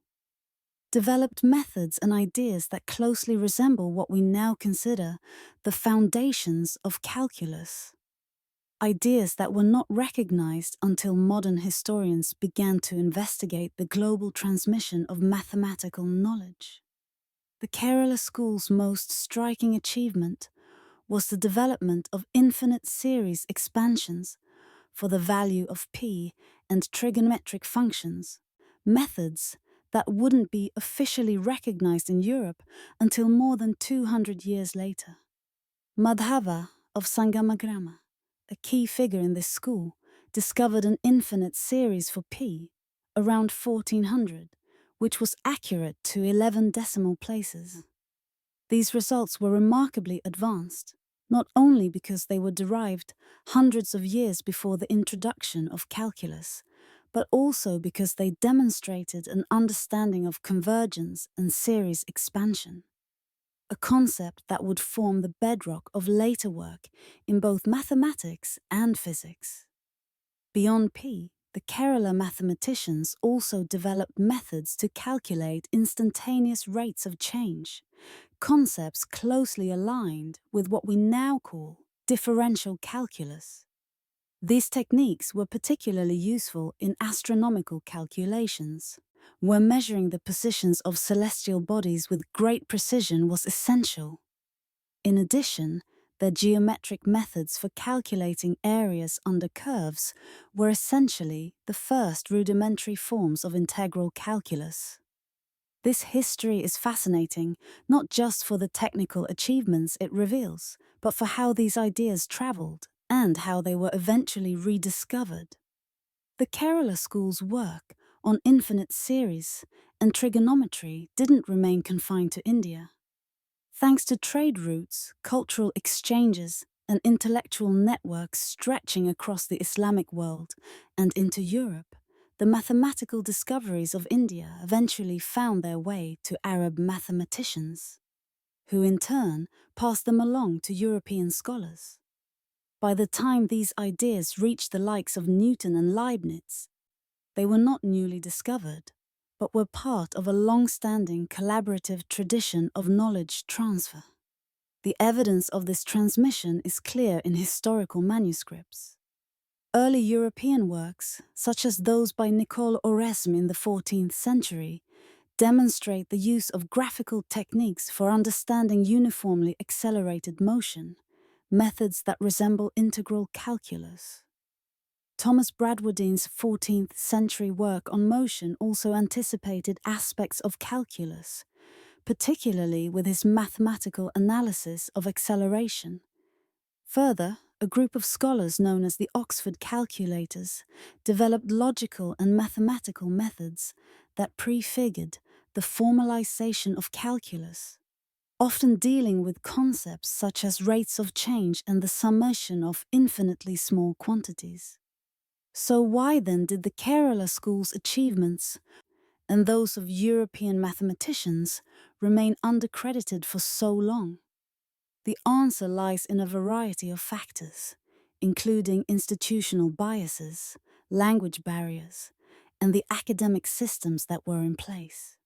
developed methods and ideas that closely resemble what we now consider the foundations of calculus. Ideas that were not recognized until modern historians began to investigate the global transmission of mathematical knowledge. The Kerala school's most striking achievement was the development of infinite series expansions for the value of p and trigonometric functions, methods that wouldn't be officially recognized in Europe until more than 200 years later. Madhava of Sangamagrama, a key figure in this school, discovered an infinite series for p around 1400, which was accurate to 11 decimal places. These results were remarkably advanced, not only because they were derived hundreds of years before the introduction of calculus, but also because they demonstrated an understanding of convergence and series expansion, a concept that would form the bedrock of later work in both mathematics and physics. Beyond P, the Kerala mathematicians also developed methods to calculate instantaneous rates of change, concepts closely aligned with what we now call differential calculus. These techniques were particularly useful in astronomical calculations, where measuring the positions of celestial bodies with great precision was essential. In addition, their geometric methods for calculating areas under curves were essentially the first rudimentary forms of integral calculus. This history is fascinating, not just for the technical achievements it reveals, but for how these ideas traveled and how they were eventually rediscovered. The Kerala school's work on infinite series and trigonometry didn't remain confined to India. Thanks to trade routes, cultural exchanges, and intellectual networks stretching across the Islamic world and into Europe, the mathematical discoveries of India eventually found their way to Arab mathematicians, who in turn passed them along to European scholars. By the time these ideas reached the likes of Newton and Leibniz, they were not newly discovered, but were part of a long-standing collaborative tradition of knowledge transfer. The evidence of this transmission is clear in historical manuscripts. Early European works, such as those by Nicole Oresme in the 14th century, demonstrate the use of graphical techniques for understanding uniformly accelerated motion, methods that resemble integral calculus. Thomas Bradwardine's 14th century work on motion also anticipated aspects of calculus, particularly with his mathematical analysis of acceleration. Further, a group of scholars known as the Oxford calculators developed logical and mathematical methods that prefigured the formalization of calculus, often dealing with concepts such as rates of change and the summation of infinitely small quantities. So why then did the Kerala school's achievements and those of European mathematicians remain undercredited for so long? The answer lies in a variety of factors, including institutional biases, language barriers, and the academic systems that were in place.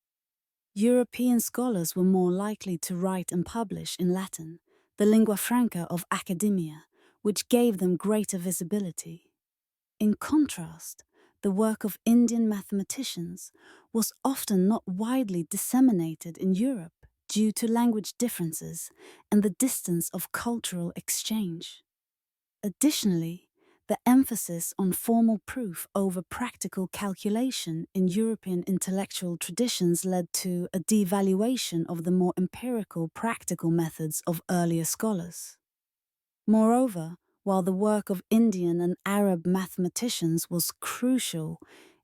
European scholars were more likely to write and publish in Latin, the lingua franca of academia, which gave them greater visibility. In contrast, the work of Indian mathematicians was often not widely disseminated in Europe due to language differences and the distance of cultural exchange. Additionally, the emphasis on formal proof over practical calculation in European intellectual traditions led to a devaluation of the more empirical practical methods of earlier scholars. Moreover, while the work of Indian and Arab mathematicians was crucial,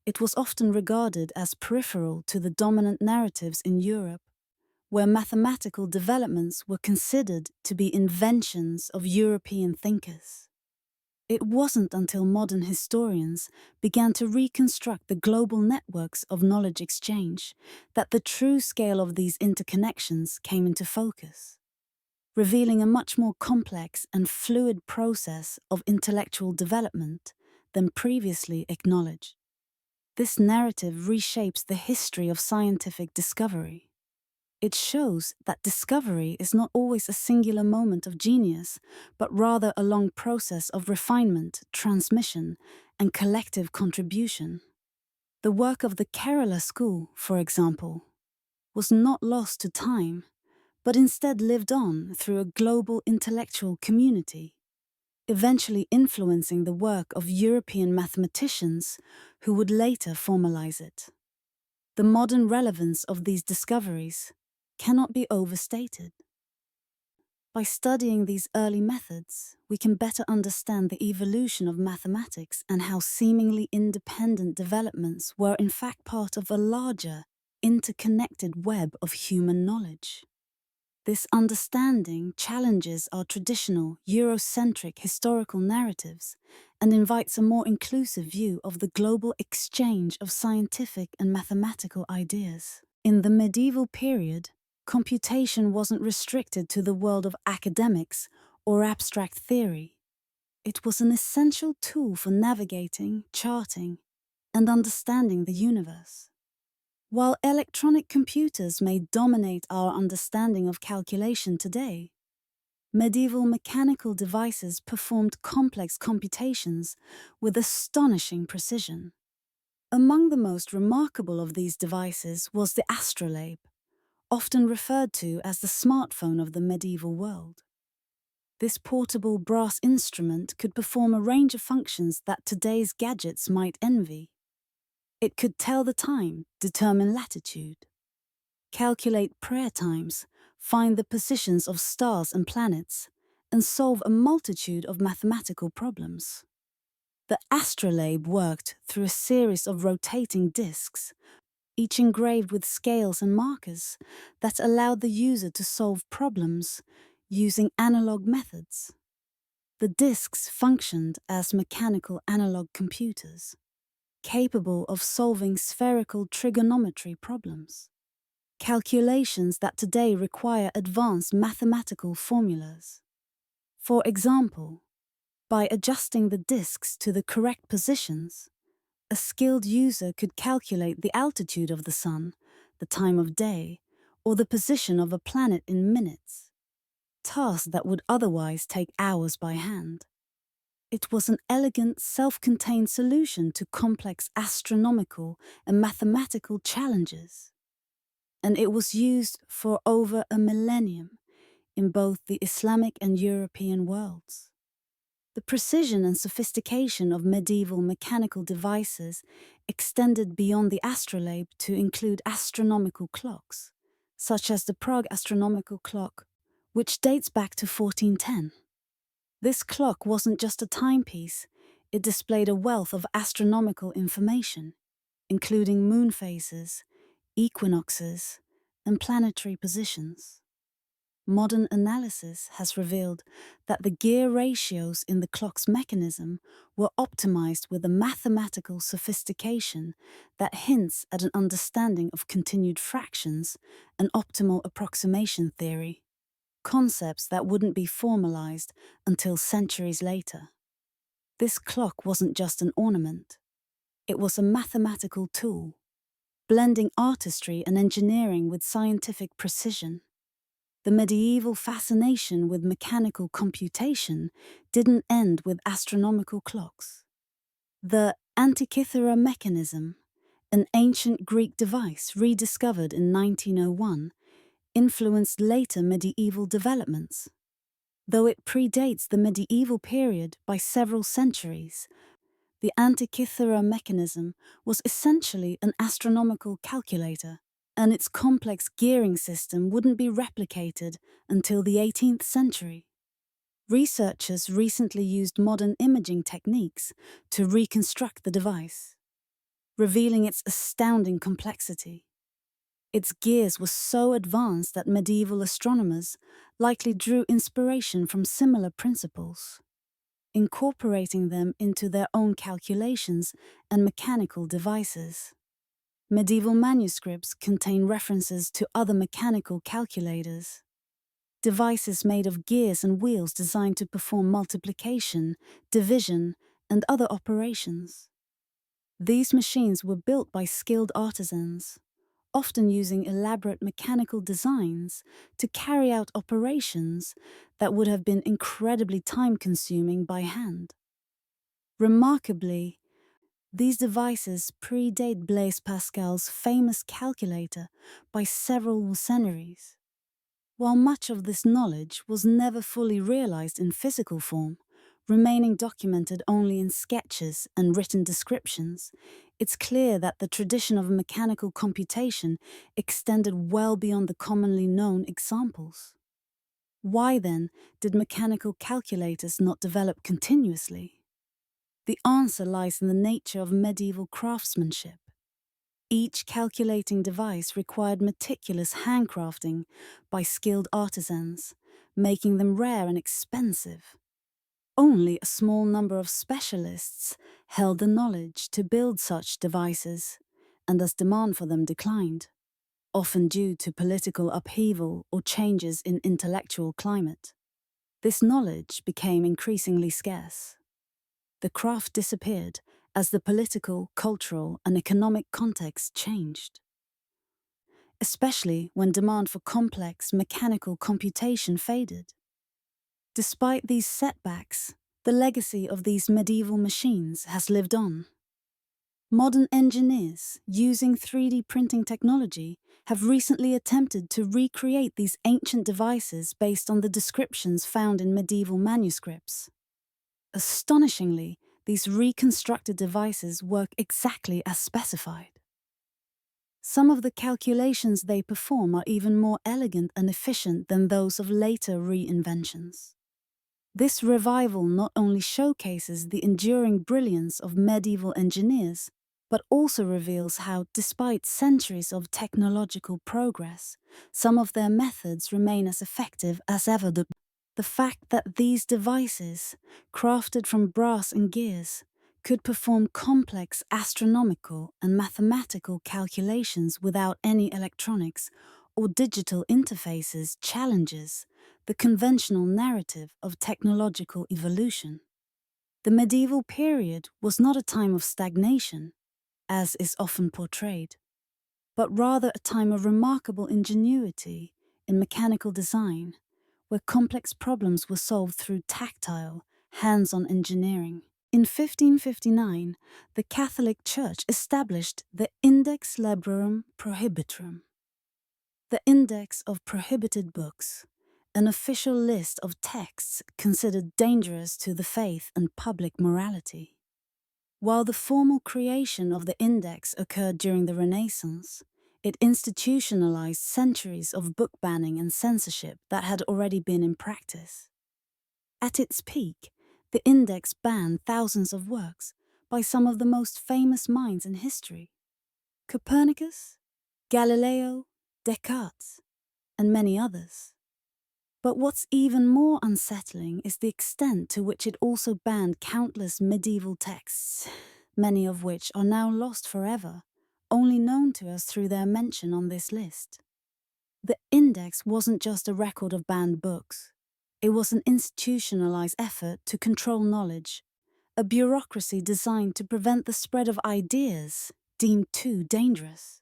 it was often regarded as peripheral to the dominant narratives in Europe, where mathematical developments were considered to be inventions of European thinkers. It wasn't until modern historians began to reconstruct the global networks of knowledge exchange that the true scale of these interconnections came into focus, revealing a much more complex and fluid process of intellectual development than previously acknowledged. This narrative reshapes the history of scientific discovery. It shows that discovery is not always a singular moment of genius, but rather a long process of refinement, transmission, and collective contribution. The work of the Kerala school, for example, was not lost to time, but instead lived on through a global intellectual community, eventually influencing the work of European mathematicians who would later formalize it. The modern relevance of these discoveries cannot be overstated. By studying these early methods, we can better understand the evolution of mathematics and how seemingly independent developments were in fact part of a larger, interconnected web of human knowledge. This understanding challenges our traditional Eurocentric historical narratives and invites a more inclusive view of the global exchange of scientific and mathematical ideas. In the medieval period, computation wasn't restricted to the world of academics or abstract theory. It was an essential tool for navigating, charting, and understanding the universe. While electronic computers may dominate our understanding of calculation today, medieval mechanical devices performed complex computations with astonishing precision. Among the most remarkable of these devices was the astrolabe, often referred to as the smartphone of the medieval world. This portable brass instrument could perform a range of functions that today's gadgets might envy. It could tell the time, determine latitude, calculate prayer times, find the positions of stars and planets, and solve a multitude of mathematical problems. The astrolabe worked through a series of rotating discs, each engraved with scales and markers that allowed the user to solve problems using analog methods. The discs functioned as mechanical analog computers, capable of solving spherical trigonometry problems, calculations that today require advanced mathematical formulas. For example, by adjusting the discs to the correct positions, a skilled user could calculate the altitude of the sun, the time of day, or the position of a planet in minutes, tasks that would otherwise take hours by hand. It was an elegant, self-contained solution to complex astronomical and mathematical challenges. And it was used for over a millennium in both the Islamic and European worlds. The precision and sophistication of medieval mechanical devices extended beyond the astrolabe to include astronomical clocks, such as the Prague astronomical clock, which dates back to 1410. This clock wasn't just a timepiece, it displayed a wealth of astronomical information, including moon phases, equinoxes, and planetary positions. Modern analysis has revealed that the gear ratios in the clock's mechanism were optimized with a mathematical sophistication that hints at an understanding of continued fractions and optimal approximation theory, concepts that wouldn't be formalized until centuries later. This clock wasn't just an ornament. It was a mathematical tool, blending artistry and engineering with scientific precision. The medieval fascination with mechanical computation didn't end with astronomical clocks. The Antikythera mechanism, an ancient Greek device rediscovered in 1901, influenced later medieval developments. Though it predates the medieval period by several centuries, the Antikythera mechanism was essentially an astronomical calculator, and its complex gearing system wouldn't be replicated until the 18th century. Researchers recently used modern imaging techniques to reconstruct the device, revealing its astounding complexity. Its gears were so advanced that medieval astronomers likely drew inspiration from similar principles, incorporating them into their own calculations and mechanical devices. Medieval manuscripts contain references to other mechanical calculators, devices made of gears and wheels designed to perform multiplication, division, and other operations. These machines were built by skilled artisans, often using elaborate mechanical designs to carry out operations that would have been incredibly time-consuming by hand. Remarkably, these devices predate Blaise Pascal's famous calculator by several centuries. While much of this knowledge was never fully realized in physical form, remaining documented only in sketches and written descriptions, it's clear that the tradition of mechanical computation extended well beyond the commonly known examples. Why, then, did mechanical calculators not develop continuously? The answer lies in the nature of medieval craftsmanship. Each calculating device required meticulous handcrafting by skilled artisans, making them rare and expensive. Only a small number of specialists held the knowledge to build such devices, and as demand for them declined, often due to political upheaval or changes in intellectual climate, this knowledge became increasingly scarce. The craft disappeared as the political, cultural, and economic context changed, especially when demand for complex mechanical computation faded. Despite these setbacks, the legacy of these medieval machines has lived on. Modern engineers, using 3D printing technology, have recently attempted to recreate these ancient devices based on the descriptions found in medieval manuscripts. Astonishingly, these reconstructed devices work exactly as specified. Some of the calculations they perform are even more elegant and efficient than those of later reinventions. This revival not only showcases the enduring brilliance of medieval engineers, but also reveals how, despite centuries of technological progress, some of their methods remain as effective as ever. The fact that these devices, crafted from brass and gears, could perform complex astronomical and mathematical calculations without any electronics or digital interfaces challenges the conventional narrative of technological evolution. The medieval period was not a time of stagnation, as is often portrayed, but rather a time of remarkable ingenuity in mechanical design, where complex problems were solved through tactile, hands-on engineering. In 1559, the Catholic Church established the Index Librorum Prohibitorum, the Index of Prohibited Books, an official list of texts considered dangerous to the faith and public morality. While the formal creation of the index occurred during the Renaissance, it institutionalized centuries of book banning and censorship that had already been in practice. At its peak, the index banned thousands of works by some of the most famous minds in history: Copernicus, Galileo, Descartes, and many others. But what's even more unsettling is the extent to which it also banned countless medieval texts, many of which are now lost forever, only known to us through their mention on this list. The index wasn't just a record of banned books. It was an institutionalized effort to control knowledge, a bureaucracy designed to prevent the spread of ideas deemed too dangerous.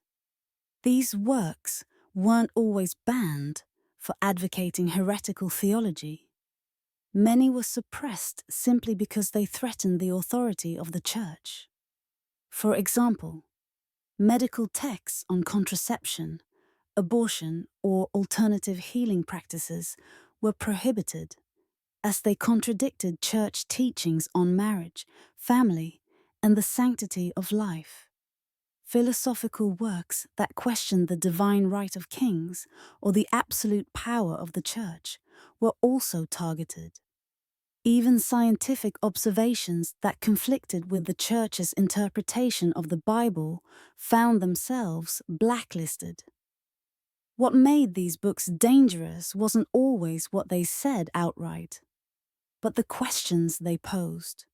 These works weren't always banned for advocating heretical theology. Many were suppressed simply because they threatened the authority of the Church. For example, medical texts on contraception, abortion, or alternative healing practices were prohibited, as they contradicted Church teachings on marriage, family, and the sanctity of life. Philosophical works that questioned the divine right of kings or the absolute power of the Church were also targeted. Even scientific observations that conflicted with the Church's interpretation of the Bible found themselves blacklisted. What made these books dangerous wasn't always what they said outright, but the questions they posed.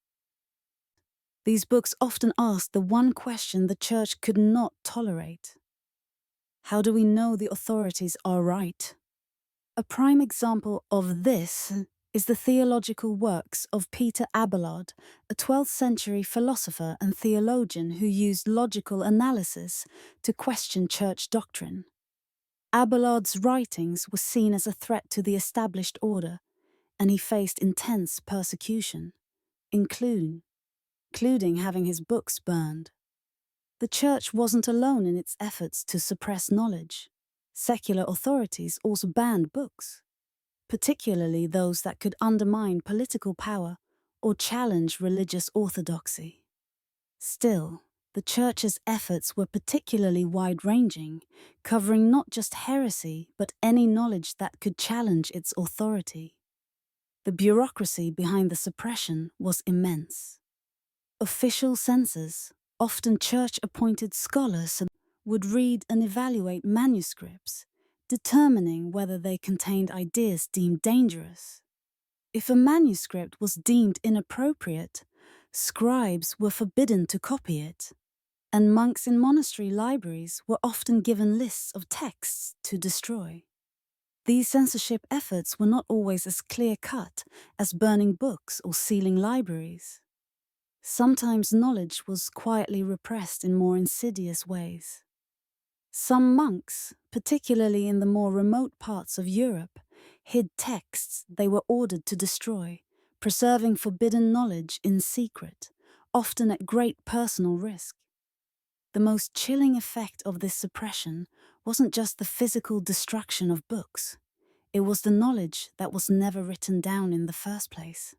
These books often asked the one question the Church could not tolerate: how do we know the authorities are right? A prime example of this is the theological works of Peter Abelard, a 12th century philosopher and theologian who used logical analysis to question Church doctrine. Abelard's writings were seen as a threat to the established order, and he faced intense persecution, including having his books burned. The Church wasn't alone in its efforts to suppress knowledge. Secular authorities also banned books, particularly those that could undermine political power or challenge religious orthodoxy. Still, the Church's efforts were particularly wide-ranging, covering not just heresy but any knowledge that could challenge its authority. The bureaucracy behind the suppression was immense. Official censors, often church-appointed scholars, would read and evaluate manuscripts, determining whether they contained ideas deemed dangerous. If a manuscript was deemed inappropriate, scribes were forbidden to copy it, and monks in monastery libraries were often given lists of texts to destroy. These censorship efforts were not always as clear-cut as burning books or sealing libraries. Sometimes knowledge was quietly repressed in more insidious ways. Some monks, particularly in the more remote parts of Europe, hid texts they were ordered to destroy, preserving forbidden knowledge in secret, often at great personal risk. The most chilling effect of this suppression wasn't just the physical destruction of books, it was the knowledge that was never written down in the first place.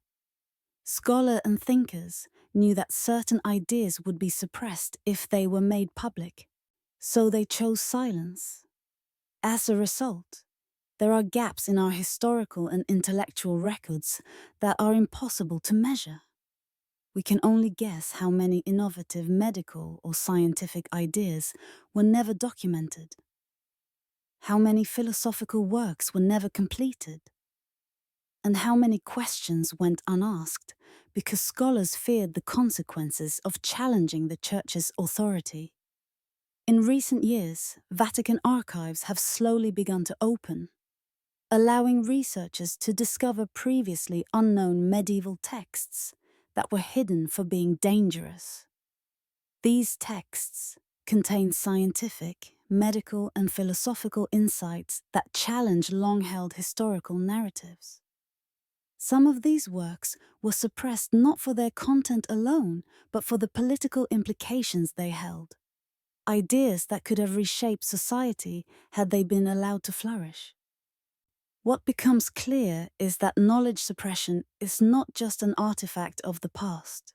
Scholars and thinkers knew that certain ideas would be suppressed if they were made public, so they chose silence. As a result, there are gaps in our historical and intellectual records that are impossible to measure. We can only guess how many innovative medical or scientific ideas were never documented, how many philosophical works were never completed, and how many questions went unasked because scholars feared the consequences of challenging the Church's authority. In recent years, Vatican archives have slowly begun to open, allowing researchers to discover previously unknown medieval texts that were hidden for being dangerous. These texts contain scientific, medical, and philosophical insights that challenge long-held historical narratives. Some of these works were suppressed not for their content alone, but for the political implications they held. Ideas that could have reshaped society had they been allowed to flourish. What becomes clear is that knowledge suppression is not just an artifact of the past.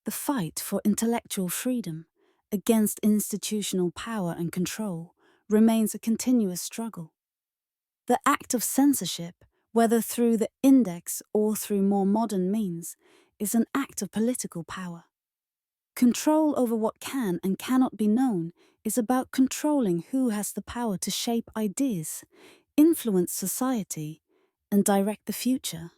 The fight for intellectual freedom against institutional power and control remains a continuous struggle. The act of censorship, whether through the index or through more modern means, is an act of political power. Control over what can and cannot be known is about controlling who has the power to shape ideas, influence society, and direct the future.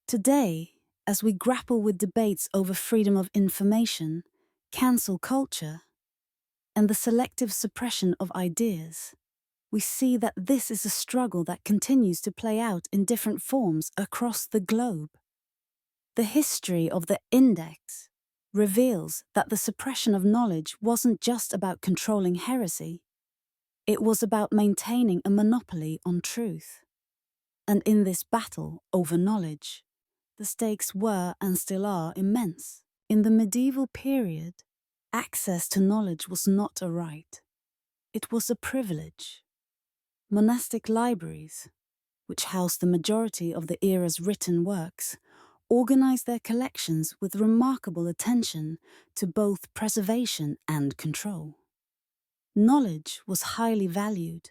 Today, as we grapple with debates over freedom of information, cancel culture, and the selective suppression of ideas, we see that this is a struggle that continues to play out in different forms across the globe. The history of the index reveals that the suppression of knowledge wasn't just about controlling heresy, it was about maintaining a monopoly on truth. And in this battle over knowledge, the stakes were and still are immense. In the medieval period, access to knowledge was not a right, it was a privilege. Monastic libraries, which housed the majority of the era's written works, organized their collections with remarkable attention to both preservation and control. Knowledge was highly valued,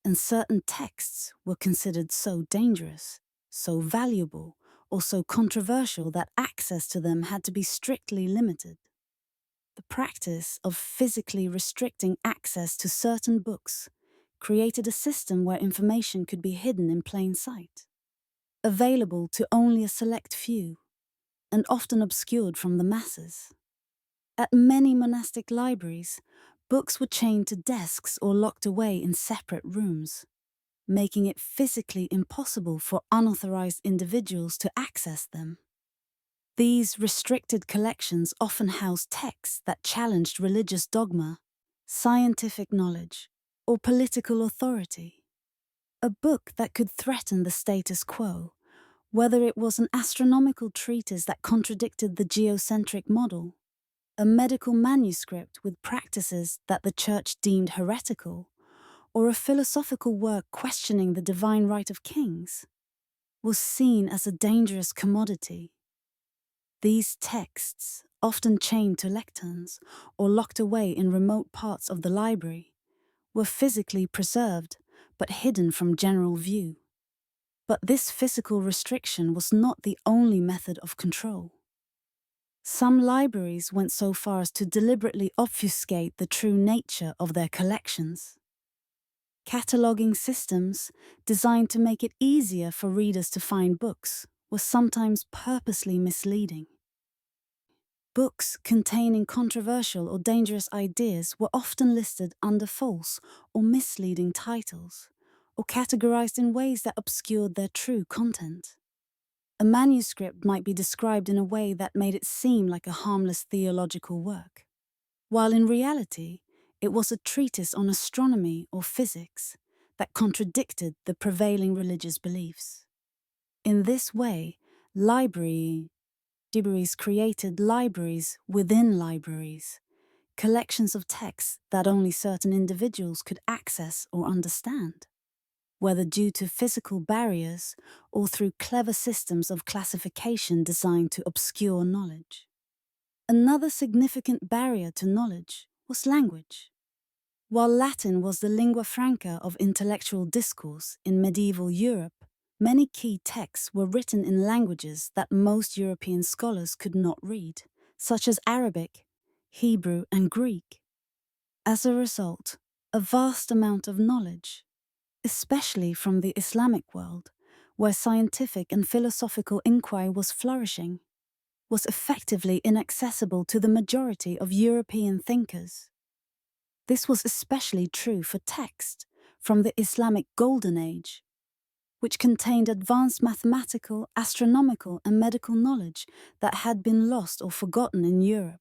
and certain texts were considered so dangerous, so valuable, or so controversial that access to them had to be strictly limited. The practice of physically restricting access to certain books created a system where information could be hidden in plain sight, available to only a select few, and often obscured from the masses. At many monastic libraries, books were chained to desks or locked away in separate rooms, making it physically impossible for unauthorized individuals to access them. These restricted collections often housed texts that challenged religious dogma, scientific knowledge, or political authority. A book that could threaten the status quo, whether it was an astronomical treatise that contradicted the geocentric model, a medical manuscript with practices that the Church deemed heretical, or a philosophical work questioning the divine right of kings, was seen as a dangerous commodity. These texts, often chained to lecterns or locked away in remote parts of the library, were physically preserved but hidden from general view. But this physical restriction was not the only method of control. Some libraries went so far as to deliberately obfuscate the true nature of their collections. Cataloging systems, designed to make it easier for readers to find books, were sometimes purposely misleading. Books containing controversial or dangerous ideas were often listed under false or misleading titles, or categorized in ways that obscured their true content. A manuscript might be described in a way that made it seem like a harmless theological work, while in reality, it was a treatise on astronomy or physics that contradicted the prevailing religious beliefs. In this way, libraries created libraries within libraries, collections of texts that only certain individuals could access or understand, whether due to physical barriers or through clever systems of classification designed to obscure knowledge. Another significant barrier to knowledge was language. While Latin was the lingua franca of intellectual discourse in medieval Europe, many key texts were written in languages that most European scholars could not read, such as Arabic, Hebrew, and Greek. As a result, a vast amount of knowledge, especially from the Islamic world, where scientific and philosophical inquiry was flourishing, was effectively inaccessible to the majority of European thinkers. This was especially true for text from the Islamic Golden Age, which contained advanced mathematical, astronomical, and medical knowledge that had been lost or forgotten in Europe.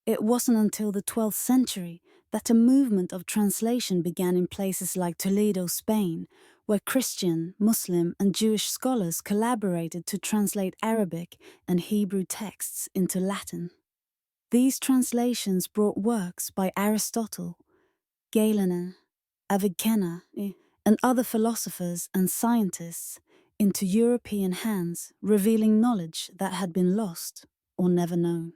It wasn't until the 12th century that a movement of translation began in places like Toledo, Spain, where Christian, Muslim, and Jewish scholars collaborated to translate Arabic and Hebrew texts into Latin. These translations brought works by Aristotle, Galen, Avicenna, and other philosophers and scientists into European hands, revealing knowledge that had been lost or never known.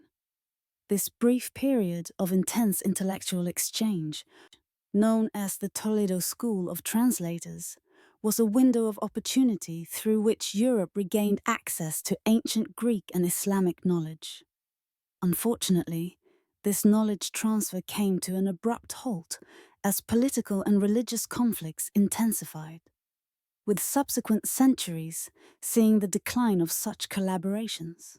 This brief period of intense intellectual exchange, known as the Toledo School of Translators, was a window of opportunity through which Europe regained access to ancient Greek and Islamic knowledge. Unfortunately, this knowledge transfer came to an abrupt halt as political and religious conflicts intensified, with subsequent centuries seeing the decline of such collaborations.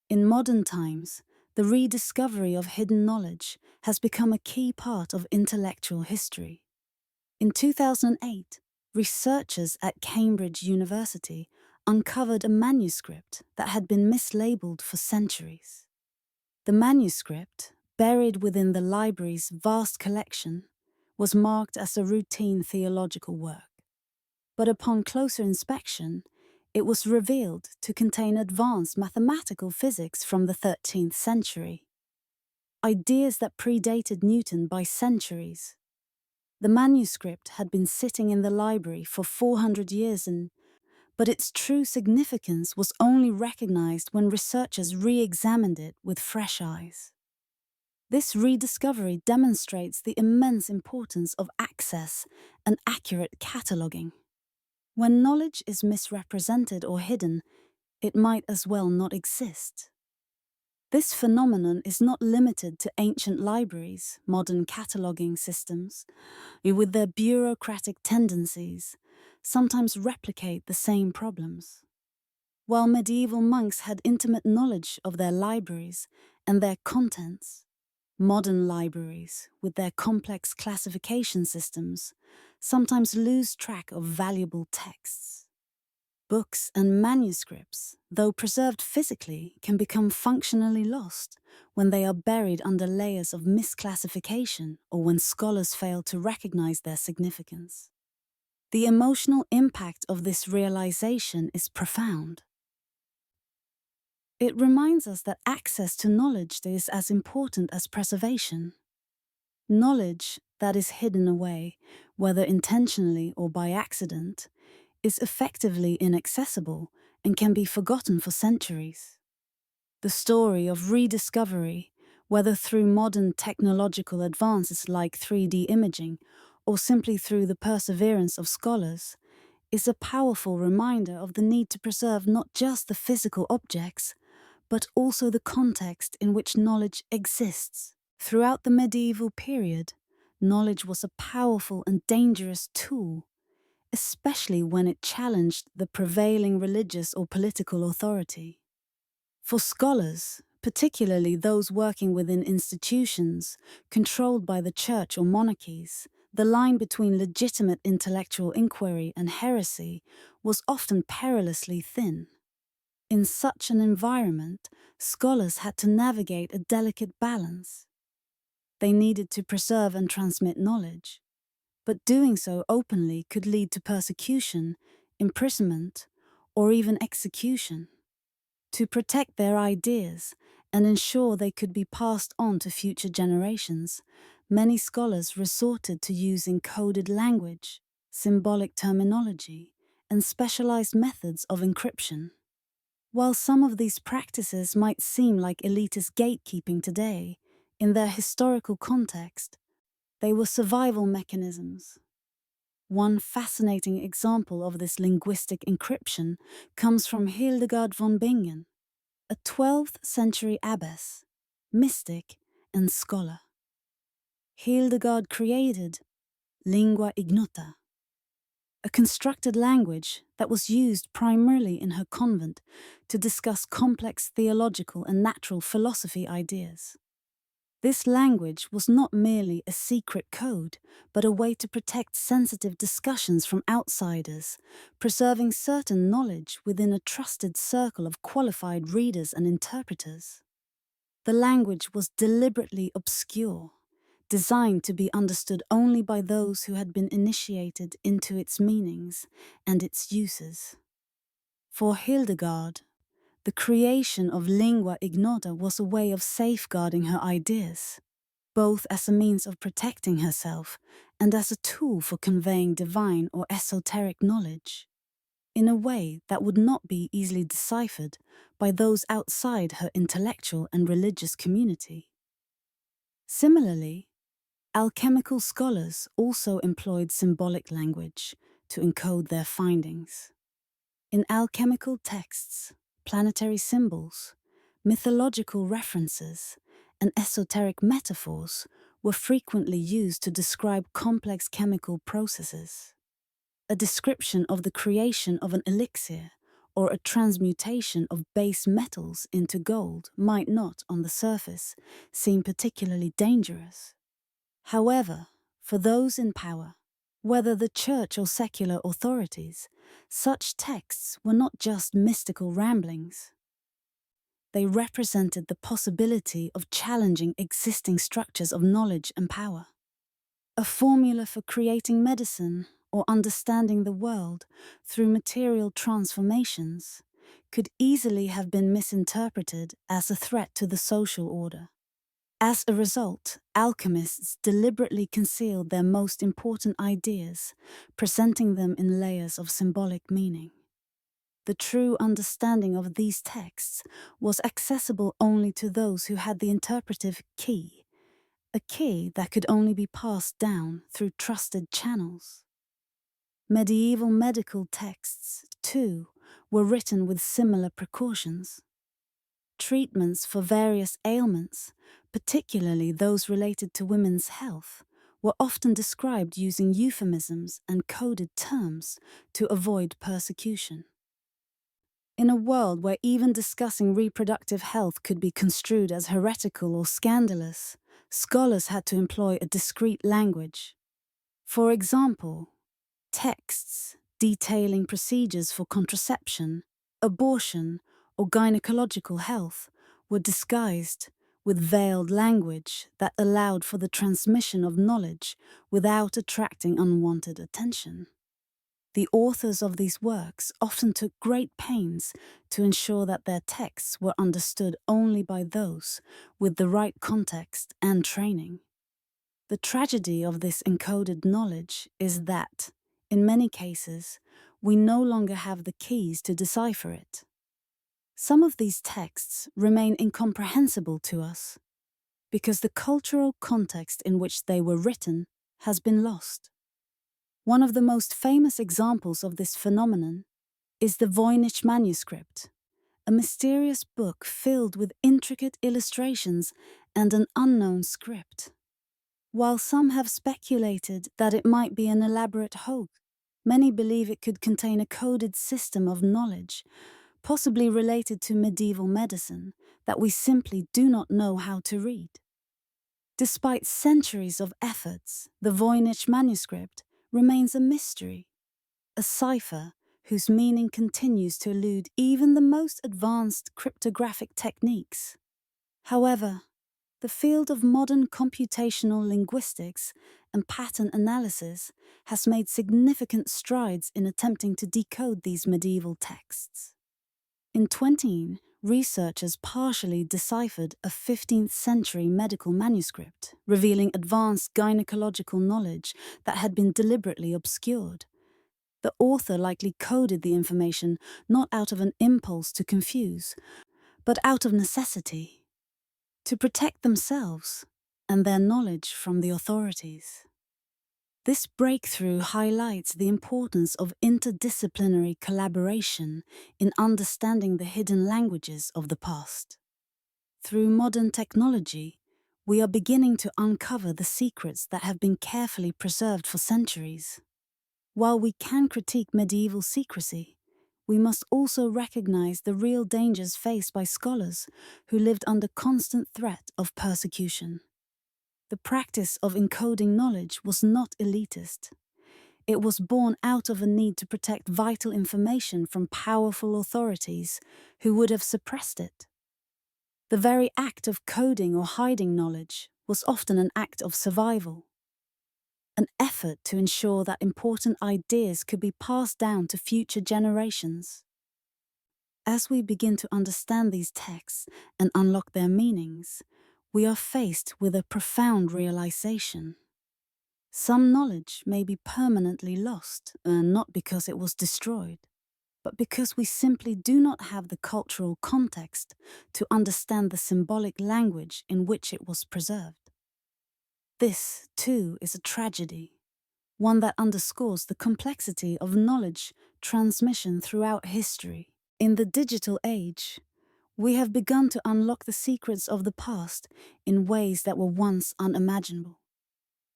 In modern times, the rediscovery of hidden knowledge has become a key part of intellectual history. In 2008, researchers at Cambridge University uncovered a manuscript that had been mislabeled for centuries. The manuscript, buried within the library's vast collection, was marked as a routine theological work. But upon closer inspection, it was revealed to contain advanced mathematical physics from the 13th century. Ideas that predated Newton by centuries. The manuscript had been sitting in the library for 400 years but its true significance was only recognized when researchers re-examined it with fresh eyes. This rediscovery demonstrates the immense importance of access and accurate cataloging. When knowledge is misrepresented or hidden, it might as well not exist. This phenomenon is not limited to ancient libraries, modern cataloging systems, with their bureaucratic tendencies, sometimes replicate the same problems. While medieval monks had intimate knowledge of their libraries and their contents, modern libraries, with their complex classification systems, sometimes lose track of valuable texts. Books and manuscripts, though preserved physically, can become functionally lost when they are buried under layers of misclassification or when scholars fail to recognize their significance. The emotional impact of this realization is profound. It reminds us that access to knowledge is as important as preservation. Knowledge that is hidden away, whether intentionally or by accident, is effectively inaccessible and can be forgotten for centuries. The story of rediscovery, whether through modern technological advances like 3D imaging or simply through the perseverance of scholars, is a powerful reminder of the need to preserve not just the physical objects, but also the context in which knowledge exists. Throughout the medieval period, knowledge was a powerful and dangerous tool, especially when it challenged the prevailing religious or political authority. For scholars, particularly those working within institutions controlled by the church or monarchies, the line between legitimate intellectual inquiry and heresy was often perilously thin. In such an environment, scholars had to navigate a delicate balance. They needed to preserve and transmit knowledge, but doing so openly could lead to persecution, imprisonment, or even execution. To protect their ideas and ensure they could be passed on to future generations, many scholars resorted to using coded language, symbolic terminology, and specialized methods of encryption. While some of these practices might seem like elitist gatekeeping today, in their historical context, they were survival mechanisms. One fascinating example of this linguistic encryption comes from Hildegard von Bingen, a 12th century abbess, mystic, and scholar. Hildegard created lingua ignota, a constructed language that was used primarily in her convent to discuss complex theological and natural philosophy ideas. This language was not merely a secret code, but a way to protect sensitive discussions from outsiders, preserving certain knowledge within a trusted circle of qualified readers and interpreters. The language was deliberately obscure, designed to be understood only by those who had been initiated into its meanings and its uses. For Hildegard, the creation of lingua ignota was a way of safeguarding her ideas, both as a means of protecting herself and as a tool for conveying divine or esoteric knowledge, in a way that would not be easily deciphered by those outside her intellectual and religious community. Similarly, alchemical scholars also employed symbolic language to encode their findings. In alchemical texts, planetary symbols, mythological references, and esoteric metaphors were frequently used to describe complex chemical processes. A description of the creation of an elixir or a transmutation of base metals into gold might not, on the surface, seem particularly dangerous. However, for those in power, whether the church or secular authorities, such texts were not just mystical ramblings. They represented the possibility of challenging existing structures of knowledge and power. A formula for creating medicine or understanding the world through material transformations could easily have been misinterpreted as a threat to the social order. As a result, alchemists deliberately concealed their most important ideas, presenting them in layers of symbolic meaning. The true understanding of these texts was accessible only to those who had the interpretive key, a key that could only be passed down through trusted channels. Medieval medical texts, too, were written with similar precautions. Treatments for various ailments, particularly those related to women's health, were often described using euphemisms and coded terms to avoid persecution. In a world where even discussing reproductive health could be construed as heretical or scandalous, scholars had to employ a discreet language. For example, texts detailing procedures for contraception, abortion, or gynecological health were disguised with veiled language that allowed for the transmission of knowledge without attracting unwanted attention. The authors of these works often took great pains to ensure that their texts were understood only by those with the right context and training. The tragedy of this encoded knowledge is that, in many cases, we no longer have the keys to decipher it. Some of these texts remain incomprehensible to us because the cultural context in which they were written has been lost. One of the most famous examples of this phenomenon is the Voynich manuscript, a mysterious book filled with intricate illustrations and an unknown script. While some have speculated that it might be an elaborate hoax, many believe it could contain a coded system of knowledge, possibly related to medieval medicine, that we simply do not know how to read. Despite centuries of efforts, the Voynich manuscript remains a mystery, a cipher whose meaning continues to elude even the most advanced cryptographic techniques. However, the field of modern computational linguistics and pattern analysis has made significant strides in attempting to decode these medieval texts. In 2018, researchers partially deciphered a 15th century medical manuscript, revealing advanced gynecological knowledge that had been deliberately obscured. The author likely coded the information not out of an impulse to confuse, but out of necessity, to protect themselves and their knowledge from the authorities. This breakthrough highlights the importance of interdisciplinary collaboration in understanding the hidden languages of the past. Through modern technology, we are beginning to uncover the secrets that have been carefully preserved for centuries. While we can critique medieval secrecy, we must also recognize the real dangers faced by scholars who lived under constant threat of persecution. The practice of encoding knowledge was not elitist. It was born out of a need to protect vital information from powerful authorities who would have suppressed it. The very act of coding or hiding knowledge was often an act of survival, an effort to ensure that important ideas could be passed down to future generations. As we begin to understand these texts and unlock their meanings, we are faced with a profound realization. Some knowledge may be permanently lost, not because it was destroyed, but because we simply do not have the cultural context to understand the symbolic language in which it was preserved. This, too, is a tragedy, one that underscores the complexity of knowledge transmission throughout history. In the digital age, we have begun to unlock the secrets of the past in ways that were once unimaginable.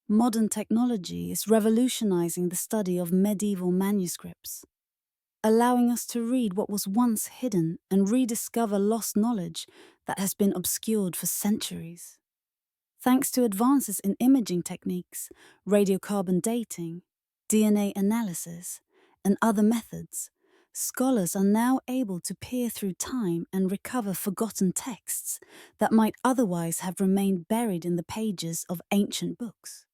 Modern technology is revolutionizing the study of medieval manuscripts, allowing us to read what was once hidden and rediscover lost knowledge that has been obscured for centuries. Thanks to advances in imaging techniques, radiocarbon dating, DNA analysis, and other methods, scholars are now able to peer through time and recover forgotten texts that might otherwise have remained buried in the pages of ancient books.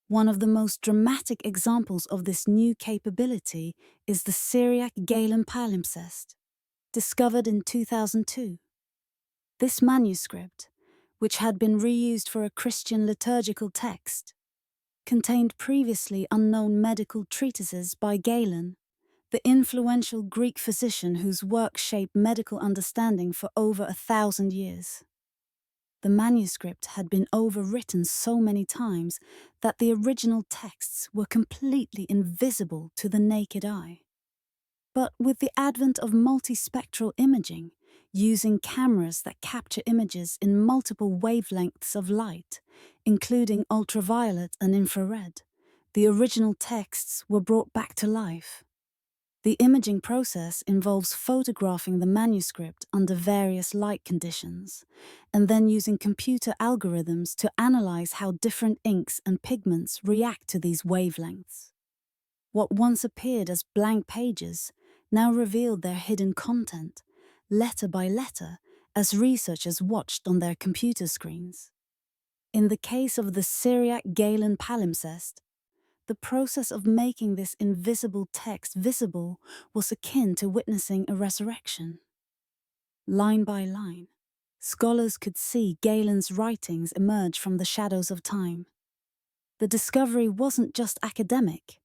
One of the most dramatic examples of this new capability is the Syriac-Galen palimpsest, discovered in 2002. This manuscript, which had been reused for a Christian liturgical text, contained previously unknown medical treatises by Galen, the influential Greek physician whose work shaped medical understanding for over 1,000 years. The manuscript had been overwritten so many times that the original texts were completely invisible to the naked eye. But with the advent of multispectral imaging, using cameras that capture images in multiple wavelengths of light, including ultraviolet and infrared, the original texts were brought back to life. The imaging process involves photographing the manuscript under various light conditions, and then using computer algorithms to analyze how different inks and pigments react to these wavelengths. What once appeared as blank pages now revealed their hidden content, letter by letter, as researchers watched on their computer screens. In the case of the Syriac-Galen palimpsest, the process of making this invisible text visible was akin to witnessing a resurrection. Line by line, scholars could see Galen's writings emerge from the shadows of time. The discovery wasn't just academic.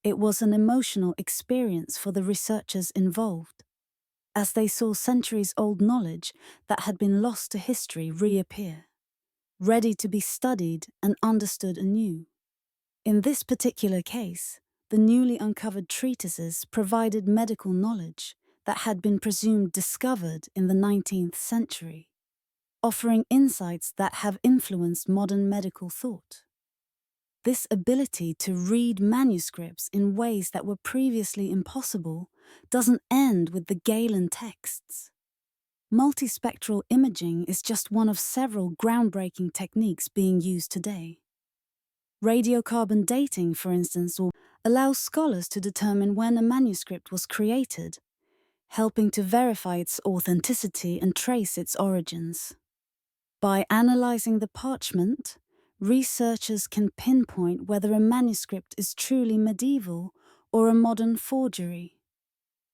It was an emotional experience for the researchers involved, as they saw centuries-old knowledge that had been lost to history reappear, ready to be studied and understood anew. In this particular case, the newly uncovered treatises provided medical knowledge that had been presumed discovered in the 19th century, offering insights that have influenced modern medical thought. This ability to read manuscripts in ways that were previously impossible doesn't end with the Galen texts. Multispectral imaging is just one of several groundbreaking techniques being used today. Radiocarbon dating, for instance, allows scholars to determine when a manuscript was created, helping to verify its authenticity and trace its origins. By analyzing the parchment, researchers can pinpoint whether a manuscript is truly medieval or a modern forgery.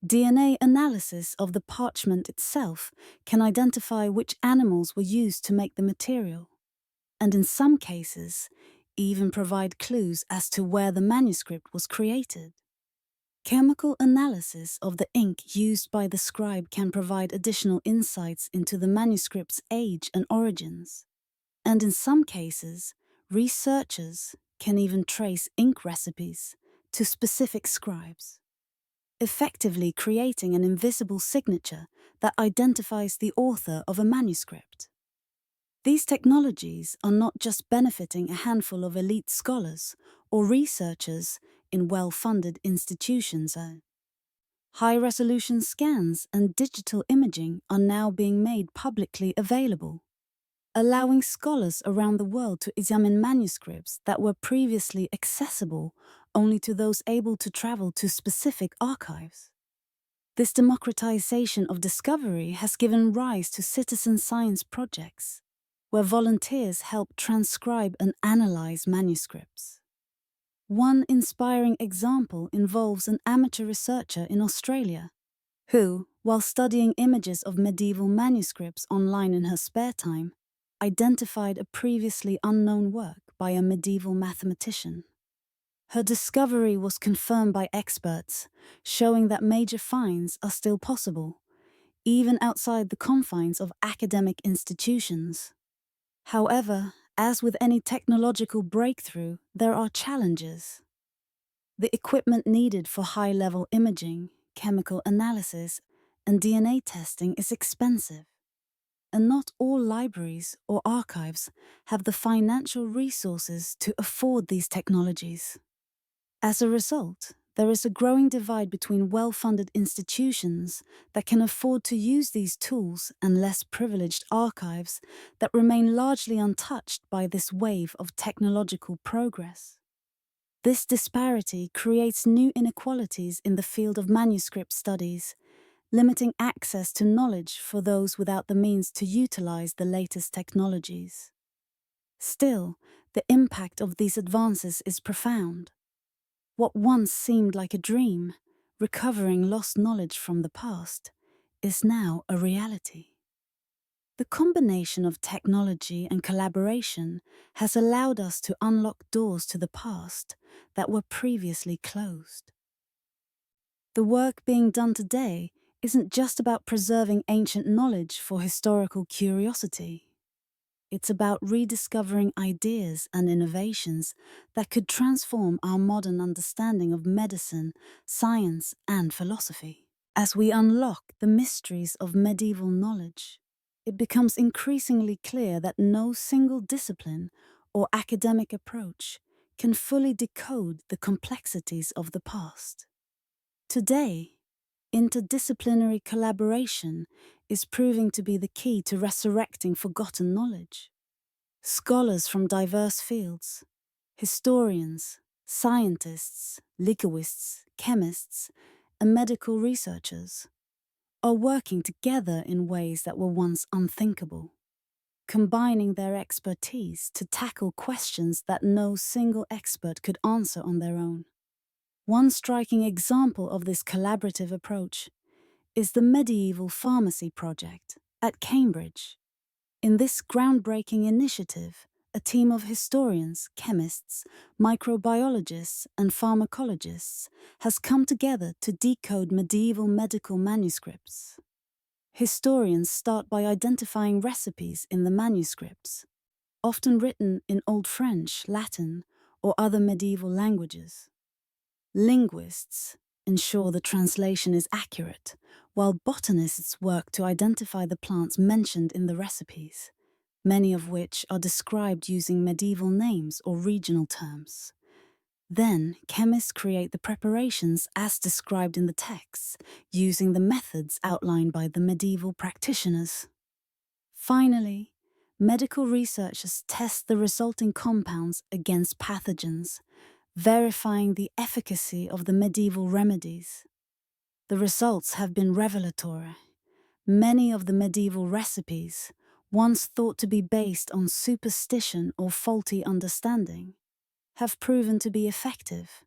DNA analysis of the parchment itself can identify which animals were used to make the material, and in some cases, even provide clues as to where the manuscript was created. Chemical analysis of the ink used by the scribe can provide additional insights into the manuscript's age and origins. And in some cases, researchers can even trace ink recipes to specific scribes, effectively creating an invisible signature that identifies the author of a manuscript. These technologies are not just benefiting a handful of elite scholars or researchers in well-funded institutions. High-resolution scans and digital imaging are now being made publicly available, allowing scholars around the world to examine manuscripts that were previously accessible only to those able to travel to specific archives. This democratization of discovery has given rise to citizen science projects, where volunteers help transcribe and analyze manuscripts. One inspiring example involves an amateur researcher in Australia who, while studying images of medieval manuscripts online in her spare time, identified a previously unknown work by a medieval mathematician. Her discovery was confirmed by experts, showing that major finds are still possible, even outside the confines of academic institutions. However, as with any technological breakthrough, there are challenges. The equipment needed for high-level imaging, chemical analysis, and DNA testing is expensive, and not all libraries or archives have the financial resources to afford these technologies. As a result, there is a growing divide between well-funded institutions that can afford to use these tools and less privileged archives that remain largely untouched by this wave of technological progress. This disparity creates new inequalities in the field of manuscript studies, limiting access to knowledge for those without the means to utilize the latest technologies. Still, the impact of these advances is profound. What once seemed like a dream, recovering lost knowledge from the past, is now a reality. The combination of technology and collaboration has allowed us to unlock doors to the past that were previously closed. The work being done today isn't just about preserving ancient knowledge for historical curiosity. It's about rediscovering ideas and innovations that could transform our modern understanding of medicine, science, and philosophy. As we unlock the mysteries of medieval knowledge, it becomes increasingly clear that no single discipline or academic approach can fully decode the complexities of the past. Today, interdisciplinary collaboration is proving to be the key to resurrecting forgotten knowledge. Scholars from diverse fields, historians, scientists, linguists, chemists, and medical researchers, are working together in ways that were once unthinkable, combining their expertise to tackle questions that no single expert could answer on their own. One striking example of this collaborative approach is the Medieval Pharmacy Project at Cambridge. In this groundbreaking initiative, a team of historians, chemists, microbiologists, and pharmacologists has come together to decode medieval medical manuscripts. Historians start by identifying recipes in the manuscripts, often written in Old French, Latin, or other medieval languages. Linguists ensure the translation is accurate, while botanists work to identify the plants mentioned in the recipes, many of which are described using medieval names or regional terms. Then, chemists create the preparations as described in the texts, using the methods outlined by the medieval practitioners. Finally, medical researchers test the resulting compounds against pathogens, verifying the efficacy of the medieval remedies. The results have been revelatory. Many of the medieval recipes, once thought to be based on superstition or faulty understanding, have proven to be effective,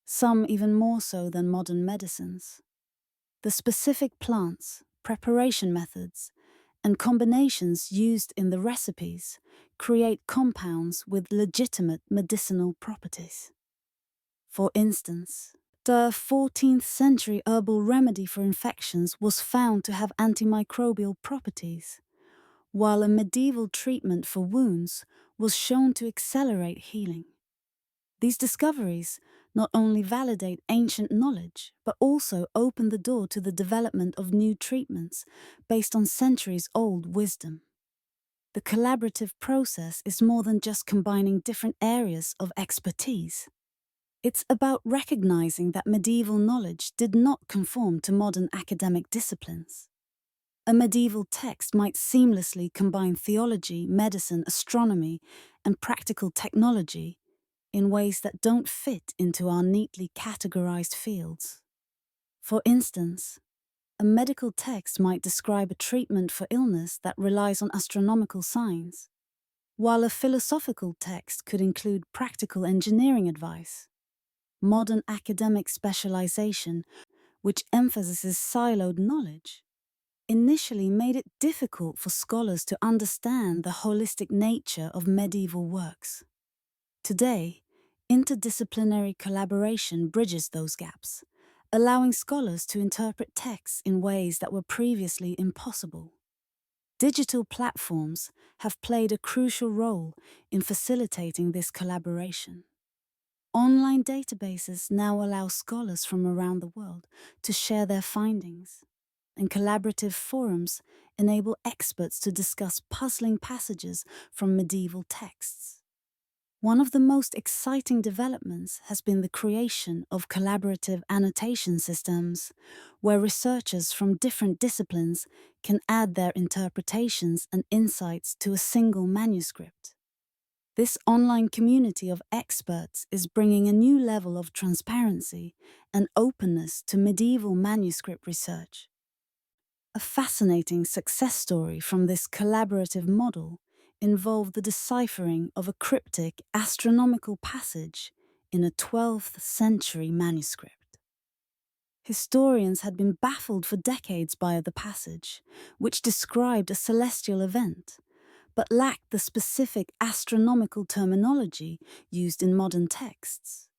some even more so than modern medicines. The specific plants, preparation methods, and combinations used in the recipes create compounds with legitimate medicinal properties. For instance, the 14th century herbal remedy for infections was found to have antimicrobial properties, while a medieval treatment for wounds was shown to accelerate healing. These discoveries not only validate ancient knowledge, but also open the door to the development of new treatments based on centuries-old wisdom. The collaborative process is more than just combining different areas of expertise. It's about recognizing that medieval knowledge did not conform to modern academic disciplines. A medieval text might seamlessly combine theology, medicine, astronomy, and practical technology in ways that don't fit into our neatly categorized fields. For instance, a medical text might describe a treatment for illness that relies on astronomical signs, while a philosophical text could include practical engineering advice. Modern academic specialization, which emphasizes siloed knowledge, initially made it difficult for scholars to understand the holistic nature of medieval works. Today, interdisciplinary collaboration bridges those gaps, allowing scholars to interpret texts in ways that were previously impossible. Digital platforms have played a crucial role in facilitating this collaboration. Online databases now allow scholars from around the world to share their findings, and collaborative forums enable experts to discuss puzzling passages from medieval texts. One of the most exciting developments has been the creation of collaborative annotation systems, where researchers from different disciplines can add their interpretations and insights to a single manuscript. This online community of experts is bringing a new level of transparency and openness to medieval manuscript research. A fascinating success story from this collaborative model involved the deciphering of a cryptic astronomical passage in a 12th century manuscript. Historians had been baffled for decades by the passage, which described a celestial event, but lacked the specific astronomical terminology used in modern texts.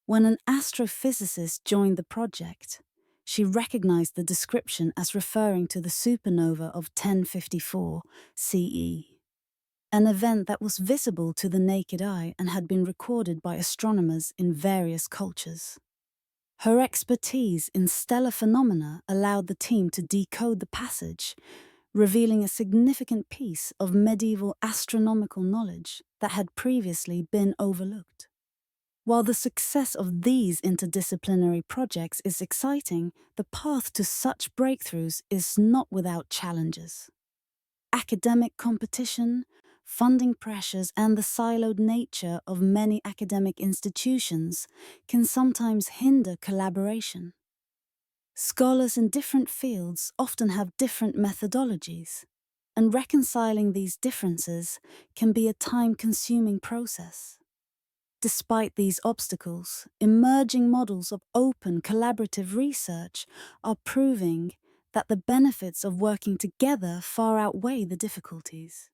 When an astrophysicist joined the project, she recognized the description as referring to the supernova of 1054 CE, an event that was visible to the naked eye and had been recorded by astronomers in various cultures. Her expertise in stellar phenomena allowed the team to decode the passage, revealing a significant piece of medieval astronomical knowledge that had previously been overlooked. While the success of these interdisciplinary projects is exciting, the path to such breakthroughs is not without challenges. Academic competition, funding pressures, and the siloed nature of many academic institutions can sometimes hinder collaboration. Scholars in different fields often have different methodologies, and reconciling these differences can be a time-consuming process. Despite these obstacles, emerging models of open, collaborative research are proving that the benefits of working together far outweigh the difficulties.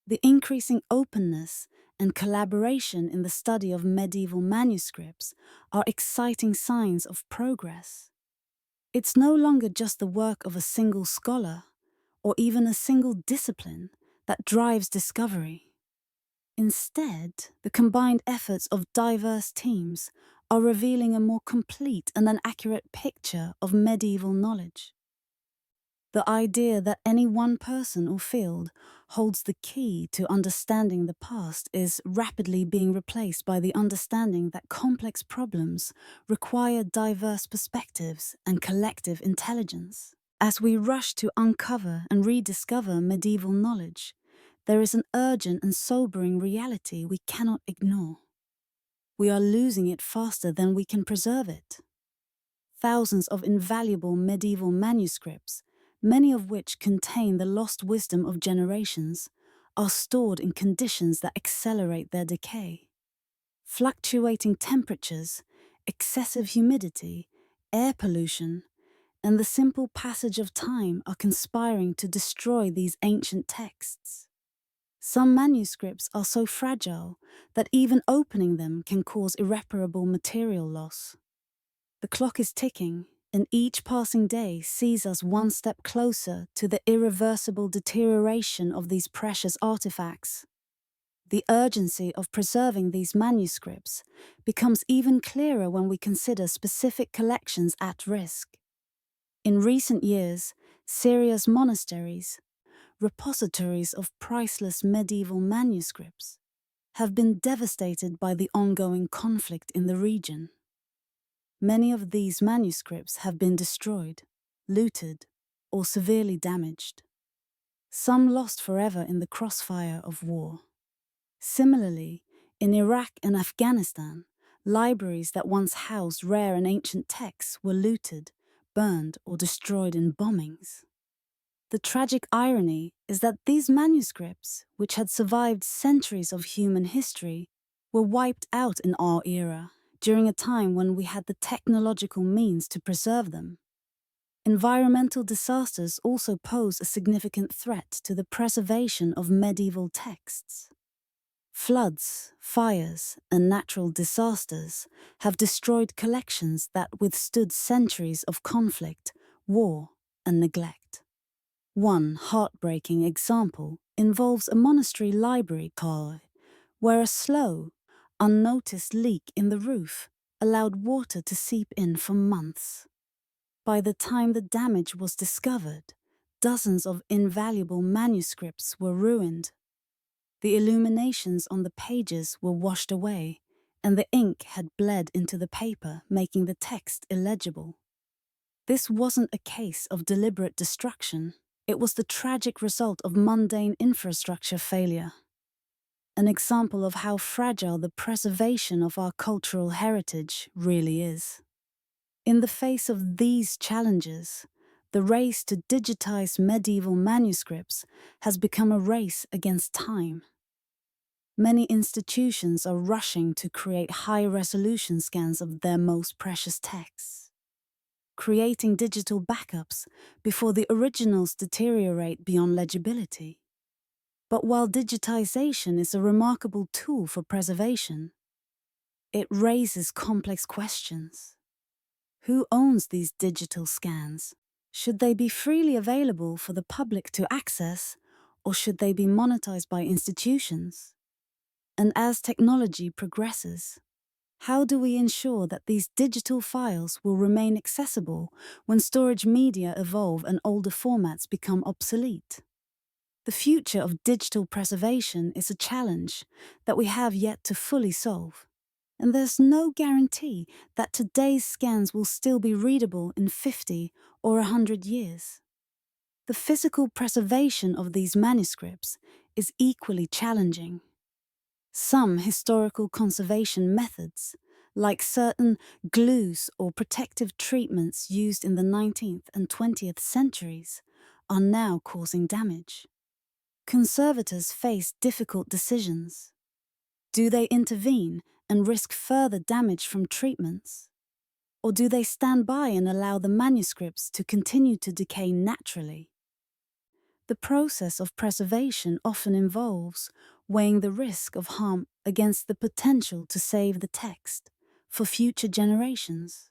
The increasing openness and collaboration in the study of medieval manuscripts are exciting signs of progress. It's no longer just the work of a single scholar or even a single discipline that drives discovery. Instead, the combined efforts of diverse teams are revealing a more complete and an accurate picture of medieval knowledge. The idea that any one person or field holds the key to understanding the past is rapidly being replaced by the understanding that complex problems require diverse perspectives and collective intelligence. As we rush to uncover and rediscover medieval knowledge, there is an urgent and sobering reality we cannot ignore. We are losing it faster than we can preserve it. Thousands of invaluable medieval manuscripts, many of which contain the lost wisdom of generations, are stored in conditions that accelerate their decay. Fluctuating temperatures, excessive humidity, air pollution, and the simple passage of time are conspiring to destroy these ancient texts. Some manuscripts are so fragile that even opening them can cause irreparable material loss. The clock is ticking, and each passing day sees us one step closer to the irreversible deterioration of these precious artifacts. The urgency of preserving these manuscripts becomes even clearer when we consider specific collections at risk. In recent years, Syria's monasteries, repositories of priceless medieval manuscripts, have been devastated by the ongoing conflict in the region. Many of these manuscripts have been destroyed, looted, or severely damaged. Some lost forever in the crossfire of war. Similarly, in Iraq and Afghanistan, libraries that once housed rare and ancient texts were looted, burned, or destroyed in bombings. The tragic irony is that these manuscripts, which had survived centuries of human history, were wiped out in our era, during a time when we had the technological means to preserve them. Environmental disasters also pose a significant threat to the preservation of medieval texts. Floods, fires, and natural disasters have destroyed collections that withstood centuries of conflict, war, and neglect. One heartbreaking example involves a monastery library where a slow, unnoticed leak in the roof allowed water to seep in for months. By the time the damage was discovered, dozens of invaluable manuscripts were ruined. The illuminations on the pages were washed away, and the ink had bled into the paper, making the text illegible. This wasn't a case of deliberate destruction. It was the tragic result of mundane infrastructure failure. An example of how fragile the preservation of our cultural heritage really is. In the face of these challenges, the race to digitize medieval manuscripts has become a race against time. Many institutions are rushing to create high-resolution scans of their most precious texts, creating digital backups before the originals deteriorate beyond legibility. But while digitization is a remarkable tool for preservation, it raises complex questions. Who owns these digital scans? Should they be freely available for the public to access, or should they be monetized by institutions? And as technology progresses, how do we ensure that these digital files will remain accessible when storage media evolve and older formats become obsolete? The future of digital preservation is a challenge that we have yet to fully solve, and there's no guarantee that today's scans will still be readable in 50 or 100 years. The physical preservation of these manuscripts is equally challenging. Some historical conservation methods, like certain glues or protective treatments used in the 19th and 20th centuries, are now causing damage. Conservators face difficult decisions. Do they intervene and risk further damage from treatments? Or do they stand by and allow the manuscripts to continue to decay naturally? The process of preservation often involves weighing the risk of harm against the potential to save the text for future generations.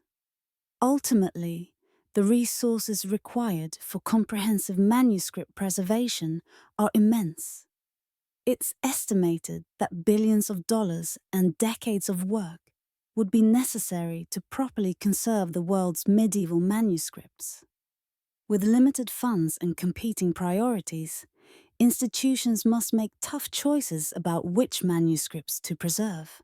Ultimately, the resources required for comprehensive manuscript preservation are immense. It's estimated that billions of dollars and decades of work would be necessary to properly conserve the world's medieval manuscripts. With limited funds and competing priorities, institutions must make tough choices about which manuscripts to preserve.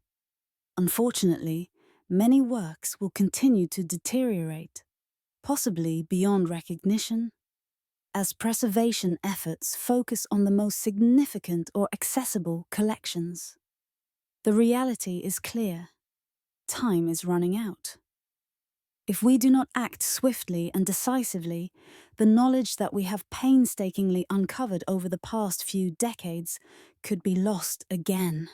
Unfortunately, many works will continue to deteriorate, possibly beyond recognition, as preservation efforts focus on the most significant or accessible collections. The reality is clear. Time is running out. If we do not act swiftly and decisively, the knowledge that we have painstakingly uncovered over the past few decades could be lost again.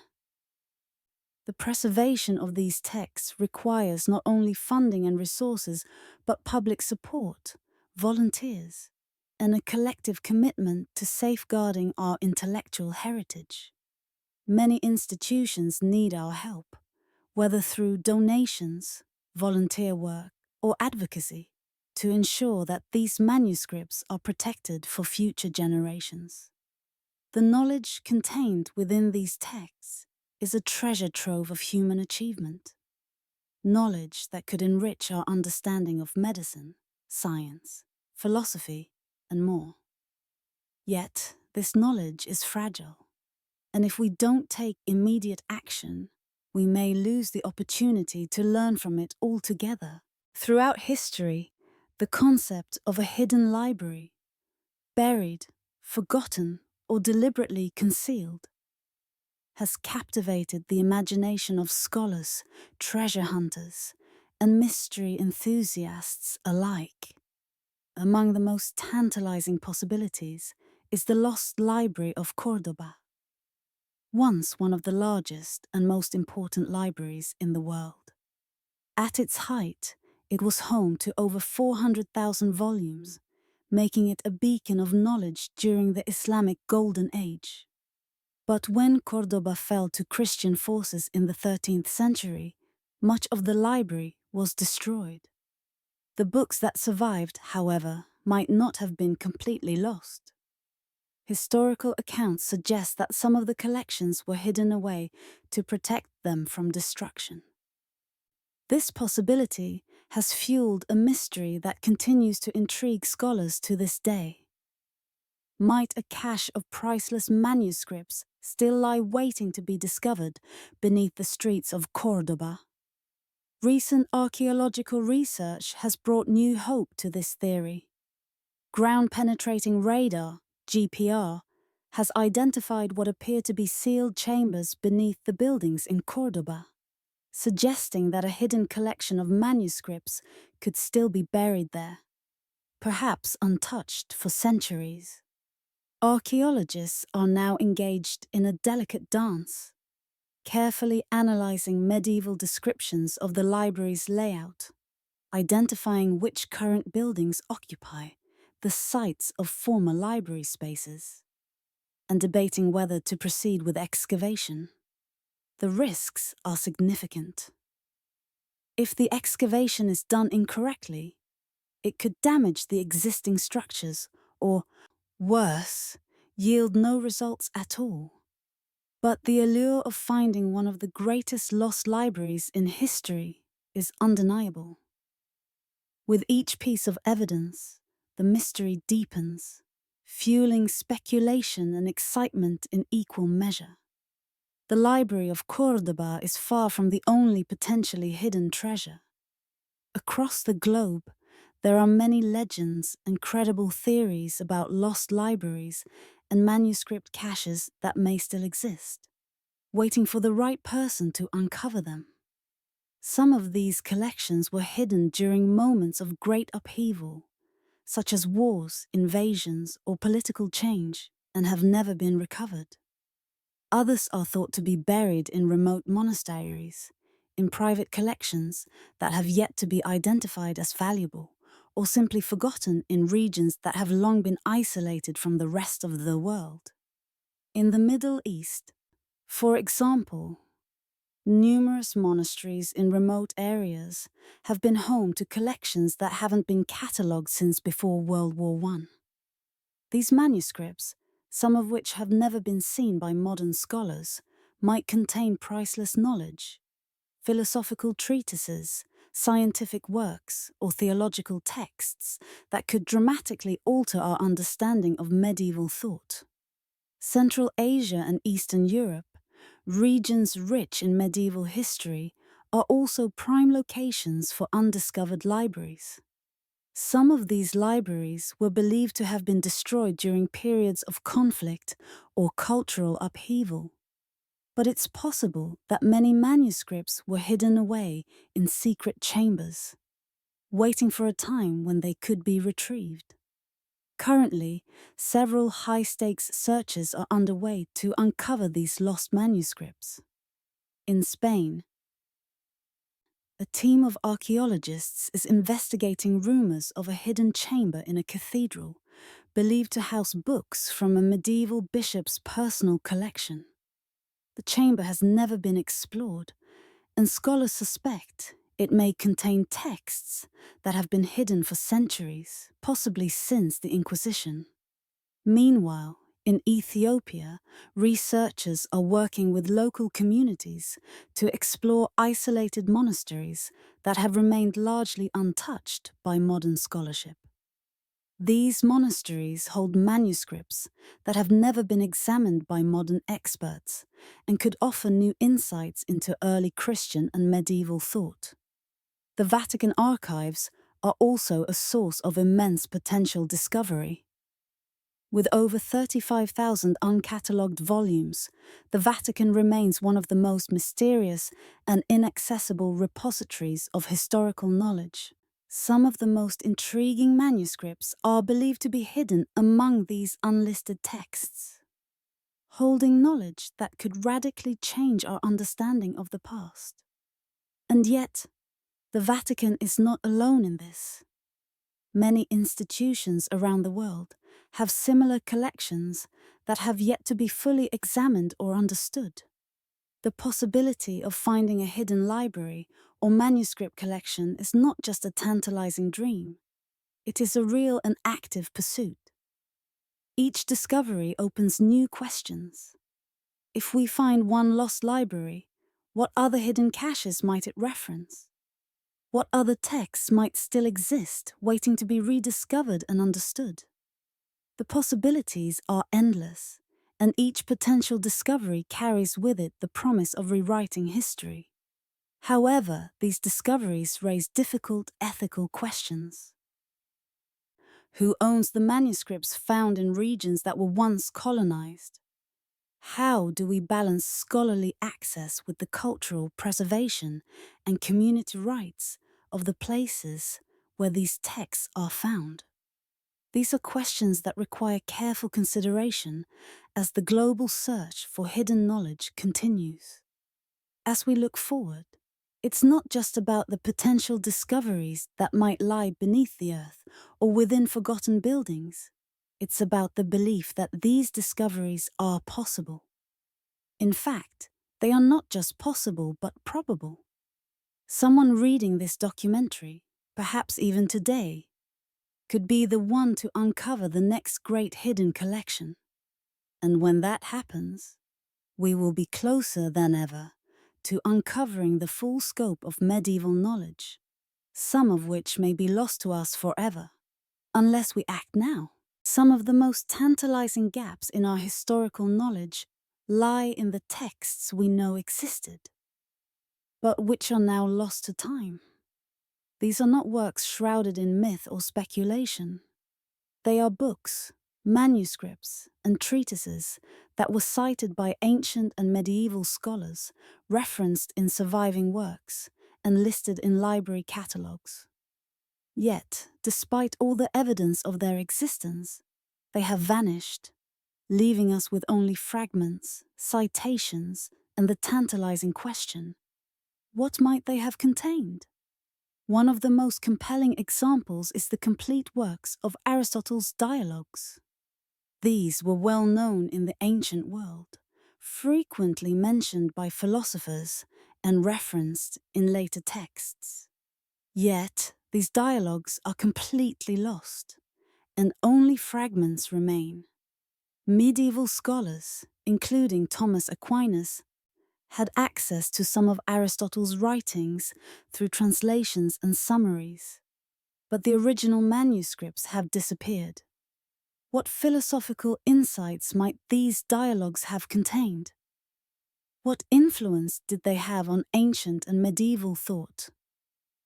The preservation of these texts requires not only funding and resources, but public support, volunteers, and a collective commitment to safeguarding our intellectual heritage. Many institutions need our help, whether through donations, volunteer work, or advocacy, to ensure that these manuscripts are protected for future generations. The knowledge contained within these texts is a treasure trove of human achievement. Knowledge that could enrich our understanding of medicine, science, philosophy, and more. Yet, this knowledge is fragile, and if we don't take immediate action, we may lose the opportunity to learn from it altogether. Throughout history, the concept of a hidden library, buried, forgotten, or deliberately concealed, has captivated the imagination of scholars, treasure hunters, and mystery enthusiasts alike. Among the most tantalizing possibilities is the lost library of Córdoba, once one of the largest and most important libraries in the world. At its height, it was home to over 400,000 volumes, making it a beacon of knowledge during the Islamic Golden Age. But when Córdoba fell to Christian forces in the 13th century, much of the library was destroyed. The books that survived, however, might not have been completely lost. Historical accounts suggest that some of the collections were hidden away to protect them from destruction. This possibility has fueled a mystery that continues to intrigue scholars to this day. Might a cache of priceless manuscripts still lie waiting to be discovered beneath the streets of Córdoba? Recent archaeological research has brought new hope to this theory. Ground-penetrating radar, GPR, has identified what appear to be sealed chambers beneath the buildings in Córdoba, suggesting that a hidden collection of manuscripts could still be buried there, perhaps untouched for centuries. Archaeologists are now engaged in a delicate dance, carefully analyzing medieval descriptions of the library's layout, identifying which current buildings occupy the sites of former library spaces, and debating whether to proceed with excavation. The risks are significant. If the excavation is done incorrectly, it could damage the existing structures or, worse, yield no results at all. But the allure of finding one of the greatest lost libraries in history is undeniable. With each piece of evidence, the mystery deepens, fueling speculation and excitement in equal measure. The Library of Córdoba is far from the only potentially hidden treasure. Across the globe, there are many legends and credible theories about lost libraries and manuscript caches that may still exist, waiting for the right person to uncover them. Some of these collections were hidden during moments of great upheaval, such as wars, invasions, or political change, and have never been recovered. Others are thought to be buried in remote monasteries, in private collections that have yet to be identified as valuable, or simply forgotten in regions that have long been isolated from the rest of the world. In the Middle East, for example, numerous monasteries in remote areas have been home to collections that haven't been catalogued since before World War I. These manuscripts, some of which have never been seen by modern scholars, might contain priceless knowledge, philosophical treatises, scientific works, or theological texts that could dramatically alter our understanding of medieval thought. Central Asia and Eastern Europe, regions rich in medieval history, are also prime locations for undiscovered libraries. Some of these libraries were believed to have been destroyed during periods of conflict or cultural upheaval. But it's possible that many manuscripts were hidden away in secret chambers, waiting for a time when they could be retrieved. Currently, several high-stakes searches are underway to uncover these lost manuscripts. In Spain, a team of archaeologists is investigating rumors of a hidden chamber in a cathedral, believed to house books from a medieval bishop's personal collection. The chamber has never been explored, and scholars suspect it may contain texts that have been hidden for centuries, possibly since the Inquisition. Meanwhile, in Ethiopia, researchers are working with local communities to explore isolated monasteries that have remained largely untouched by modern scholarship. These monasteries hold manuscripts that have never been examined by modern experts and could offer new insights into early Christian and medieval thought. The Vatican archives are also a source of immense potential discovery. With over 35,000 uncatalogued volumes, the Vatican remains one of the most mysterious and inaccessible repositories of historical knowledge. Some of the most intriguing manuscripts are believed to be hidden among these unlisted texts, holding knowledge that could radically change our understanding of the past. And yet, the Vatican is not alone in this. Many institutions around the world have similar collections that have yet to be fully examined or understood. The possibility of finding a hidden library or manuscript collection is not just a tantalizing dream. It is a real and active pursuit. Each discovery opens new questions. If we find one lost library, what other hidden caches might it reference? What other texts might still exist, waiting to be rediscovered and understood? The possibilities are endless, and each potential discovery carries with it the promise of rewriting history. However, these discoveries raise difficult ethical questions. Who owns the manuscripts found in regions that were once colonized? How do we balance scholarly access with the cultural preservation and community rights of the places where these texts are found? These are questions that require careful consideration as the global search for hidden knowledge continues. As we look forward, it's not just about the potential discoveries that might lie beneath the earth or within forgotten buildings. It's about the belief that these discoveries are possible. In fact, they are not just possible but probable. Someone reading this documentary, perhaps even today, could be the one to uncover the next great hidden collection. And when that happens, we will be closer than ever to uncovering the full scope of medieval knowledge, some of which may be lost to us forever, unless we act now. Some of the most tantalizing gaps in our historical knowledge lie in the texts we know existed, but which are now lost to time. These are not works shrouded in myth or speculation. They are books, manuscripts, and treatises that were cited by ancient and medieval scholars, referenced in surviving works, and listed in library catalogues. Yet, despite all the evidence of their existence, they have vanished, leaving us with only fragments, citations, and the tantalizing question: what might they have contained? One of the most compelling examples is the complete works of Aristotle's dialogues. These were well known in the ancient world, frequently mentioned by philosophers and referenced in later texts. Yet, these dialogues are completely lost, and only fragments remain. Medieval scholars, including Thomas Aquinas, had access to some of Aristotle's writings through translations and summaries, but the original manuscripts have disappeared. What philosophical insights might these dialogues have contained? What influence did they have on ancient and medieval thought?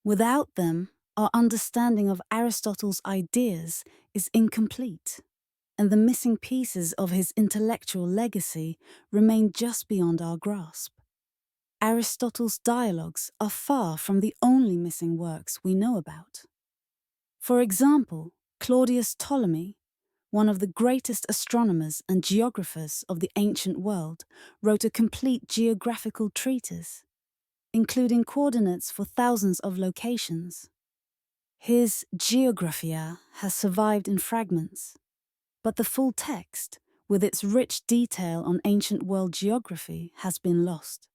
Without them, our understanding of Aristotle's ideas is incomplete, and the missing pieces of his intellectual legacy remain just beyond our grasp. Aristotle's dialogues are far from the only missing works we know about. For example, Claudius Ptolemy, one of the greatest astronomers and geographers of the ancient world, wrote a complete geographical treatise, including coordinates for thousands of locations. His Geographia has survived in fragments, but the full text, with its rich detail on ancient world geography, has been lost.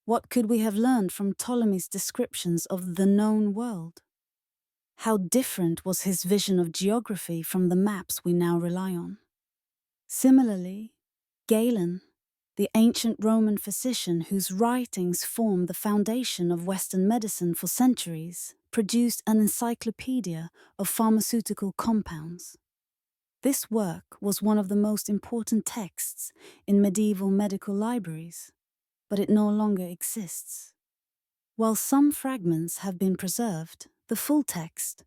What could we have learned from Ptolemy's descriptions of the known world? How different was his vision of geography from the maps we now rely on? Similarly, Galen, the ancient Roman physician whose writings form the foundation of Western medicine for centuries, produced an encyclopedia of pharmaceutical compounds. This work was one of the most important texts in medieval medical libraries, but it no longer exists. While some fragments have been preserved, the full text,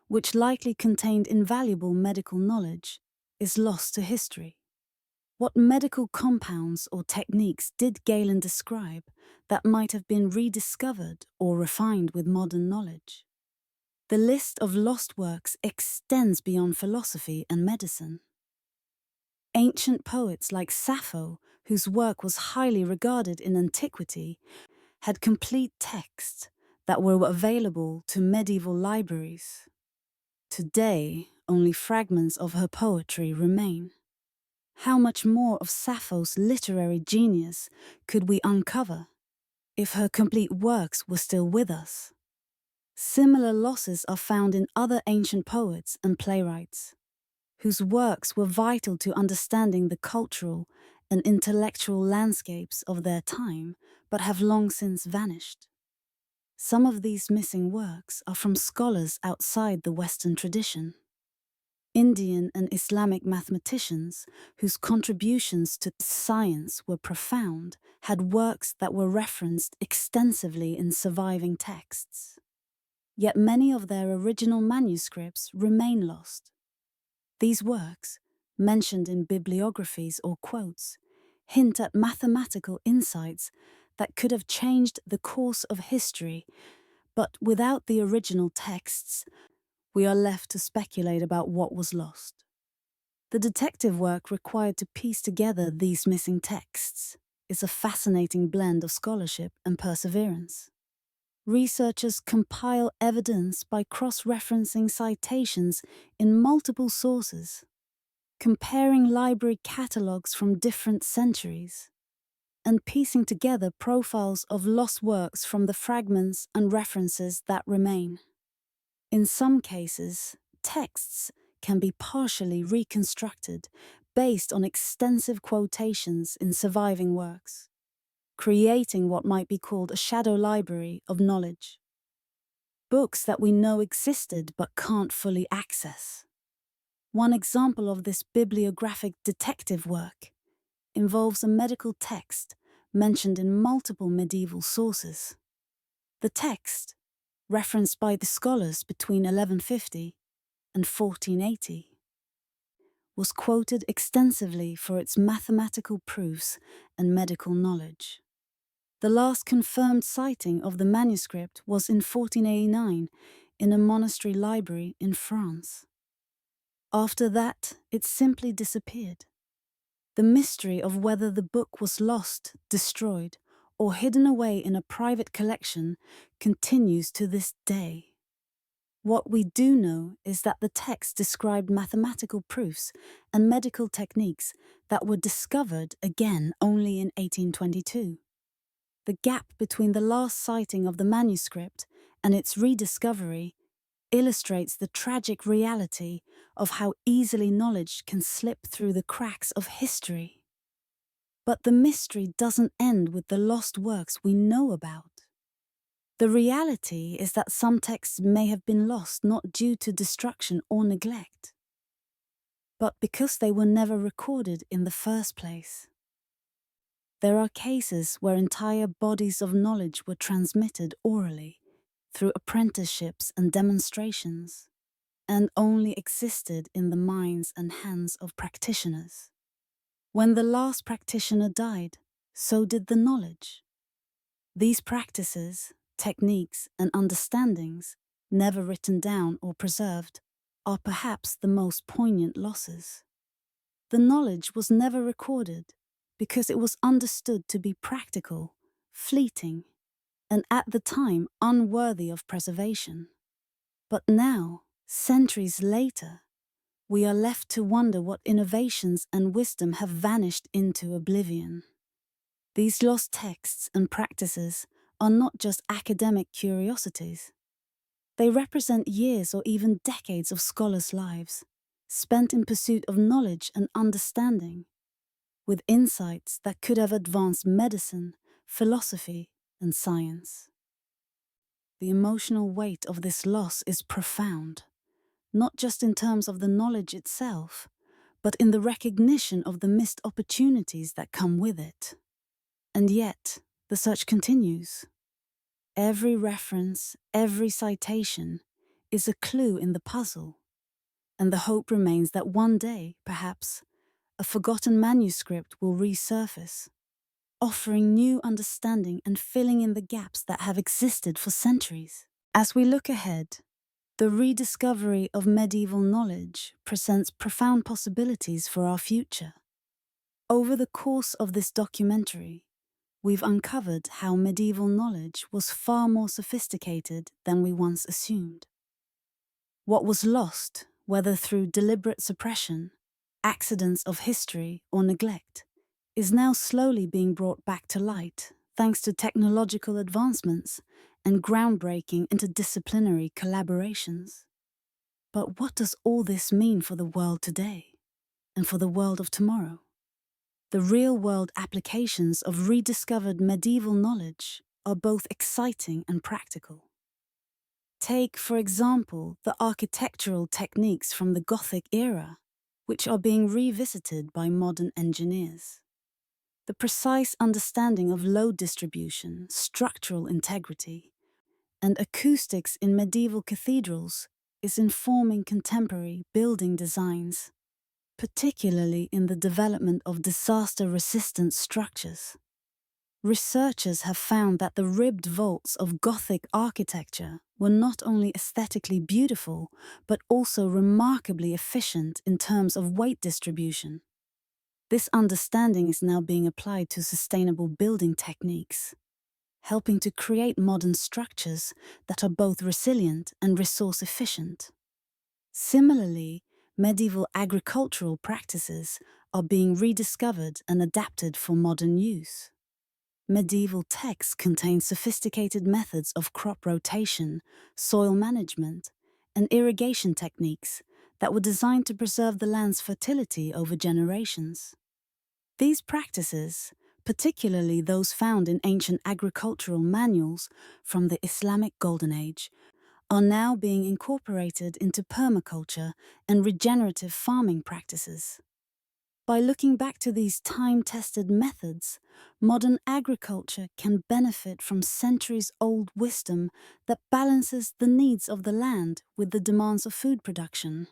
which likely contained invaluable medical knowledge, is lost to history. What medical compounds or techniques did Galen describe that might have been rediscovered or refined with modern knowledge? The list of lost works extends beyond philosophy and medicine. Ancient poets like Sappho, whose work was highly regarded in antiquity, had complete texts that were available to medieval libraries. Today, only fragments of her poetry remain. How much more of Sappho's literary genius could we uncover if her complete works were still with us? Similar losses are found in other ancient poets and playwrights, whose works were vital to understanding the cultural and intellectual landscapes of their time, but have long since vanished. Some of these missing works are from scholars outside the Western tradition. Indian and Islamic mathematicians, whose contributions to science were profound, had works that were referenced extensively in surviving texts. Yet many of their original manuscripts remain lost. These works, mentioned in bibliographies or quotes, hint at mathematical insights that could have changed the course of history, but without the original texts, we are left to speculate about what was lost. The detective work required to piece together these missing texts is a fascinating blend of scholarship and perseverance. Researchers compile evidence by cross-referencing citations in multiple sources, comparing library catalogues from different centuries, and piecing together profiles of lost works from the fragments and references that remain. In some cases, texts can be partially reconstructed based on extensive quotations in surviving works, creating what might be called a shadow library of knowledge. Books that we know existed but can't fully access. One example of this bibliographic detective work involves a medical text mentioned in multiple medieval sources. The text, referenced by the scholars between 1150 and 1480, was quoted extensively for its mathematical proofs and medical knowledge. The last confirmed citing of the manuscript was in 1489 in a monastery library in France. After that, it simply disappeared. The mystery of whether the book was lost, destroyed, or hidden away in a private collection continues to this day. What we do know is that the text described mathematical proofs and medical techniques that were discovered again only in 1822. The gap between the last sighting of the manuscript and its rediscovery illustrates the tragic reality of how easily knowledge can slip through the cracks of history. But the mystery doesn't end with the lost works we know about. The reality is that some texts may have been lost not due to destruction or neglect, but because they were never recorded in the first place. There are cases where entire bodies of knowledge were transmitted orally, through apprenticeships and demonstrations, and only existed in the minds and hands of practitioners. When the last practitioner died, so did the knowledge. These practices, techniques, and understandings, never written down or preserved, are perhaps the most poignant losses. The knowledge was never recorded because it was understood to be practical, fleeting, and at the time unworthy of preservation. But now, centuries later, we are left to wonder what innovations and wisdom have vanished into oblivion. These lost texts and practices are not just academic curiosities. They represent years or even decades of scholars' lives, spent in pursuit of knowledge and understanding, with insights that could have advanced medicine, philosophy, and science. The emotional weight of this loss is profound, not just in terms of the knowledge itself, but in the recognition of the missed opportunities that come with it. And yet, the search continues. Every reference, every citation, is a clue in the puzzle, and the hope remains that one day, perhaps, a forgotten manuscript will resurface, offering new understanding and filling in the gaps that have existed for centuries. As we look ahead, the rediscovery of medieval knowledge presents profound possibilities for our future. Over the course of this documentary, we've uncovered how medieval knowledge was far more sophisticated than we once assumed. What was lost, whether through deliberate suppression, accidents of history, or neglect, is now slowly being brought back to light thanks to technological advancements and groundbreaking interdisciplinary collaborations. But what does all this mean for the world today and for the world of tomorrow? The real-world applications of rediscovered medieval knowledge are both exciting and practical. Take, for example, the architectural techniques from the Gothic era, which are being revisited by modern engineers. The precise understanding of load distribution, structural integrity, and acoustics in medieval cathedrals is informing contemporary building designs, particularly in the development of disaster-resistant structures. Researchers have found that the ribbed vaults of Gothic architecture were not only aesthetically beautiful, but also remarkably efficient in terms of weight distribution. This understanding is now being applied to sustainable building techniques, helping to create modern structures that are both resilient and resource efficient. Similarly, medieval agricultural practices are being rediscovered and adapted for modern use. Medieval texts contain sophisticated methods of crop rotation, soil management, and irrigation techniques that were designed to preserve the land's fertility over generations. These practices, particularly those found in ancient agricultural manuals from the Islamic Golden Age, are now being incorporated into permaculture and regenerative farming practices. By looking back to these time-tested methods, modern agriculture can benefit from centuries-old wisdom that balances the needs of the land with the demands of food production.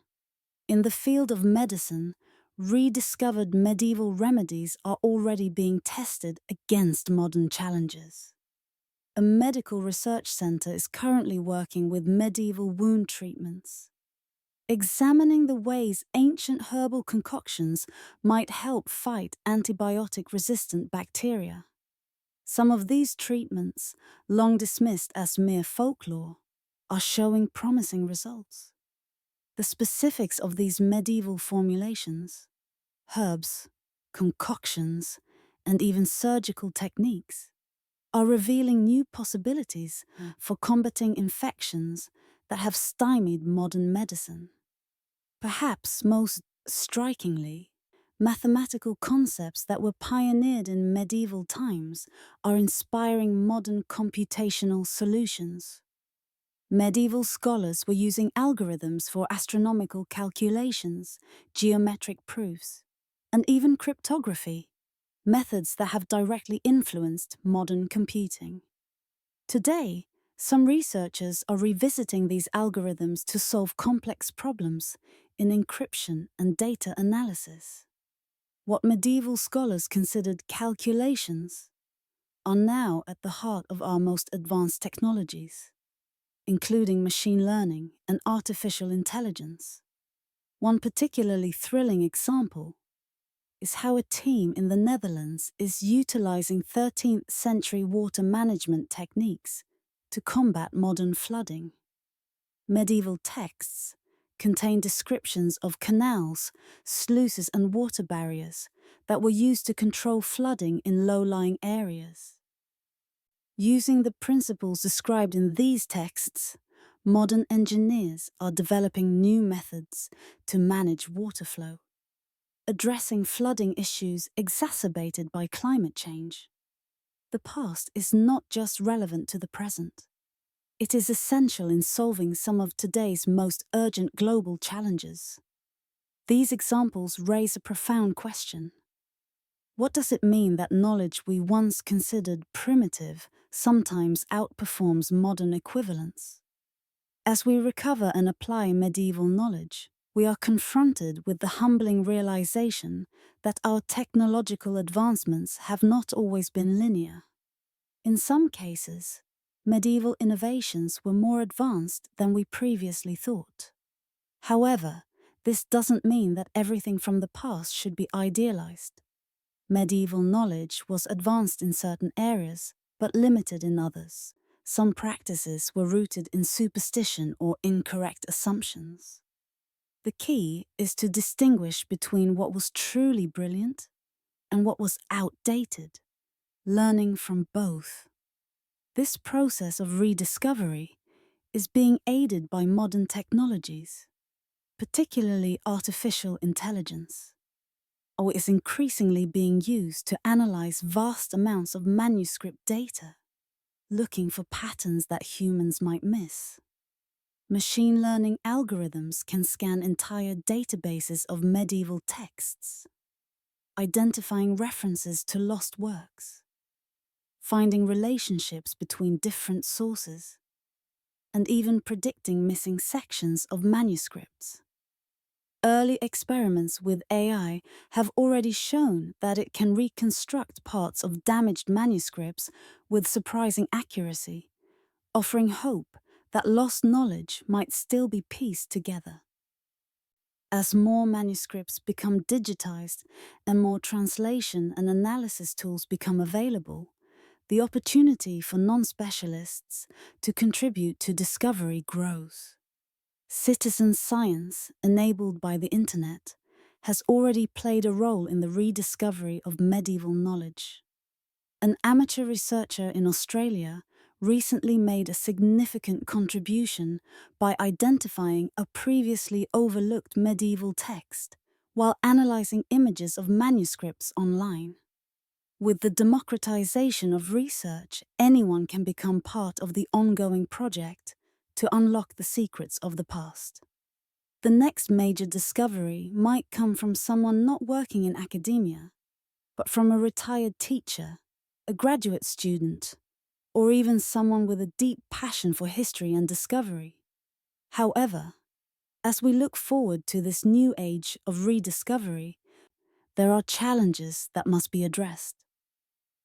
In the field of medicine, rediscovered medieval remedies are already being tested against modern challenges. A medical research center is currently working with medieval wound treatments, examining the ways ancient herbal concoctions might help fight antibiotic-resistant bacteria. Some of these treatments, long dismissed as mere folklore, are showing promising results. The specifics of these medieval formulations, herbs, concoctions, and even surgical techniques, are revealing new possibilities for combating infections that have stymied modern medicine. Perhaps most strikingly, Mathematical concepts that were pioneered in medieval times are inspiring modern computational solutions. Medieval scholars were using algorithms for astronomical calculations, geometric proofs, and even cryptography, methods that have directly influenced modern computing. Today, some researchers are revisiting these algorithms to solve complex problems in encryption and data analysis. What medieval scholars considered calculations are now at the heart of our most advanced technologies, including machine learning and artificial intelligence. One particularly thrilling example is how a team in the Netherlands is utilizing 13th century water management techniques to combat modern flooding. Medieval texts contain descriptions of canals, sluices, and water barriers that were used to control flooding in low-lying areas. Using the principles described in these texts, modern engineers are developing new methods to manage water flow, addressing flooding issues exacerbated by climate change. The past is not just relevant to the present. It is essential in solving some of today's most urgent global challenges. These examples raise a profound question. What does it mean that knowledge we once considered primitive sometimes outperforms modern equivalents? As we recover and apply medieval knowledge, we are confronted with the humbling realization that our technological advancements have not always been linear. In some cases, medieval innovations were more advanced than we previously thought. However, this doesn't mean that everything from the past should be idealized. Medieval knowledge was advanced in certain areas, but limited in others. Some practices were rooted in superstition or incorrect assumptions. The key is to distinguish between what was truly brilliant and what was outdated, learning from both. This process of rediscovery is being aided by modern technologies, particularly artificial intelligence, or is increasingly being used to analyze vast amounts of manuscript data, looking for patterns that humans might miss. Machine learning algorithms can scan entire databases of medieval texts, identifying references to lost works, finding relationships between different sources, and even predicting missing sections of manuscripts. Early experiments with AI have already shown that it can reconstruct parts of damaged manuscripts with surprising accuracy, offering hope that lost knowledge might still be pieced together. As more manuscripts become digitized and more translation and analysis tools become available, the opportunity for non-specialists to contribute to discovery grows. Citizen science, enabled by the internet, has already played a role in the rediscovery of medieval knowledge. An amateur researcher in Australia recently made a significant contribution by identifying a previously overlooked medieval text while analyzing images of manuscripts online. With the democratization of research, anyone can become part of the ongoing project to unlock the secrets of the past. The next major discovery might come from someone not working in academia, but from a retired teacher, a graduate student, or even someone with a deep passion for history and discovery. However, as we look forward to this new age of rediscovery, there are challenges that must be addressed.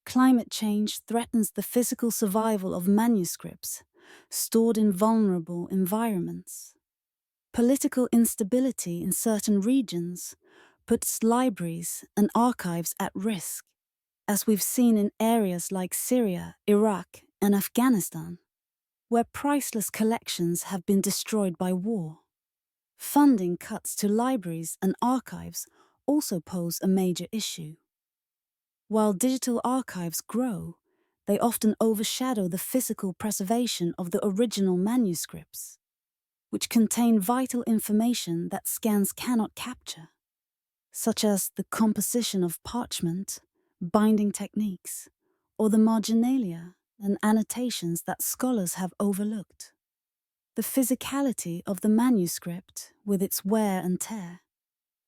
Climate change threatens the physical survival of manuscripts stored in vulnerable environments. Political instability in certain regions puts libraries and archives at risk, as we've seen in areas like Syria, Iraq, and Afghanistan, where priceless collections have been destroyed by war. Funding cuts to libraries and archives also pose a major issue. While digital archives grow, they often overshadow the physical preservation of the original manuscripts, which contain vital information that scans cannot capture. such as the composition of parchment, binding techniques, or the marginalia and annotations that scholars have overlooked. The physicality of the manuscript, with its wear and tear,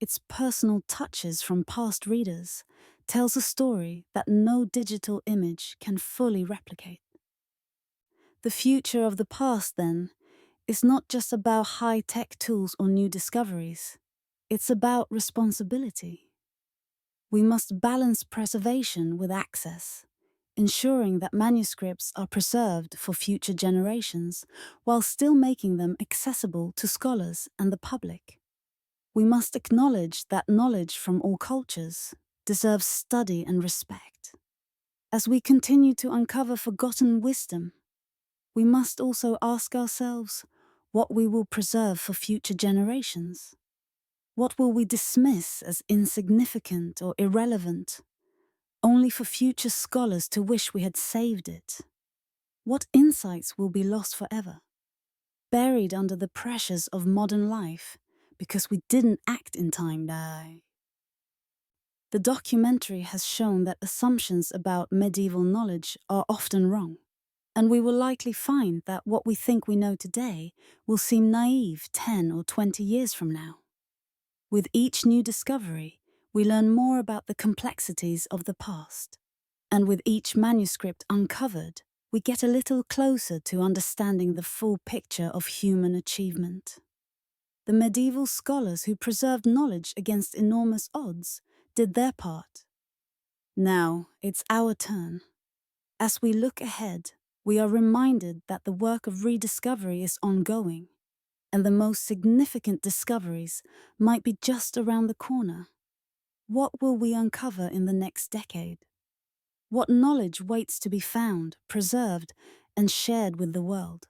its personal touches from past readers, tells a story that no digital image can fully replicate. The future of the past, then, is not just about high-tech tools or new discoveries. It's about responsibility. We must balance preservation with access, ensuring that manuscripts are preserved for future generations while still making them accessible to scholars and the public. We must acknowledge that knowledge from all cultures deserves study and respect. As we continue to uncover forgotten wisdom, we must also ask ourselves what we will preserve for future generations. What will we dismiss as insignificant or irrelevant, only for future scholars to wish we had saved it? What insights will be lost forever, buried under the pressures of modern life because we didn't act in time? The documentary has shown that assumptions about medieval knowledge are often wrong, and we will likely find that what we think we know today will seem naive 10 or 20 years from now. With each new discovery, we learn more about the complexities of the past, and with each manuscript uncovered, we get a little closer to understanding the full picture of human achievement. The medieval scholars who preserved knowledge against enormous odds did their part. Now it's our turn. As we look ahead, we are reminded that the work of rediscovery is ongoing, and the most significant discoveries might be just around the corner. What will we uncover in the next decade? What knowledge waits to be found, preserved, and shared with the world?